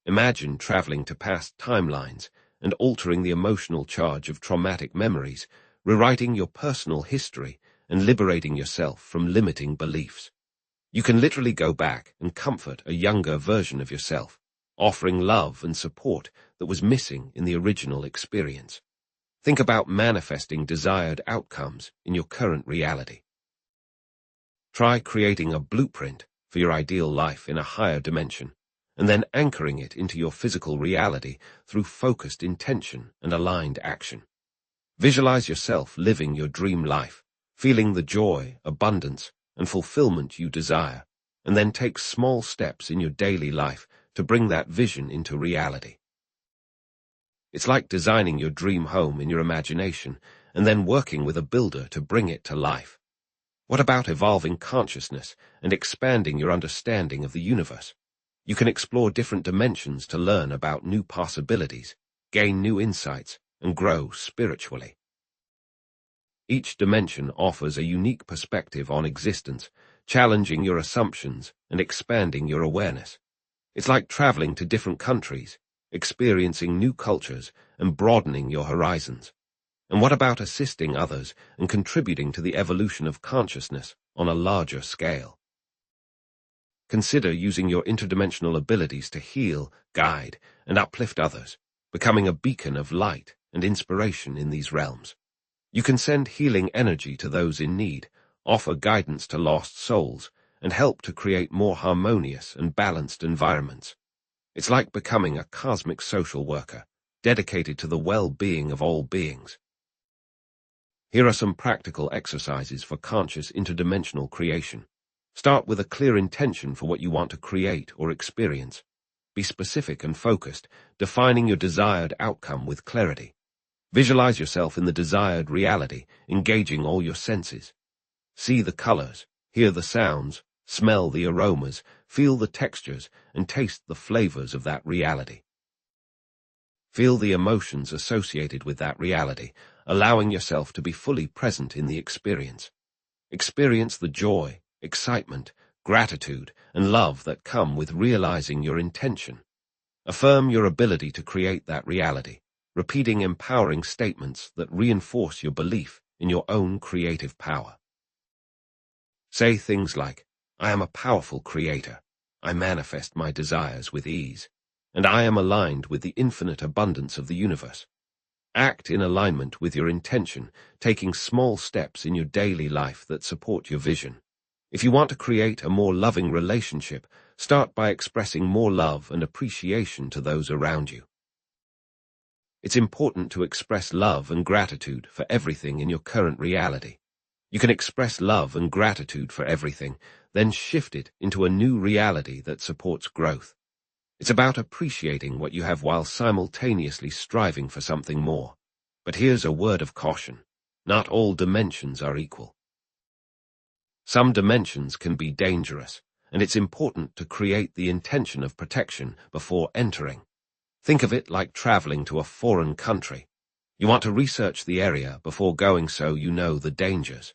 Imagine traveling to past timelines and altering the emotional charge of traumatic memories, rewriting your personal history and liberating yourself from limiting beliefs. You can literally go back and comfort a younger version of yourself, offering love and support that was missing in the original experience. Think about manifesting desired outcomes in your current reality. Try creating a blueprint for your ideal life in a higher dimension, and then anchoring it into your physical reality through focused intention and aligned action. Visualize yourself living your dream life, feeling the joy, abundance, and fulfillment you desire, and then take small steps in your daily life to bring that vision into reality. It's like designing your dream home in your imagination and then working with a builder to bring it to life. What about evolving consciousness and expanding your understanding of the universe? You can explore different dimensions to learn about new possibilities, gain new insights, and grow spiritually. Each dimension offers a unique perspective on existence, challenging your assumptions and expanding your awareness. It's like traveling to different countries, experiencing new cultures, and broadening your horizons. And what about assisting others and contributing to the evolution of consciousness on a larger scale? Consider using your interdimensional abilities to heal, guide, and uplift others, becoming a beacon of light and inspiration in these realms. You can send healing energy to those in need, offer guidance to lost souls, and help to create more harmonious and balanced environments. It's like becoming a cosmic social worker, dedicated to the well-being of all beings. Here are some practical exercises for conscious interdimensional creation. Start with a clear intention for what you want to create or experience. Be specific and focused, defining your desired outcome with clarity. Visualize yourself in the desired reality, engaging all your senses. See the colors, hear the sounds, smell the aromas, feel the textures, and taste the flavors of that reality. Feel the emotions associated with that reality, allowing yourself to be fully present in the experience. Experience the joy, excitement, gratitude, and love that come with realizing your intention. Affirm your ability to create that reality, repeating empowering statements that reinforce your belief in your own creative power. Say things like, I am a powerful creator, I manifest my desires with ease, and I am aligned with the infinite abundance of the universe. Act in alignment with your intention, taking small steps in your daily life that support your vision. If you want to create a more loving relationship, start by expressing more love and appreciation to those around you. It's important to express love and gratitude for everything in your current reality. You can express love and gratitude for everything, then shift it into a new reality that supports growth. It's about appreciating what you have while simultaneously striving for something more. But here's a word of caution. Not all dimensions are equal. Some dimensions can be dangerous, and it's important to create the intention of protection before entering. Think of it like traveling to a foreign country. You want to research the area before going so you know the dangers.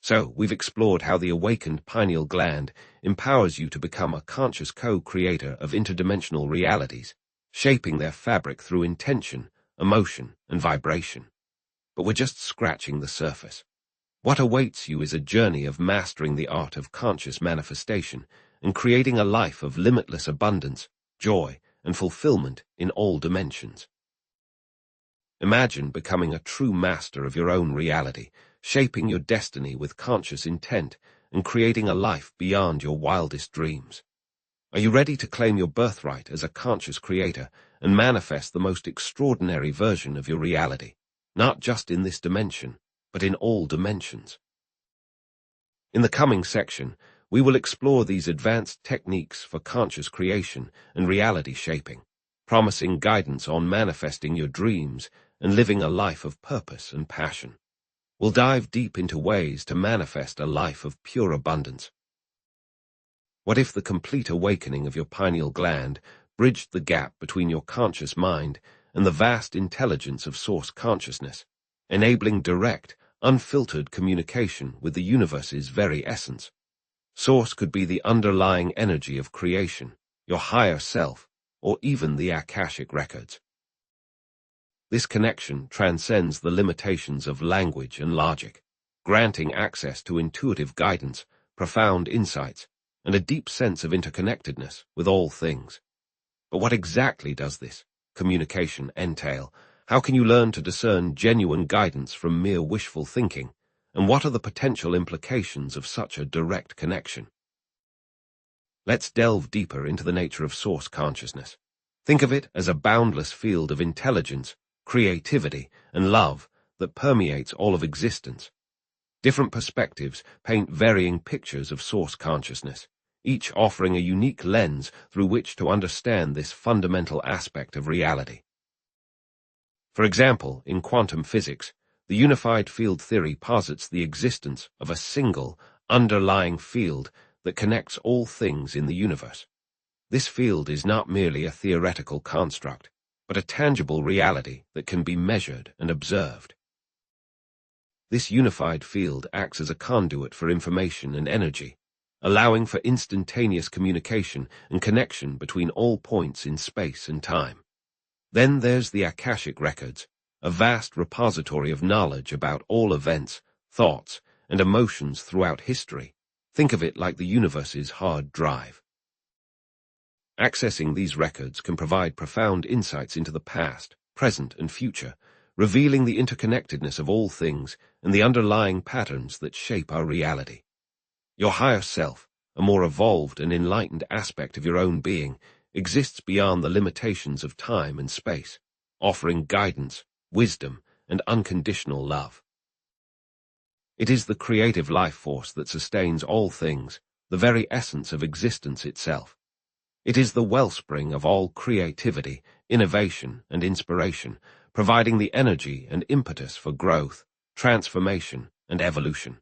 So, we've explored how the awakened pineal gland empowers you to become a conscious co-creator of interdimensional realities, shaping their fabric through intention, emotion, and vibration. But we're just scratching the surface. What awaits you is a journey of mastering the art of conscious manifestation and creating a life of limitless abundance, joy, and fulfillment in all dimensions. Imagine becoming a true master of your own reality, shaping your destiny with conscious intent and creating a life beyond your wildest dreams. Are you ready to claim your birthright as a conscious creator and manifest the most extraordinary version of your reality, not just in this dimension, but in all dimensions? In the coming section, we will explore these advanced techniques for conscious creation and reality shaping, promising guidance on manifesting your dreams and living a life of purpose and passion. We'll dive deep into ways to manifest a life of pure abundance. What if the complete awakening of your pineal gland bridged the gap between your conscious mind and the vast intelligence of source consciousness, enabling direct, unfiltered communication with the universe's very essence? Source could be the underlying energy of creation, your higher self, or even the Akashic records. This connection transcends the limitations of language and logic, granting access to intuitive guidance, profound insights, and a deep sense of interconnectedness with all things. But what exactly does this communication entail? How can you learn to discern genuine guidance from mere wishful thinking? And what are the potential implications of such a direct connection? Let's delve deeper into the nature of source consciousness. Think of it as a boundless field of intelligence, creativity, and love that permeates all of existence. Different perspectives paint varying pictures of source consciousness, each offering a unique lens through which to understand this fundamental aspect of reality. For example, in quantum physics, the unified field theory posits the existence of a single, underlying field that connects all things in the universe. This field is not merely a theoretical construct, but a tangible reality that can be measured and observed. This unified field acts as a conduit for information and energy, allowing for instantaneous communication and connection between all points in space and time. Then there's the Akashic records, a vast repository of knowledge about all events, thoughts, and emotions throughout history. Think of it like the universe's hard drive. Accessing these records can provide profound insights into the past, present, and future, revealing the interconnectedness of all things and the underlying patterns that shape our reality. Your higher self, a more evolved and enlightened aspect of your own being, exists beyond the limitations of time and space, offering guidance, wisdom, and unconditional love. It is the creative life force that sustains all things, the very essence of existence itself. It is the wellspring of all creativity, innovation, and inspiration, providing the energy and impetus for growth, transformation, and evolution.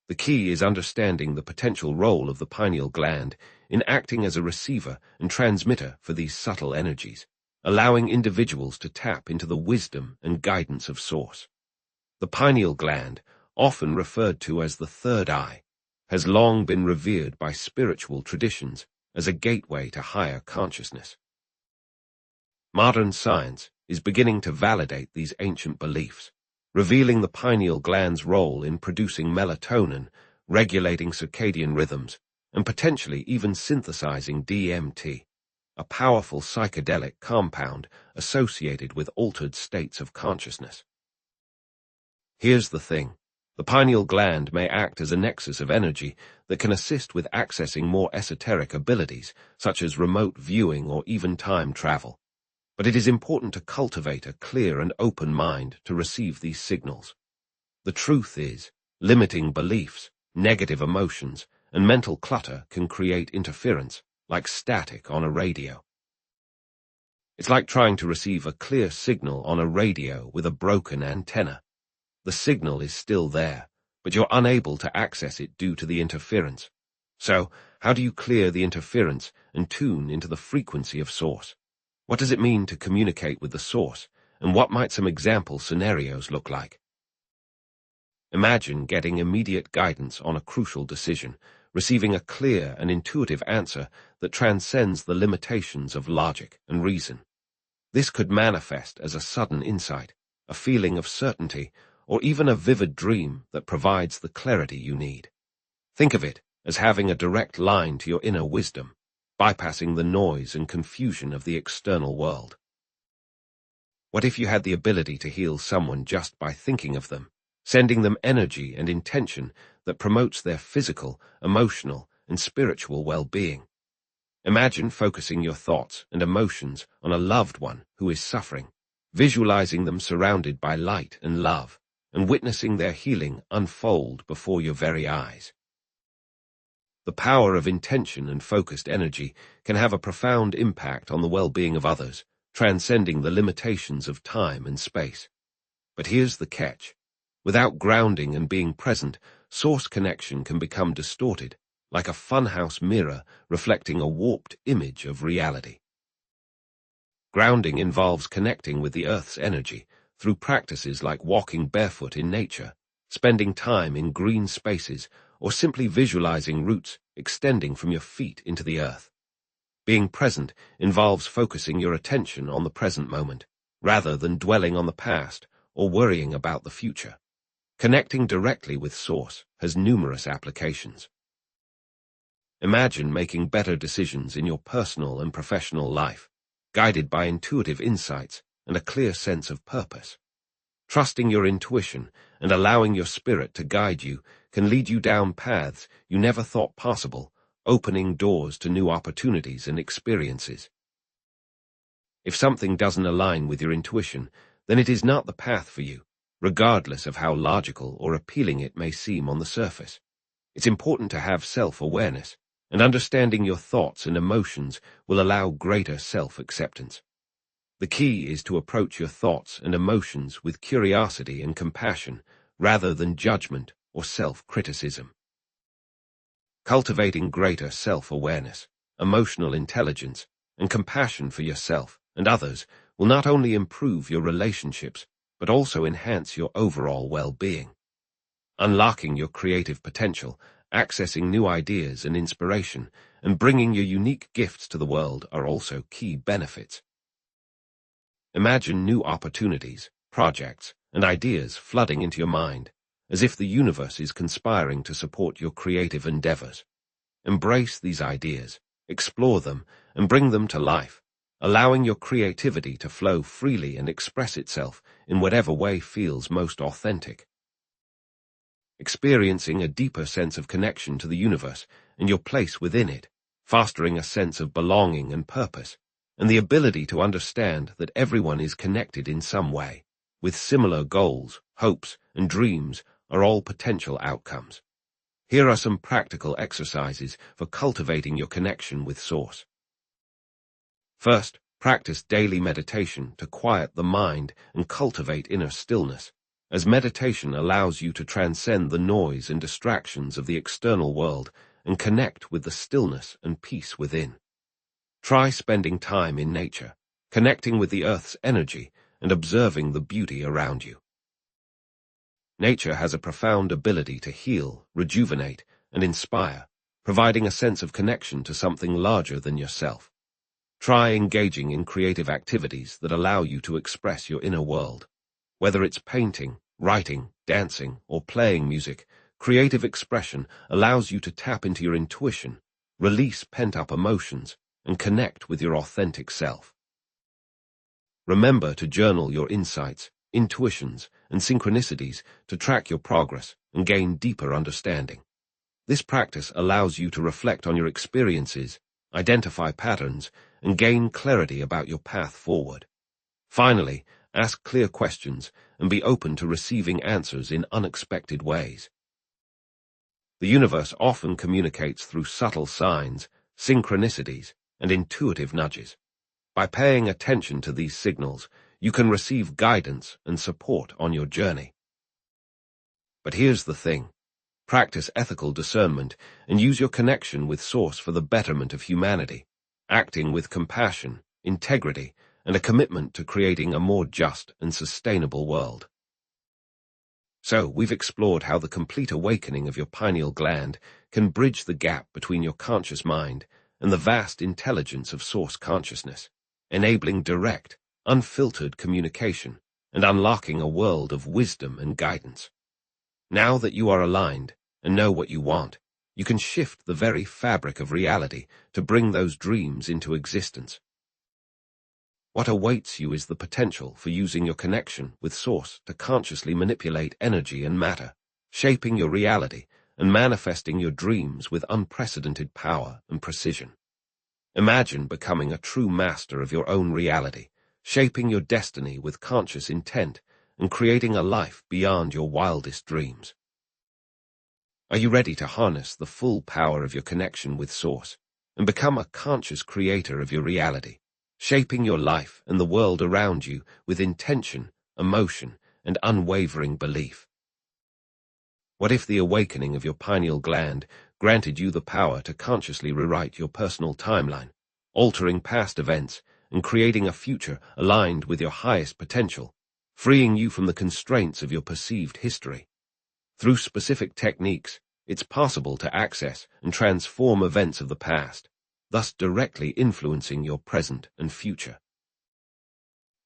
The key is understanding the potential role of the pineal gland in acting as a receiver and transmitter for these subtle energies, allowing individuals to tap into the wisdom and guidance of Source. The pineal gland, often referred to as the third eye, has long been revered by spiritual traditions as a gateway to higher consciousness. Modern science is beginning to validate these ancient beliefs, revealing the pineal gland's role in producing melatonin, regulating circadian rhythms, and potentially even synthesizing DMT, a powerful psychedelic compound associated with altered states of consciousness. Here's the thing. The pineal gland may act as a nexus of energy that can assist with accessing more esoteric abilities, such as remote viewing or even time travel. But it is important to cultivate a clear and open mind to receive these signals. The truth is, limiting beliefs, negative emotions, and mental clutter can create interference, like static on a radio. It's like trying to receive a clear signal on a radio with a broken antenna. The signal is still there, but you're unable to access it due to the interference. So, how do you clear the interference and tune into the frequency of source? What does it mean to communicate with the source, and what might some example scenarios look like? Imagine getting immediate guidance on a crucial decision, receiving a clear and intuitive answer that transcends the limitations of logic and reason. This could manifest as a sudden insight, a feeling of certainty, or even a vivid dream that provides the clarity you need. Think of it as having a direct line to your inner wisdom, bypassing the noise and confusion of the external world. What if you had the ability to heal someone just by thinking of them, sending them energy and intention that promotes their physical, emotional, and spiritual well-being? Imagine focusing your thoughts and emotions on a loved one who is suffering, visualizing them surrounded by light and love, and witnessing their healing unfold before your very eyes. The power of intention and focused energy can have a profound impact on the well-being of others, transcending the limitations of time and space. But here's the catch. Without grounding and being present, source connection can become distorted, like a funhouse mirror reflecting a warped image of reality. Grounding involves connecting with the Earth's energy through practices like walking barefoot in nature, spending time in green spaces, or simply visualizing roots extending from your feet into the earth. Being present involves focusing your attention on the present moment, rather than dwelling on the past or worrying about the future. Connecting directly with Source has numerous applications. Imagine making better decisions in your personal and professional life, guided by intuitive insights and a clear sense of purpose. Trusting your intuition and allowing your spirit to guide you can lead you down paths you never thought possible, opening doors to new opportunities and experiences. If something doesn't align with your intuition, then it is not the path for you, regardless of how logical or appealing it may seem on the surface. It's important to have self-awareness, and understanding your thoughts and emotions will allow greater self-acceptance. The key is to approach your thoughts and emotions with curiosity and compassion, rather than judgment or self-criticism. Cultivating greater self-awareness, emotional intelligence, and compassion for yourself and others will not only improve your relationships, but also enhance your overall well-being. Unlocking your creative potential, accessing new ideas and inspiration, and bringing your unique gifts to the world are also key benefits. Imagine new opportunities, projects, and ideas flooding into your mind, as if the universe is conspiring to support your creative endeavors. Embrace these ideas, explore them, and bring them to life, allowing your creativity to flow freely and express itself in whatever way feels most authentic. Experiencing a deeper sense of connection to the universe and your place within it, fostering a sense of belonging and purpose, and the ability to understand that everyone is connected in some way, with similar goals, hopes, and dreams are all potential outcomes. Here are some practical exercises for cultivating your connection with Source. First, practice daily meditation to quiet the mind and cultivate inner stillness, as meditation allows you to transcend the noise and distractions of the external world and connect with the stillness and peace within. Try spending time in nature, connecting with the Earth's energy and observing the beauty around you. Nature has a profound ability to heal, rejuvenate, and inspire, providing a sense of connection to something larger than yourself. Try engaging in creative activities that allow you to express your inner world. Whether it's painting, writing, dancing, or playing music, creative expression allows you to tap into your intuition, release pent-up emotions, and connect with your authentic self. Remember to journal your insights, intuitions, and synchronicities to track your progress and gain deeper understanding. This practice allows you to reflect on your experiences, identify patterns, and gain clarity about your path forward. Finally, ask clear questions and be open to receiving answers in unexpected ways. The universe often communicates through subtle signs, synchronicities, and intuitive nudges. By paying attention to these signals, you can receive guidance and support on your journey. But here's the thing. Practice ethical discernment and use your connection with Source for the betterment of humanity, acting with compassion, integrity, and a commitment to creating a more just and sustainable world. So, we've explored how the complete awakening of your pineal gland can bridge the gap between your conscious mind and the vast intelligence of Source consciousness, enabling direct, unfiltered communication and unlocking a world of wisdom and guidance. Now that you are aligned and know what you want, you can shift the very fabric of reality to bring those dreams into existence. What awaits you is the potential for using your connection with Source to consciously manipulate energy and matter, shaping your reality and manifesting your dreams with unprecedented power and precision. Imagine becoming a true master of your own reality, shaping your destiny with conscious intent and creating a life beyond your wildest dreams. Are you ready to harness the full power of your connection with Source and become a conscious creator of your reality, shaping your life and the world around you with intention, emotion, and unwavering belief? What if the awakening of your pineal gland granted you the power to consciously rewrite your personal timeline, altering past events and creating a future aligned with your highest potential, freeing you from the constraints of your perceived history? Through specific techniques, it's possible to access and transform events of the past, thus directly influencing your present and future.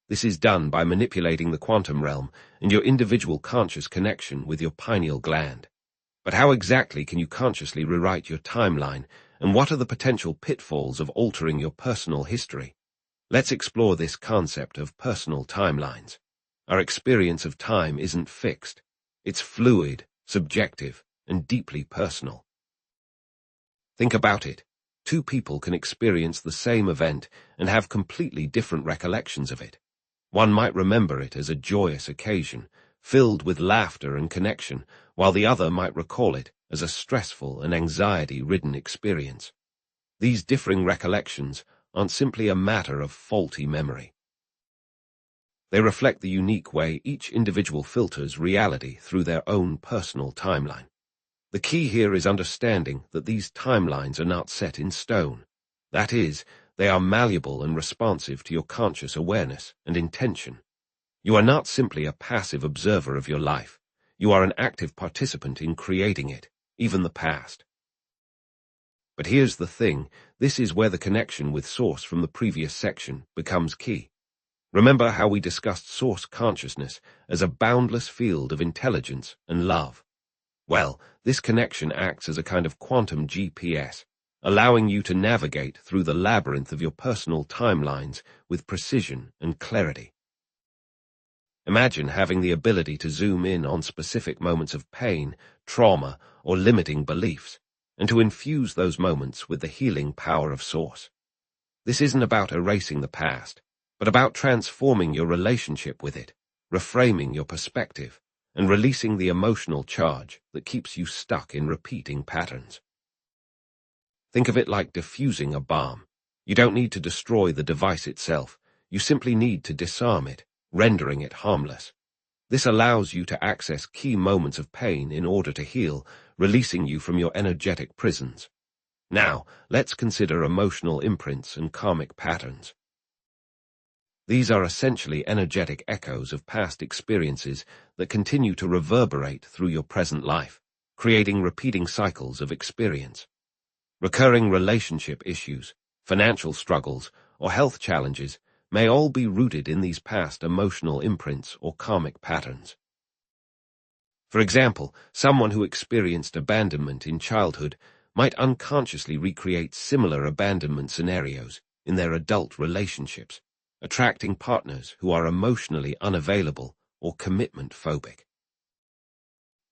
This is done by manipulating the quantum realm and your individual conscious connection with your pineal gland. But how exactly can you consciously rewrite your timeline, and what are the potential pitfalls of altering your personal history? Let's explore this concept of personal timelines. Our experience of time isn't fixed. It's fluid, subjective, and deeply personal. Think about it. Two people can experience the same event and have completely different recollections of it. One might remember it as a joyous occasion, filled with laughter and connection, while the other might recall it as a stressful and anxiety-ridden experience. These differing recollections aren't simply a matter of faulty memory. They reflect the unique way each individual filters reality through their own personal timeline. The key here is understanding that these timelines are not set in stone. That is, they are malleable and responsive to your conscious awareness and intention. You are not simply a passive observer of your life. You are an active participant in creating it, even the past. But here's the thing, this is where the connection with Source from the previous section becomes key. Remember how we discussed Source consciousness as a boundless field of intelligence and love? Well, this connection acts as a kind of quantum GPS, allowing you to navigate through the labyrinth of your personal timelines with precision and clarity. Imagine having the ability to zoom in on specific moments of pain, trauma, or limiting beliefs, and to infuse those moments with the healing power of Source. This isn't about erasing the past, but about transforming your relationship with it, reframing your perspective, and releasing the emotional charge that keeps you stuck in repeating patterns. Think of it like diffusing a bomb. You don't need to destroy the device itself, you simply need to disarm it, rendering it harmless. This allows you to access key moments of pain in order to heal, releasing you from your energetic prisons. Now, let's consider emotional imprints and karmic patterns. These are essentially energetic echoes of past experiences that continue to reverberate through your present life, creating repeating cycles of experience. Recurring relationship issues, financial struggles, or health challenges may all be rooted in these past emotional imprints or karmic patterns. For example, someone who experienced abandonment in childhood might unconsciously recreate similar abandonment scenarios in their adult relationships, attracting partners who are emotionally unavailable or commitment phobic.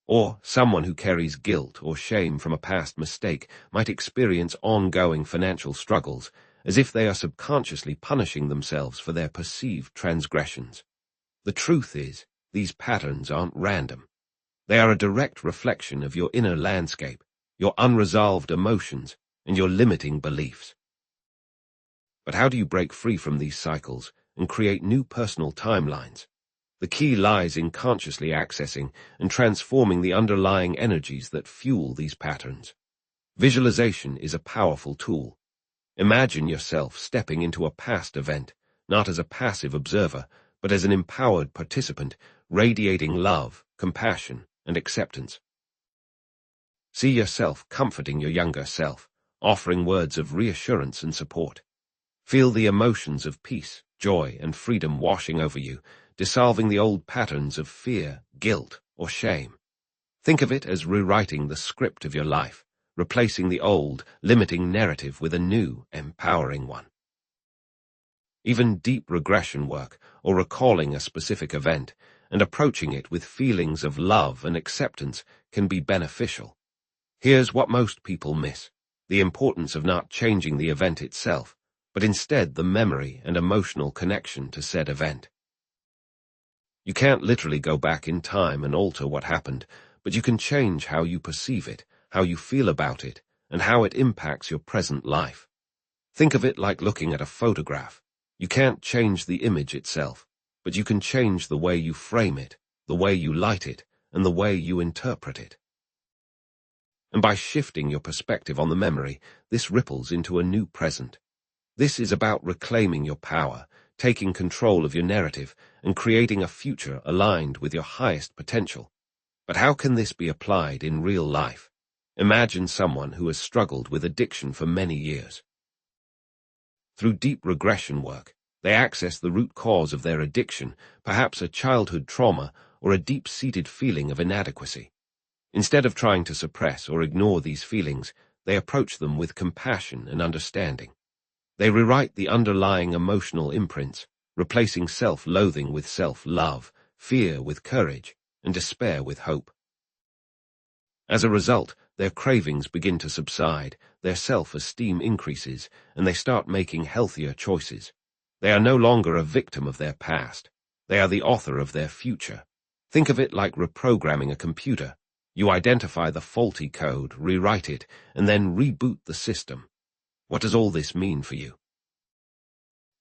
Or someone who carries guilt or shame from a past mistake might experience ongoing financial struggles as if they are subconsciously punishing themselves for their perceived transgressions. The truth is, these patterns aren't random. They are a direct reflection of your inner landscape, your unresolved emotions, and your limiting beliefs. But how do you break free from these cycles and create new personal timelines? The key lies in consciously accessing and transforming the underlying energies that fuel these patterns. Visualization is a powerful tool. Imagine yourself stepping into a past event, not as a passive observer, but as an empowered participant, radiating love, compassion, and acceptance. See yourself comforting your younger self, offering words of reassurance and support. Feel the emotions of peace, joy, and freedom washing over you, dissolving the old patterns of fear, guilt, or shame. Think of it as rewriting the script of your life, replacing the old, limiting narrative with a new, empowering one. Even deep regression work, or recalling a specific event, and approaching it with feelings of love and acceptance can be beneficial. Here's what most people miss: the importance of not changing the event itself, but instead the memory and emotional connection to said event. You can't literally go back in time and alter what happened, but you can change how you perceive it, how you feel about it, and how it impacts your present life. Think of it like looking at a photograph. You can't change the image itself, but you can change the way you frame it, the way you light it, and the way you interpret it. And by shifting your perspective on the memory, this ripples into a new present. This is about reclaiming your power, taking control of your narrative, and creating a future aligned with your highest potential. But how can this be applied in real life? Imagine someone who has struggled with addiction for many years. Through deep regression work, they access the root cause of their addiction, perhaps a childhood trauma or a deep-seated feeling of inadequacy. Instead of trying to suppress or ignore these feelings, they approach them with compassion and understanding. They rewrite the underlying emotional imprints, replacing self-loathing with self-love, fear with courage, and despair with hope. As a result, their cravings begin to subside, their self-esteem increases, and they start making healthier choices. They are no longer a victim of their past. They are the author of their future. Think of it like reprogramming a computer. You identify the faulty code, rewrite it, and then reboot the system. What does all this mean for you?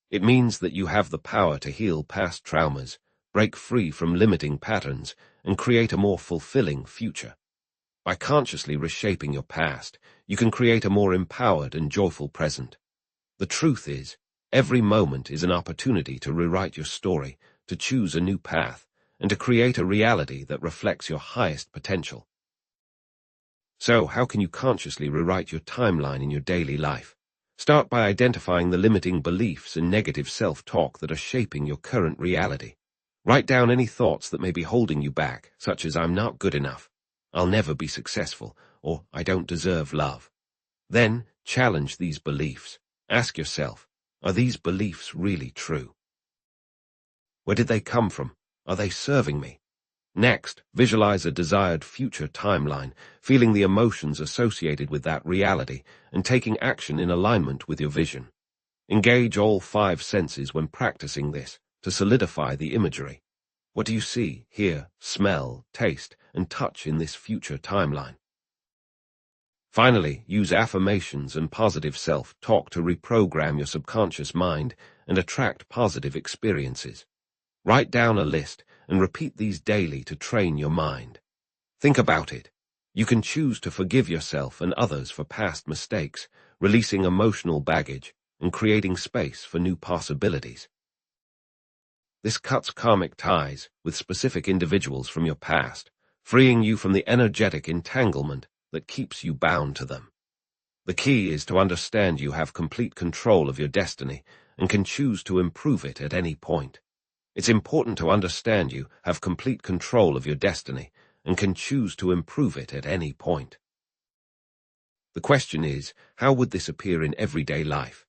It means that you have the power to heal past traumas, break free from limiting patterns, and create a more fulfilling future. By consciously reshaping your past, you can create a more empowered and joyful present. The truth is, every moment is an opportunity to rewrite your story, to choose a new path, and to create a reality that reflects your highest potential. So, how can you consciously rewrite your timeline in your daily life? Start by identifying the limiting beliefs and negative self-talk that are shaping your current reality. Write down any thoughts that may be holding you back, such as "I'm not good enough," "I'll never be successful," or "I don't deserve love." Then, challenge these beliefs. Ask yourself, are these beliefs really true? Where did they come from? Are they serving me? Next, visualize a desired future timeline, feeling the emotions associated with that reality and taking action in alignment with your vision. Engage all 5 senses when practicing this to solidify the imagery. What do you see, hear, smell, taste, and touch in this future timeline? Finally, use affirmations and positive self-talk to reprogram your subconscious mind and attract positive experiences. Write down a list and repeat these daily to train your mind. Think about it. You can choose to forgive yourself and others for past mistakes, releasing emotional baggage and creating space for new possibilities. This cuts karmic ties with specific individuals from your past, freeing you from the energetic entanglement that keeps you bound to them. The key is to understand you have complete control of your destiny and can choose to improve it at any point. It's important to understand you have complete control of your destiny and can choose to improve it at any point. The question is, how would this appear in everyday life?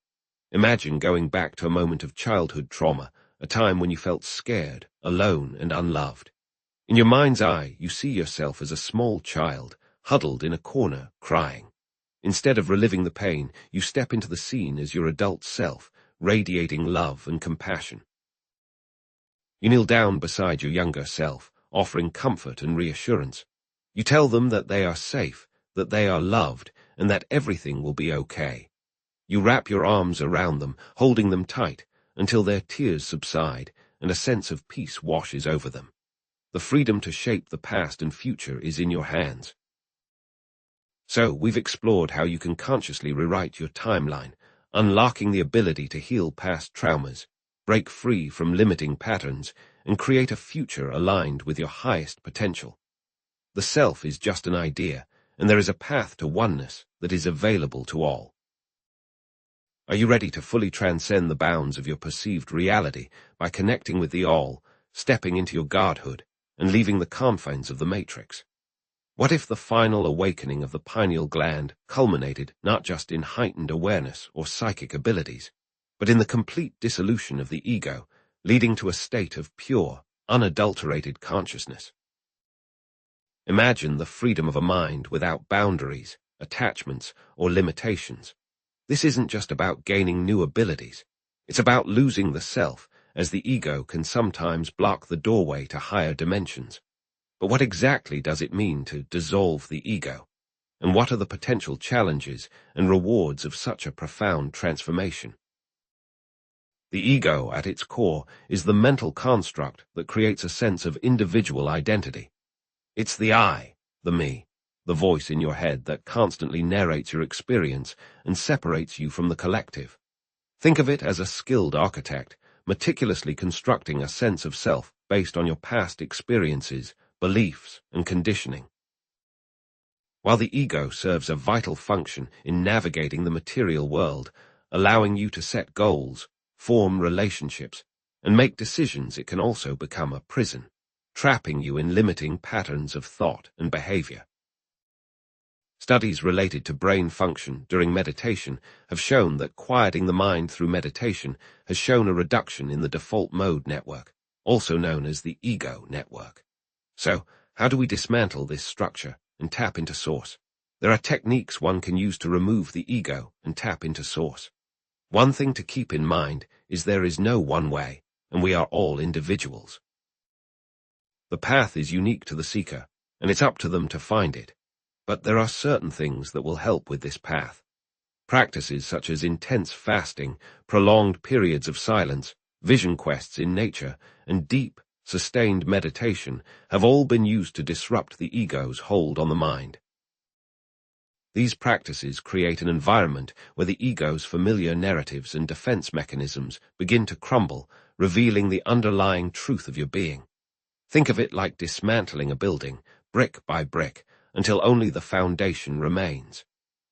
Imagine going back to a moment of childhood trauma, a time when you felt scared, alone, and unloved. In your mind's eye, you see yourself as a small child, huddled in a corner, crying. Instead of reliving the pain, you step into the scene as your adult self, radiating love and compassion. You kneel down beside your younger self, offering comfort and reassurance. You tell them that they are safe, that they are loved, and that everything will be okay. You wrap your arms around them, holding them tight, until their tears subside and a sense of peace washes over them. The freedom to shape the past and future is in your hands. So, we've explored how you can consciously rewrite your timeline, unlocking the ability to heal past traumas, break free from limiting patterns, and create a future aligned with your highest potential. The self is just an idea, and there is a path to oneness that is available to all. Are you ready to fully transcend the bounds of your perceived reality by connecting with the all, stepping into your godhood, and leaving the confines of the matrix? What if the final awakening of the pineal gland culminated not just in heightened awareness or psychic abilities, but in the complete dissolution of the ego, leading to a state of pure, unadulterated consciousness? Imagine the freedom of a mind without boundaries, attachments, or limitations. This isn't just about gaining new abilities. It's about losing the self, as the ego can sometimes block the doorway to higher dimensions. But what exactly does it mean to dissolve the ego? And what are the potential challenges and rewards of such a profound transformation? The ego, at its core, is the mental construct that creates a sense of individual identity. It's the I, the me, the voice in your head that constantly narrates your experience and separates you from the collective. Think of it as a skilled architect, meticulously constructing a sense of self based on your past experiences, beliefs, and conditioning. While the ego serves a vital function in navigating the material world, allowing you to set goals, form relationships, and make decisions, it can also become a prison, trapping you in limiting patterns of thought and behavior. Studies related to brain function during meditation have shown that quieting the mind through meditation has shown a reduction in the default mode network, also known as the ego network. So, how do we dismantle this structure and tap into source? There are techniques one can use to remove the ego and tap into source. One thing to keep in mind is there is no one way, and we are all individuals. The path is unique to the seeker, and it's up to them to find it. But there are certain things that will help with this path. Practices such as intense fasting, prolonged periods of silence, vision quests in nature, and deep, sustained meditation have all been used to disrupt the ego's hold on the mind. These practices create an environment where the ego's familiar narratives and defense mechanisms begin to crumble, revealing the underlying truth of your being. Think of it like dismantling a building, brick by brick, until only the foundation remains.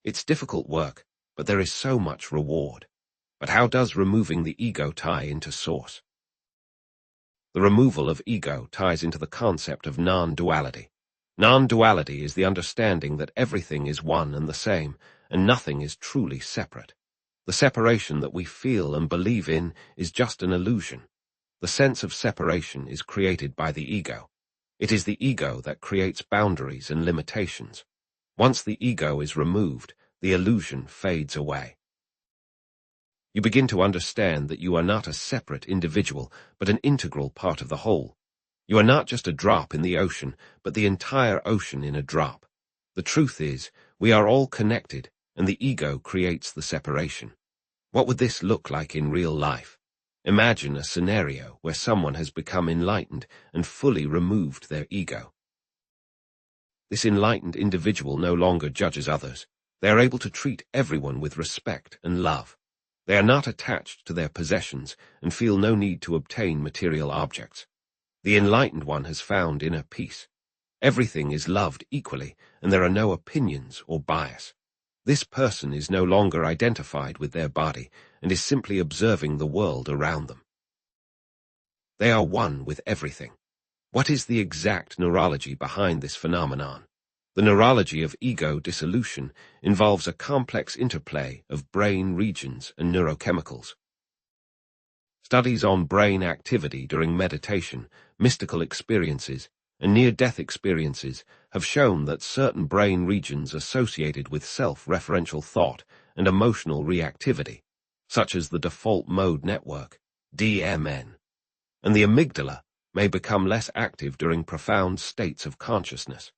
It's difficult work, but there is so much reward. But how does removing the ego tie into source? The removal of ego ties into the concept of non-duality. Non-duality is the understanding that everything is one and the same, and nothing is truly separate. The separation that we feel and believe in is just an illusion. The sense of separation is created by the ego. It is the ego that creates boundaries and limitations. Once the ego is removed, the illusion fades away. You begin to understand that you are not a separate individual, but an integral part of the whole. You are not just a drop in the ocean, but the entire ocean in a drop. The truth is, we are all connected, and the ego creates the separation. What would this look like in real life? Imagine a scenario where someone has become enlightened and fully removed their ego. This enlightened individual no longer judges others. They are able to treat everyone with respect and love. They are not attached to their possessions and feel no need to obtain material objects. The enlightened one has found inner peace. Everything is loved equally, and there are no opinions or bias. This person is no longer identified with their body and is simply observing the world around them. They are one with everything. What is the exact neurology behind this phenomenon? The neurology of ego dissolution involves a complex interplay of brain regions and neurochemicals. Studies on brain activity during meditation, mystical experiences, and near-death experiences have shown that certain brain regions associated with self-referential thought and emotional reactivity, such as the default mode network, DMN, and the amygdala, may become less active during profound states of consciousness.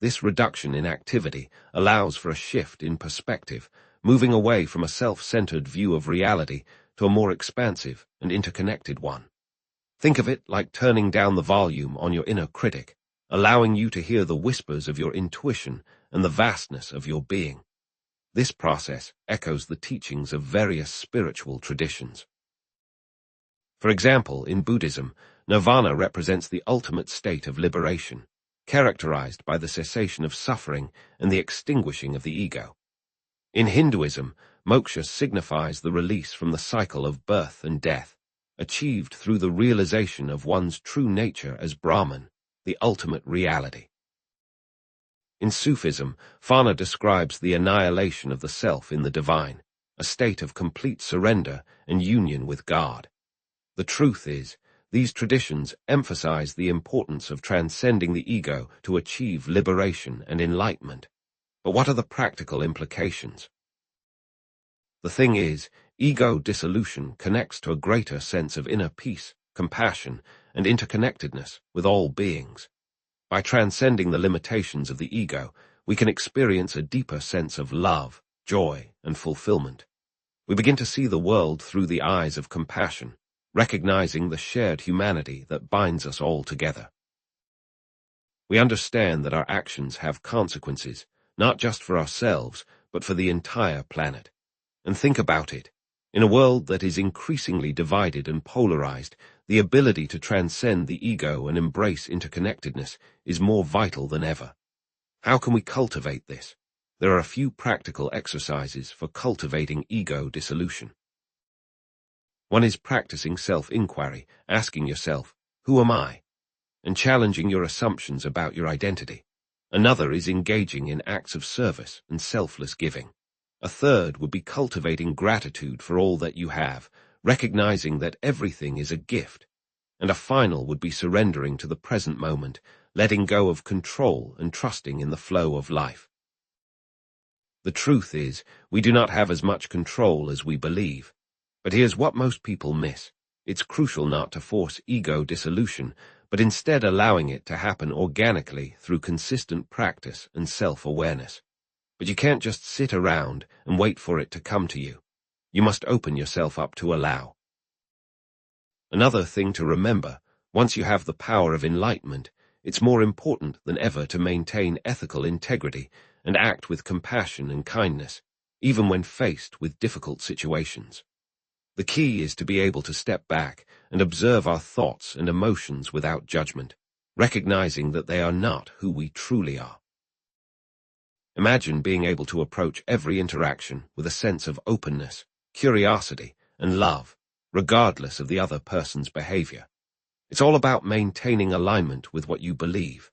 This reduction in activity allows for a shift in perspective, moving away from a self-centered view of reality to a more expansive and interconnected one. Think of it like turning down the volume on your inner critic, allowing you to hear the whispers of your intuition and the vastness of your being. This process echoes the teachings of various spiritual traditions. For example, in Buddhism, nirvana represents the ultimate state of liberation, characterized by the cessation of suffering and the extinguishing of the ego. In Hinduism, moksha signifies the release from the cycle of birth and death, achieved through the realization of one's true nature as Brahman, the ultimate reality. In Sufism, Fana describes the annihilation of the self in the divine, a state of complete surrender and union with God. The truth is, these traditions emphasize the importance of transcending the ego to achieve liberation and enlightenment. But what are the practical implications? The thing is, ego dissolution connects to a greater sense of inner peace, compassion, and interconnectedness with all beings. By transcending the limitations of the ego, we can experience a deeper sense of love, joy, and fulfillment. We begin to see the world through the eyes of compassion, recognizing the shared humanity that binds us all together. We understand that our actions have consequences, not just for ourselves, but for the entire planet. And think about it. In a world that is increasingly divided and polarized, the ability to transcend the ego and embrace interconnectedness is more vital than ever. How can we cultivate this? There are a few practical exercises for cultivating ego dissolution. One is practicing self-inquiry, asking yourself, "Who am I?" and challenging your assumptions about your identity. Another is engaging in acts of service and selfless giving. A third would be cultivating gratitude for all that you have, recognizing that everything is a gift. And a final would be surrendering to the present moment, letting go of control and trusting in the flow of life. The truth is, we do not have as much control as we believe. But here's what most people miss. It's crucial not to force ego dissolution, but instead allowing it to happen organically through consistent practice and self-awareness. But you can't just sit around and wait for it to come to you. You must open yourself up to allow. Another thing to remember, once you have the power of enlightenment, it's more important than ever to maintain ethical integrity and act with compassion and kindness, even when faced with difficult situations. The key is to be able to step back and observe our thoughts and emotions without judgment, recognizing that they are not who we truly are. Imagine being able to approach every interaction with a sense of openness, curiosity, and love, regardless of the other person's behavior. It's all about maintaining alignment with what you believe.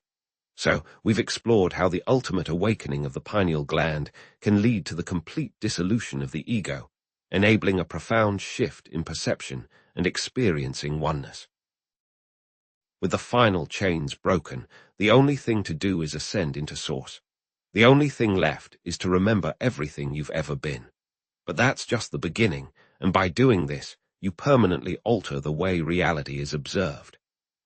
So, we've explored how the ultimate awakening of the pineal gland can lead to the complete dissolution of the ego, enabling a profound shift in perception and experiencing oneness. With the final chains broken, the only thing to do is ascend into Source. The only thing left is to remember everything you've ever been. But that's just the beginning, and by doing this, you permanently alter the way reality is observed.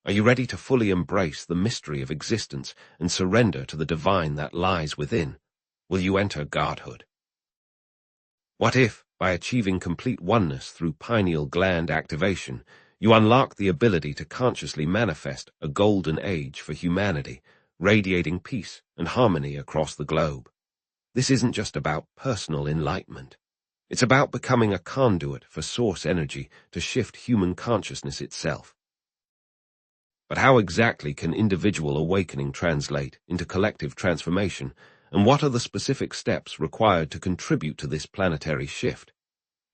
Are you ready to fully embrace the mystery of existence and surrender to the divine that lies within? Will you enter godhood? What if, by achieving complete oneness through pineal gland activation, you unlock the ability to consciously manifest a golden age for humanity, radiating peace and harmony across the globe? This isn't just about personal enlightenment. It's about becoming a conduit for source energy to shift human consciousness itself. But how exactly can individual awakening translate into collective transformation, and what are the specific steps required to contribute to this planetary shift?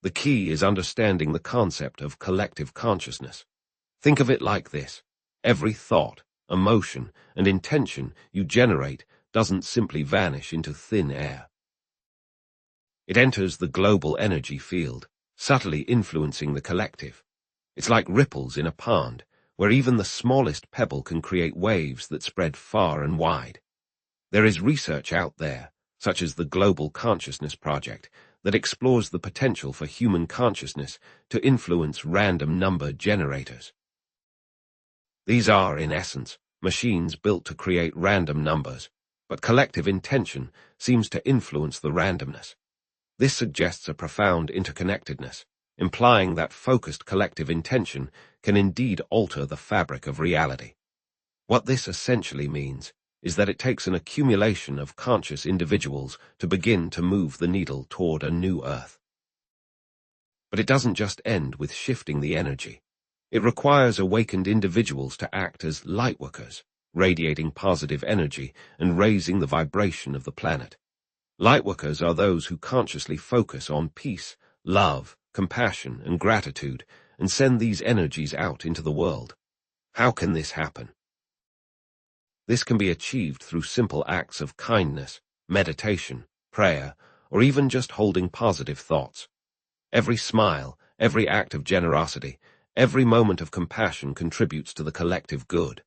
The key is understanding the concept of collective consciousness. Think of it like this. Every thought, emotion, and intention you generate doesn't simply vanish into thin air. It enters the global energy field, subtly influencing the collective. It's like ripples in a pond, where even the smallest pebble can create waves that spread far and wide. There is research out there, such as the Global Consciousness Project, that explores the potential for human consciousness to influence random number generators. These are, in essence, machines built to create random numbers, but collective intention seems to influence the randomness. This suggests a profound interconnectedness, implying that focused collective intention can indeed alter the fabric of reality. What this essentially means is that it takes an accumulation of conscious individuals to begin to move the needle toward a new Earth. But it doesn't just end with shifting the energy. It requires awakened individuals to act as lightworkers, radiating positive energy and raising the vibration of the planet. Lightworkers are those who consciously focus on peace, love, compassion, and gratitude, and send these energies out into the world. How can this happen? This can be achieved through simple acts of kindness, meditation, prayer, or even just holding positive thoughts. Every smile, every act of generosity, every moment of compassion contributes to the collective good.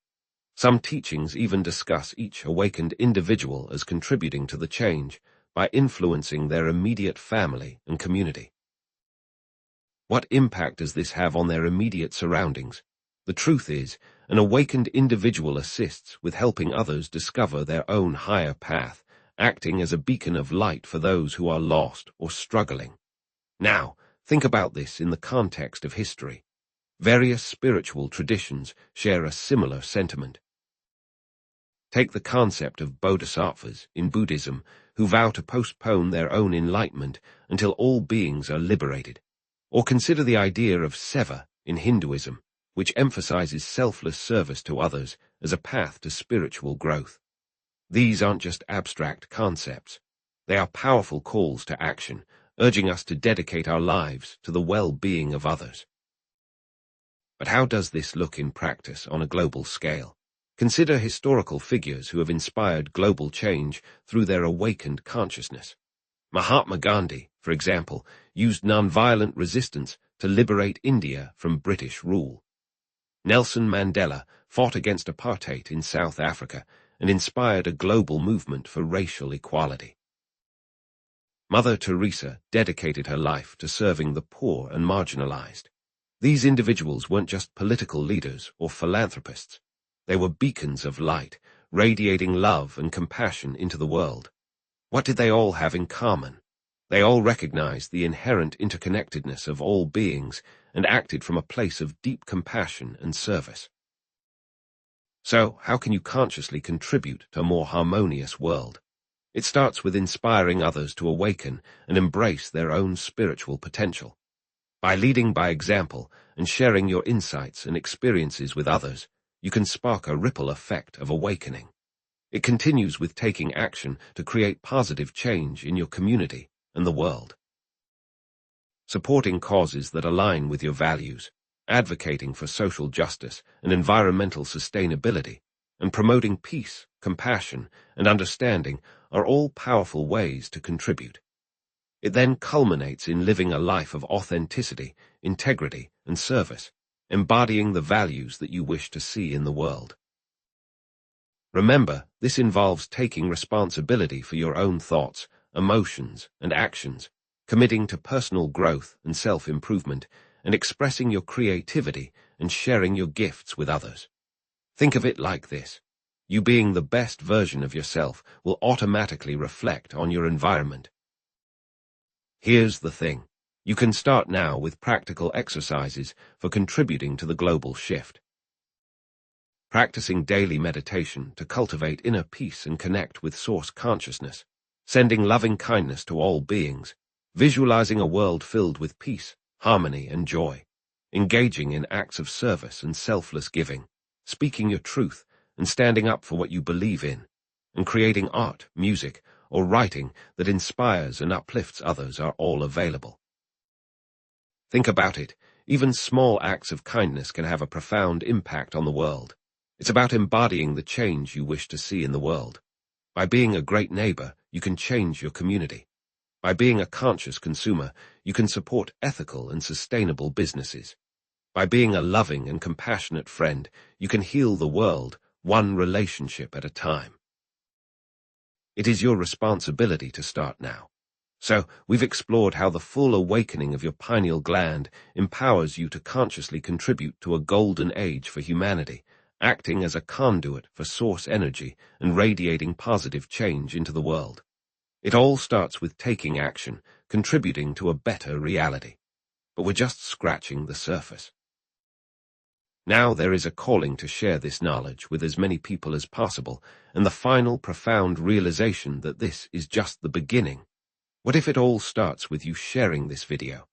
Some teachings even discuss each awakened individual as contributing to the change by influencing their immediate family and community. What impact does this have on their immediate surroundings? The truth is, an awakened individual assists with helping others discover their own higher path, acting as a beacon of light for those who are lost or struggling. Now, think about this in the context of history. Various spiritual traditions share a similar sentiment. Take the concept of bodhisattvas in Buddhism, who vow to postpone their own enlightenment until all beings are liberated. Or consider the idea of seva in Hinduism, which emphasizes selfless service to others as a path to spiritual growth. These aren't just abstract concepts. They are powerful calls to action, urging us to dedicate our lives to the well-being of others. But how does this look in practice on a global scale? Consider historical figures who have inspired global change through their awakened consciousness. Mahatma Gandhi, for example, used nonviolent resistance to liberate India from British rule. Nelson Mandela fought against apartheid in South Africa and inspired a global movement for racial equality. Mother Teresa dedicated her life to serving the poor and marginalized. These individuals weren't just political leaders or philanthropists. They were beacons of light, radiating love and compassion into the world. What did they all have in common? They all recognized the inherent interconnectedness of all beings and acted from a place of deep compassion and service. So, how can you consciously contribute to a more harmonious world? It starts with inspiring others to awaken and embrace their own spiritual potential. By leading by example and sharing your insights and experiences with others, you can spark a ripple effect of awakening. It continues with taking action to create positive change in your community and the world. Supporting causes that align with your values, advocating for social justice and environmental sustainability, and promoting peace, compassion, and understanding are all powerful ways to contribute. It then culminates in living a life of authenticity, integrity, and service, embodying the values that you wish to see in the world. Remember, this involves taking responsibility for your own thoughts, emotions, and actions, committing to personal growth and self-improvement, and expressing your creativity and sharing your gifts with others. Think of it like this. You being the best version of yourself will automatically reflect on your environment. Here's the thing. You can start now with practical exercises for contributing to the global shift. Practicing daily meditation to cultivate inner peace and connect with source consciousness, sending loving kindness to all beings, visualizing a world filled with peace, harmony, and joy, engaging in acts of service and selfless giving, speaking your truth and standing up for what you believe in, and creating art, music, or writing that inspires and uplifts others are all available. Think about it. Even small acts of kindness can have a profound impact on the world. It's about embodying the change you wish to see in the world. By being a great neighbor, you can change your community. By being a conscious consumer, you can support ethical and sustainable businesses. By being a loving and compassionate friend, you can heal the world, one relationship at a time. It is your responsibility to start now. So, we've explored how the full awakening of your pineal gland empowers you to consciously contribute to a golden age for humanity, acting as a conduit for source energy and radiating positive change into the world. It all starts with taking action, contributing to a better reality. But we're just scratching the surface. Now there is a calling to share this knowledge with as many people as possible, and the final profound realization that this is just the beginning. What if it all starts with you sharing this video?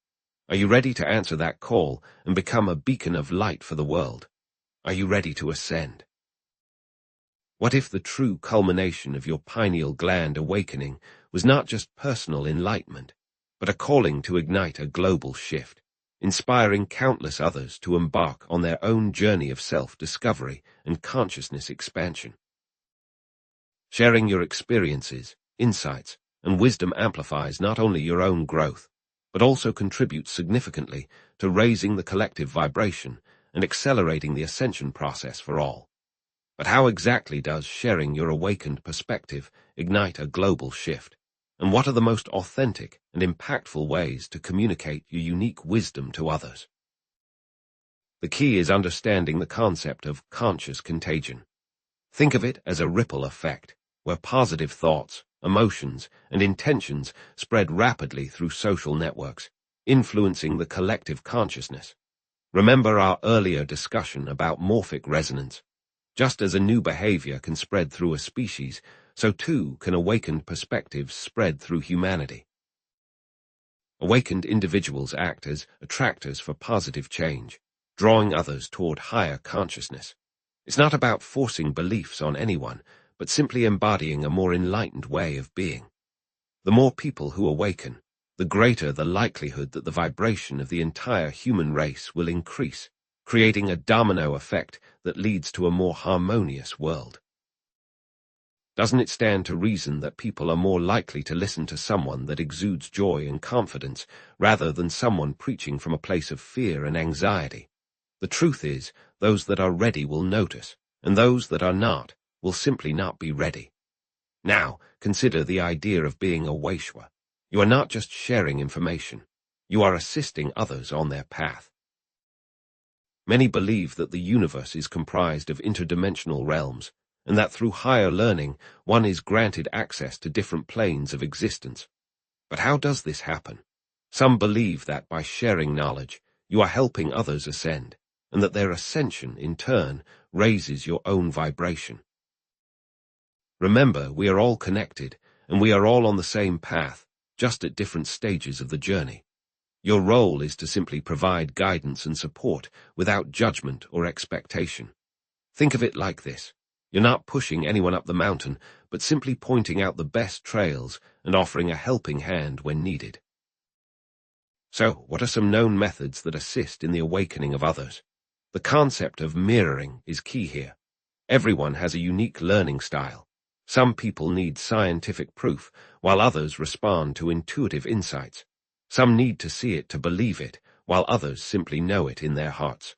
Are you ready to answer that call and become a beacon of light for the world? Are you ready to ascend? What if the true culmination of your pineal gland awakening was not just personal enlightenment, but a calling to ignite a global shift, inspiring countless others to embark on their own journey of self-discovery and consciousness expansion? Sharing your experiences, insights, and wisdom amplifies not only your own growth, but also contributes significantly to raising the collective vibration and accelerating the ascension process for all. But how exactly does sharing your awakened perspective ignite a global shift? And what are the most authentic and impactful ways to communicate your unique wisdom to others? The key is understanding the concept of conscious contagion. Think of it as a ripple effect, where positive thoughts, emotions, and intentions spread rapidly through social networks, influencing the collective consciousness. Remember our earlier discussion about morphic resonance. Just as a new behavior can spread through a species, so too can awakened perspectives spread through humanity. Awakened individuals act as attractors for positive change, drawing others toward higher consciousness. It's not about forcing beliefs on anyone, but simply embodying a more enlightened way of being. The more people who awaken, the greater the likelihood that the vibration of the entire human race will increase, creating a domino effect that leads to a more harmonious world. Doesn't it stand to reason that people are more likely to listen to someone that exudes joy and confidence rather than someone preaching from a place of fear and anxiety? The truth is, those that are ready will notice, and those that are not will simply not be ready. Now, consider the idea of being a Waishwa. You are not just sharing information. You are assisting others on their path. Many believe that the universe is comprised of interdimensional realms, and that through higher learning, one is granted access to different planes of existence. But how does this happen? Some believe that by sharing knowledge, you are helping others ascend, and that their ascension, in turn, raises your own vibration. Remember, we are all connected, and we are all on the same path, just at different stages of the journey. Your role is to simply provide guidance and support without judgment or expectation. Think of it like this. You're not pushing anyone up the mountain, but simply pointing out the best trails and offering a helping hand when needed. So, what are some known methods that assist in the awakening of others? The concept of mirroring is key here. Everyone has a unique learning style. Some people need scientific proof, while others respond to intuitive insights. Some need to see it to believe it, while others simply know it in their hearts.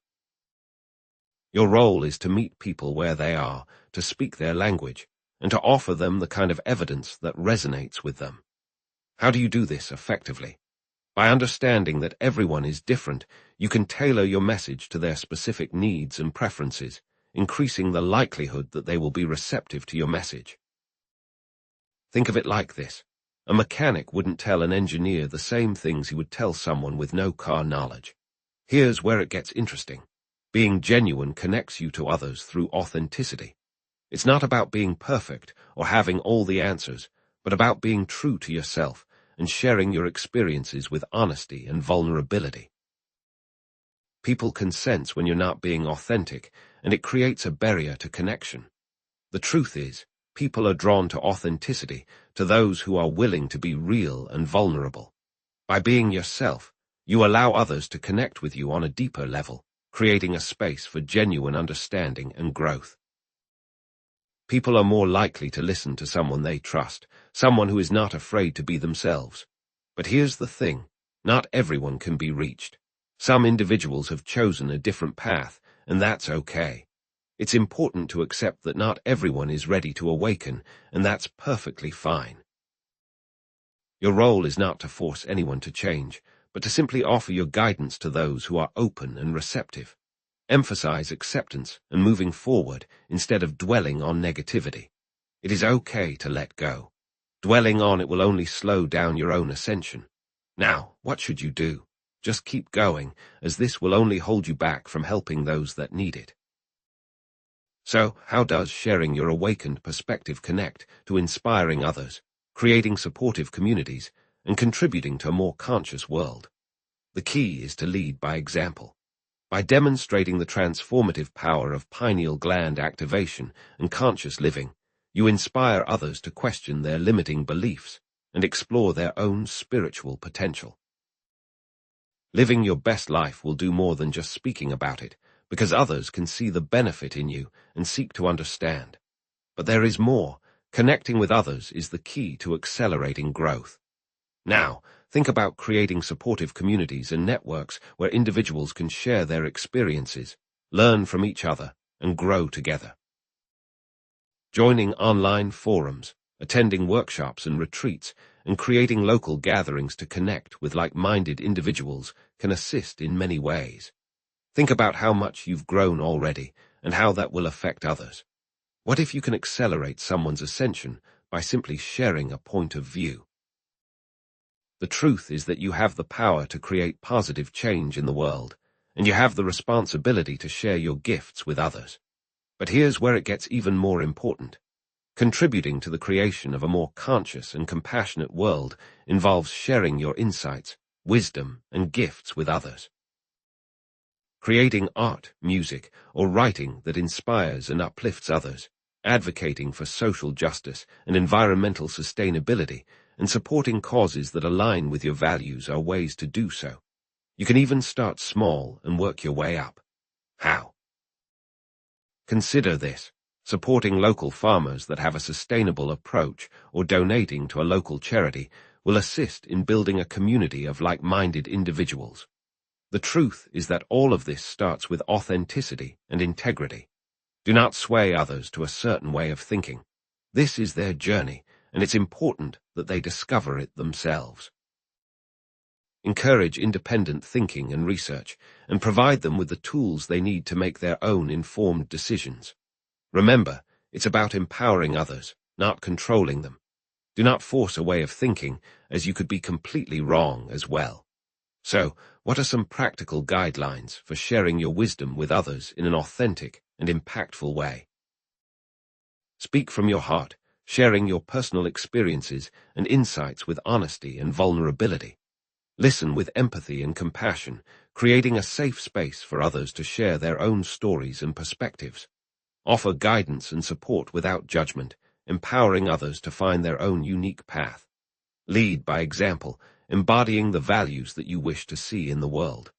Your role is to meet people where they are, to speak their language, and to offer them the kind of evidence that resonates with them. How do you do this effectively? By understanding that everyone is different, you can tailor your message to their specific needs and preferences, increasing the likelihood that they will be receptive to your message. Think of it like this. A mechanic wouldn't tell an engineer the same things he would tell someone with no car knowledge. Here's where it gets interesting. Being genuine connects you to others through authenticity. It's not about being perfect or having all the answers, but about being true to yourself and sharing your experiences with honesty and vulnerability. People can sense when you're not being authentic, and it creates a barrier to connection. The truth is, people are drawn to authenticity, to those who are willing to be real and vulnerable. By being yourself, you allow others to connect with you on a deeper level, creating a space for genuine understanding and growth. People are more likely to listen to someone they trust, someone who is not afraid to be themselves. But here's the thing, not everyone can be reached. Some individuals have chosen a different path, and that's okay. It's important to accept that not everyone is ready to awaken, and that's perfectly fine. Your role is not to force anyone to change, but to simply offer your guidance to those who are open and receptive. Emphasize acceptance and moving forward instead of dwelling on negativity. It is okay to let go. Dwelling on it will only slow down your own ascension. Now, what should you do? Just keep going, as this will only hold you back from helping those that need it. So, how does sharing your awakened perspective connect to inspiring others, creating supportive communities, and contributing to a more conscious world? The key is to lead by example. By demonstrating the transformative power of pineal gland activation and conscious living, you inspire others to question their limiting beliefs and explore their own spiritual potential. Living your best life will do more than just speaking about it, because others can see the benefit in you and seek to understand. But there is more. Connecting with others is the key to accelerating growth. Now, think about creating supportive communities and networks where individuals can share their experiences, learn from each other, and grow together. Joining online forums, attending workshops and retreats, and creating local gatherings to connect with like-minded individuals can assist in many ways. Think about how much you've grown already and how that will affect others. What if you can accelerate someone's ascension by simply sharing a point of view? The truth is that you have the power to create positive change in the world, and you have the responsibility to share your gifts with others. But here's where it gets even more important. Contributing to the creation of a more conscious and compassionate world involves sharing your insights, wisdom, and gifts with others. Creating art, music, or writing that inspires and uplifts others, advocating for social justice and environmental sustainability, and supporting causes that align with your values are ways to do so. You can even start small and work your way up. How? Consider this. Supporting local farmers that have a sustainable approach or donating to a local charity will assist in building a community of like-minded individuals. The truth is that all of this starts with authenticity and integrity. Do not sway others to a certain way of thinking. This is their journey, and it's important that they discover it themselves. Encourage independent thinking and research, and provide them with the tools they need to make their own informed decisions. Remember, it's about empowering others, not controlling them. Do not force a way of thinking, as you could be completely wrong as well. So, what are some practical guidelines for sharing your wisdom with others in an authentic and impactful way? Speak from your heart, sharing your personal experiences and insights with honesty and vulnerability. Listen with empathy and compassion, creating a safe space for others to share their own stories and perspectives. Offer guidance and support without judgment, empowering others to find their own unique path. Lead by example, embodying the values that you wish to see in the world.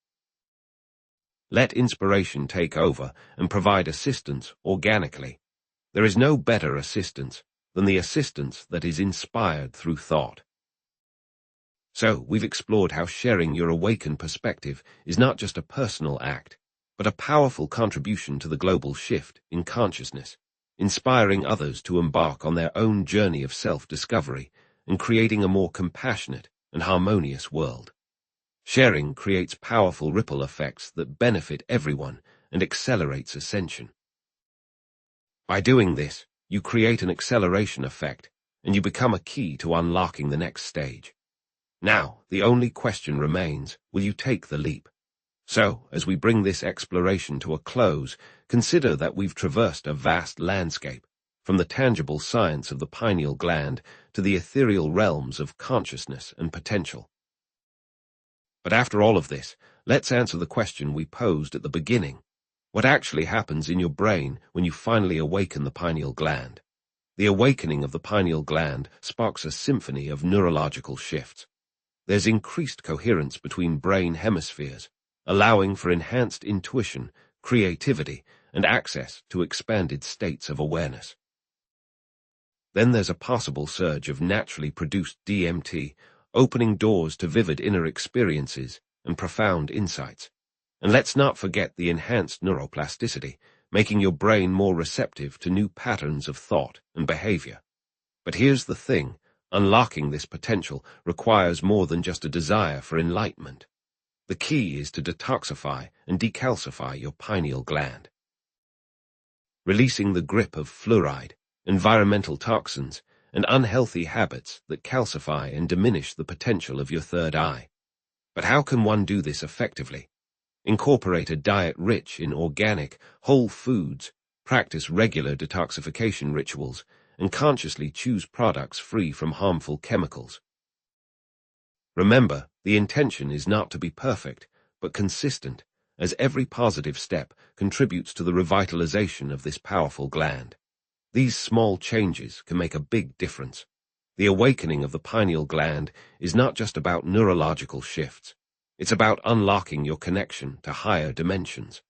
Let inspiration take over and provide assistance organically. There is no better assistance than the assistance that is inspired through thought. So, we've explored how sharing your awakened perspective is not just a personal act, but a powerful contribution to the global shift in consciousness, inspiring others to embark on their own journey of self-discovery and creating a more compassionate and harmonious world. Sharing creates powerful ripple effects that benefit everyone and accelerates ascension. By doing this, you create an acceleration effect, and you become a key to unlocking the next stage. Now, the only question remains, will you take the leap? So, as we bring this exploration to a close, consider that we've traversed a vast landscape, from the tangible science of the pineal gland to the ethereal realms of consciousness and potential. But after all of this, let's answer the question we posed at the beginning. What actually happens in your brain when you finally awaken the pineal gland? The awakening of the pineal gland sparks a symphony of neurological shifts. There's increased coherence between brain hemispheres, allowing for enhanced intuition, creativity, and access to expanded states of awareness. Then there's a possible surge of naturally produced DMT, opening doors to vivid inner experiences and profound insights. And let's not forget the enhanced neuroplasticity, making your brain more receptive to new patterns of thought and behavior. But here's the thing, unlocking this potential requires more than just a desire for enlightenment. The key is to detoxify and decalcify your pineal gland. Releasing the grip of fluoride, environmental toxins, and unhealthy habits that calcify and diminish the potential of your third eye. But how can one do this effectively? Incorporate a diet rich in organic, whole foods, practice regular detoxification rituals, and consciously choose products free from harmful chemicals. Remember, the intention is not to be perfect, but consistent, as every positive step contributes to the revitalization of this powerful gland. These small changes can make a big difference. The awakening of the pineal gland is not just about neurological shifts. It's about unlocking your connection to higher dimensions.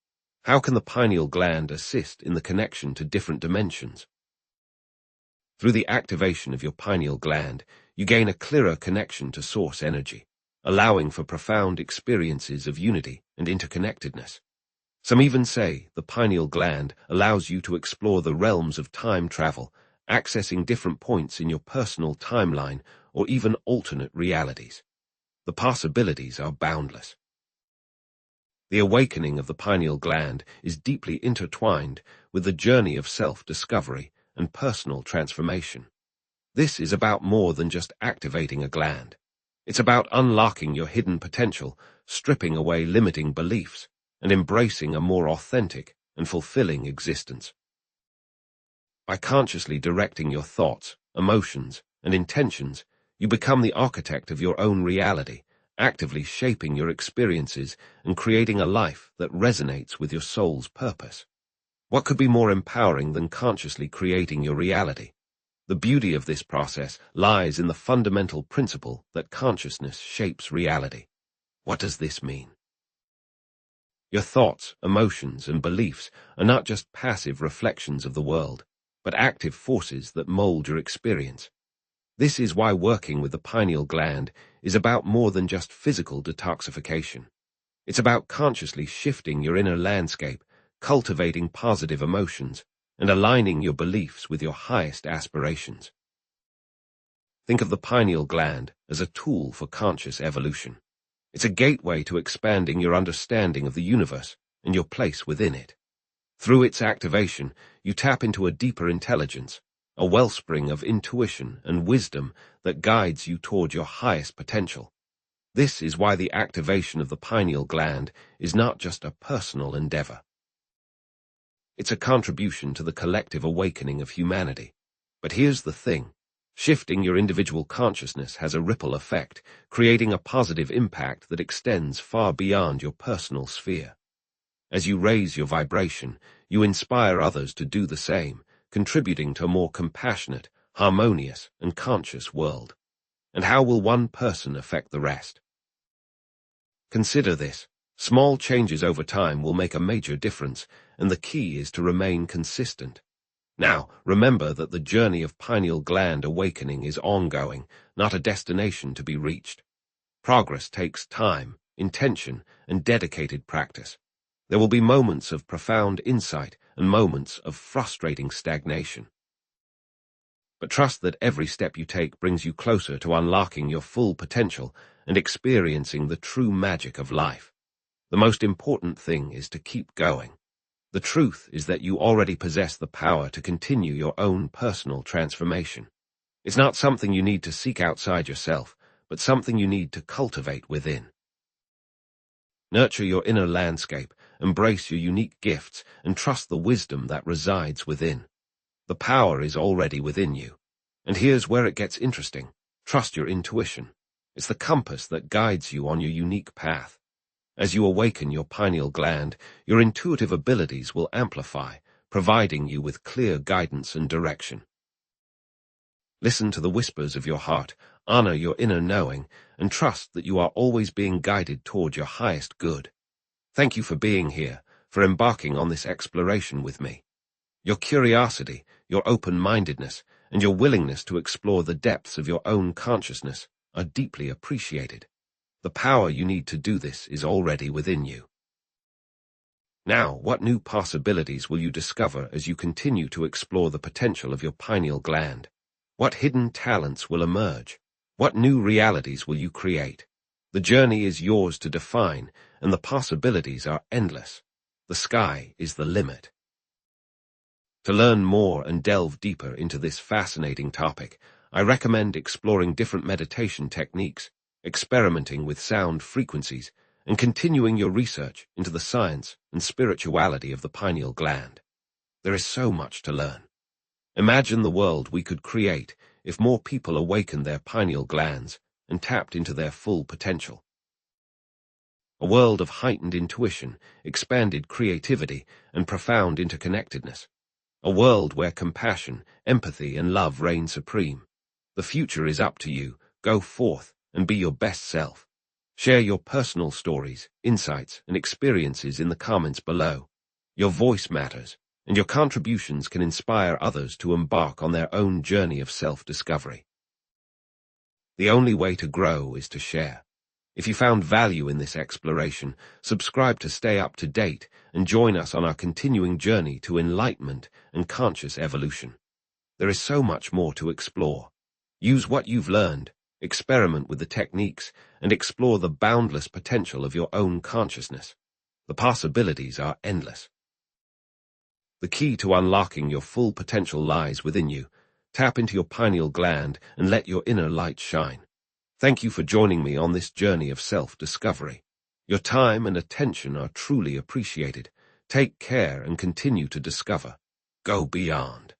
How can the pineal gland assist in the connection to different dimensions? Through the activation of your pineal gland, you gain a clearer connection to source energy, allowing for profound experiences of unity and interconnectedness. Some even say the pineal gland allows you to explore the realms of time travel, accessing different points in your personal timeline or even alternate realities. The possibilities are boundless. The awakening of the pineal gland is deeply intertwined with the journey of self-discovery and personal transformation. This is about more than just activating a gland. It's about unlocking your hidden potential, stripping away limiting beliefs, and embracing a more authentic and fulfilling existence. By consciously directing your thoughts, emotions, and intentions, you become the architect of your own reality, actively shaping your experiences and creating a life that resonates with your soul's purpose. What could be more empowering than consciously creating your reality? The beauty of this process lies in the fundamental principle that consciousness shapes reality. What does this mean? Your thoughts, emotions, and beliefs are not just passive reflections of the world, but active forces that mold your experience. This is why working with the pineal gland is about more than just physical detoxification. It's about consciously shifting your inner landscape, cultivating positive emotions, and aligning your beliefs with your highest aspirations. Think of the pineal gland as a tool for conscious evolution. It's a gateway to expanding your understanding of the universe and your place within it. Through its activation, you tap into a deeper intelligence, a wellspring of intuition and wisdom that guides you toward your highest potential. This is why the activation of the pineal gland is not just a personal endeavor. It's a contribution to the collective awakening of humanity. But here's the thing. Shifting your individual consciousness has a ripple effect, creating a positive impact that extends far beyond your personal sphere. As you raise your vibration, you inspire others to do the same, contributing to a more compassionate, harmonious, and conscious world. And how will one person affect the rest? Consider this. Small changes over time will make a major difference, and the key is to remain consistent. Now, remember that the journey of pineal gland awakening is ongoing, not a destination to be reached. Progress takes time, intention, and dedicated practice. There will be moments of profound insight and moments of frustrating stagnation. But trust that every step you take brings you closer to unlocking your full potential and experiencing the true magic of life. The most important thing is to keep going. The truth is that you already possess the power to continue your own personal transformation. It's not something you need to seek outside yourself, but something you need to cultivate within. Nurture your inner landscape, embrace your unique gifts, and trust the wisdom that resides within. The power is already within you. And here's where it gets interesting. Trust your intuition. It's the compass that guides you on your unique path. As you awaken your pineal gland, your intuitive abilities will amplify, providing you with clear guidance and direction. Listen to the whispers of your heart, honor your inner knowing, and trust that you are always being guided toward your highest good. Thank you for being here, for embarking on this exploration with me. Your curiosity, your open-mindedness, and your willingness to explore the depths of your own consciousness are deeply appreciated. The power you need to do this is already within you. Now, what new possibilities will you discover as you continue to explore the potential of your pineal gland? What hidden talents will emerge? What new realities will you create? The journey is yours to define, and the possibilities are endless. The sky is the limit. To learn more and delve deeper into this fascinating topic, I recommend exploring different meditation techniques, experimenting with sound frequencies, and continuing your research into the science and spirituality of the pineal gland. There is so much to learn. Imagine the world we could create if more people awakened their pineal glands and tapped into their full potential. A world of heightened intuition, expanded creativity, and profound interconnectedness. A world where compassion, empathy, and love reign supreme. The future is up to you. Go forth and be your best self. Share your personal stories, insights, and experiences in the comments below. Your voice matters, and your contributions can inspire others to embark on their own journey of self-discovery. The only way to grow is to share. If you found value in this exploration, subscribe to stay up to date and join us on our continuing journey to enlightenment and conscious evolution. There is so much more to explore. Use what you've learned, experiment with the techniques, and explore the boundless potential of your own consciousness. The possibilities are endless. The key to unlocking your full potential lies within you. Tap into your pineal gland and let your inner light shine. Thank you for joining me on this journey of self-discovery. Your time and attention are truly appreciated. Take care and continue to discover. Go beyond.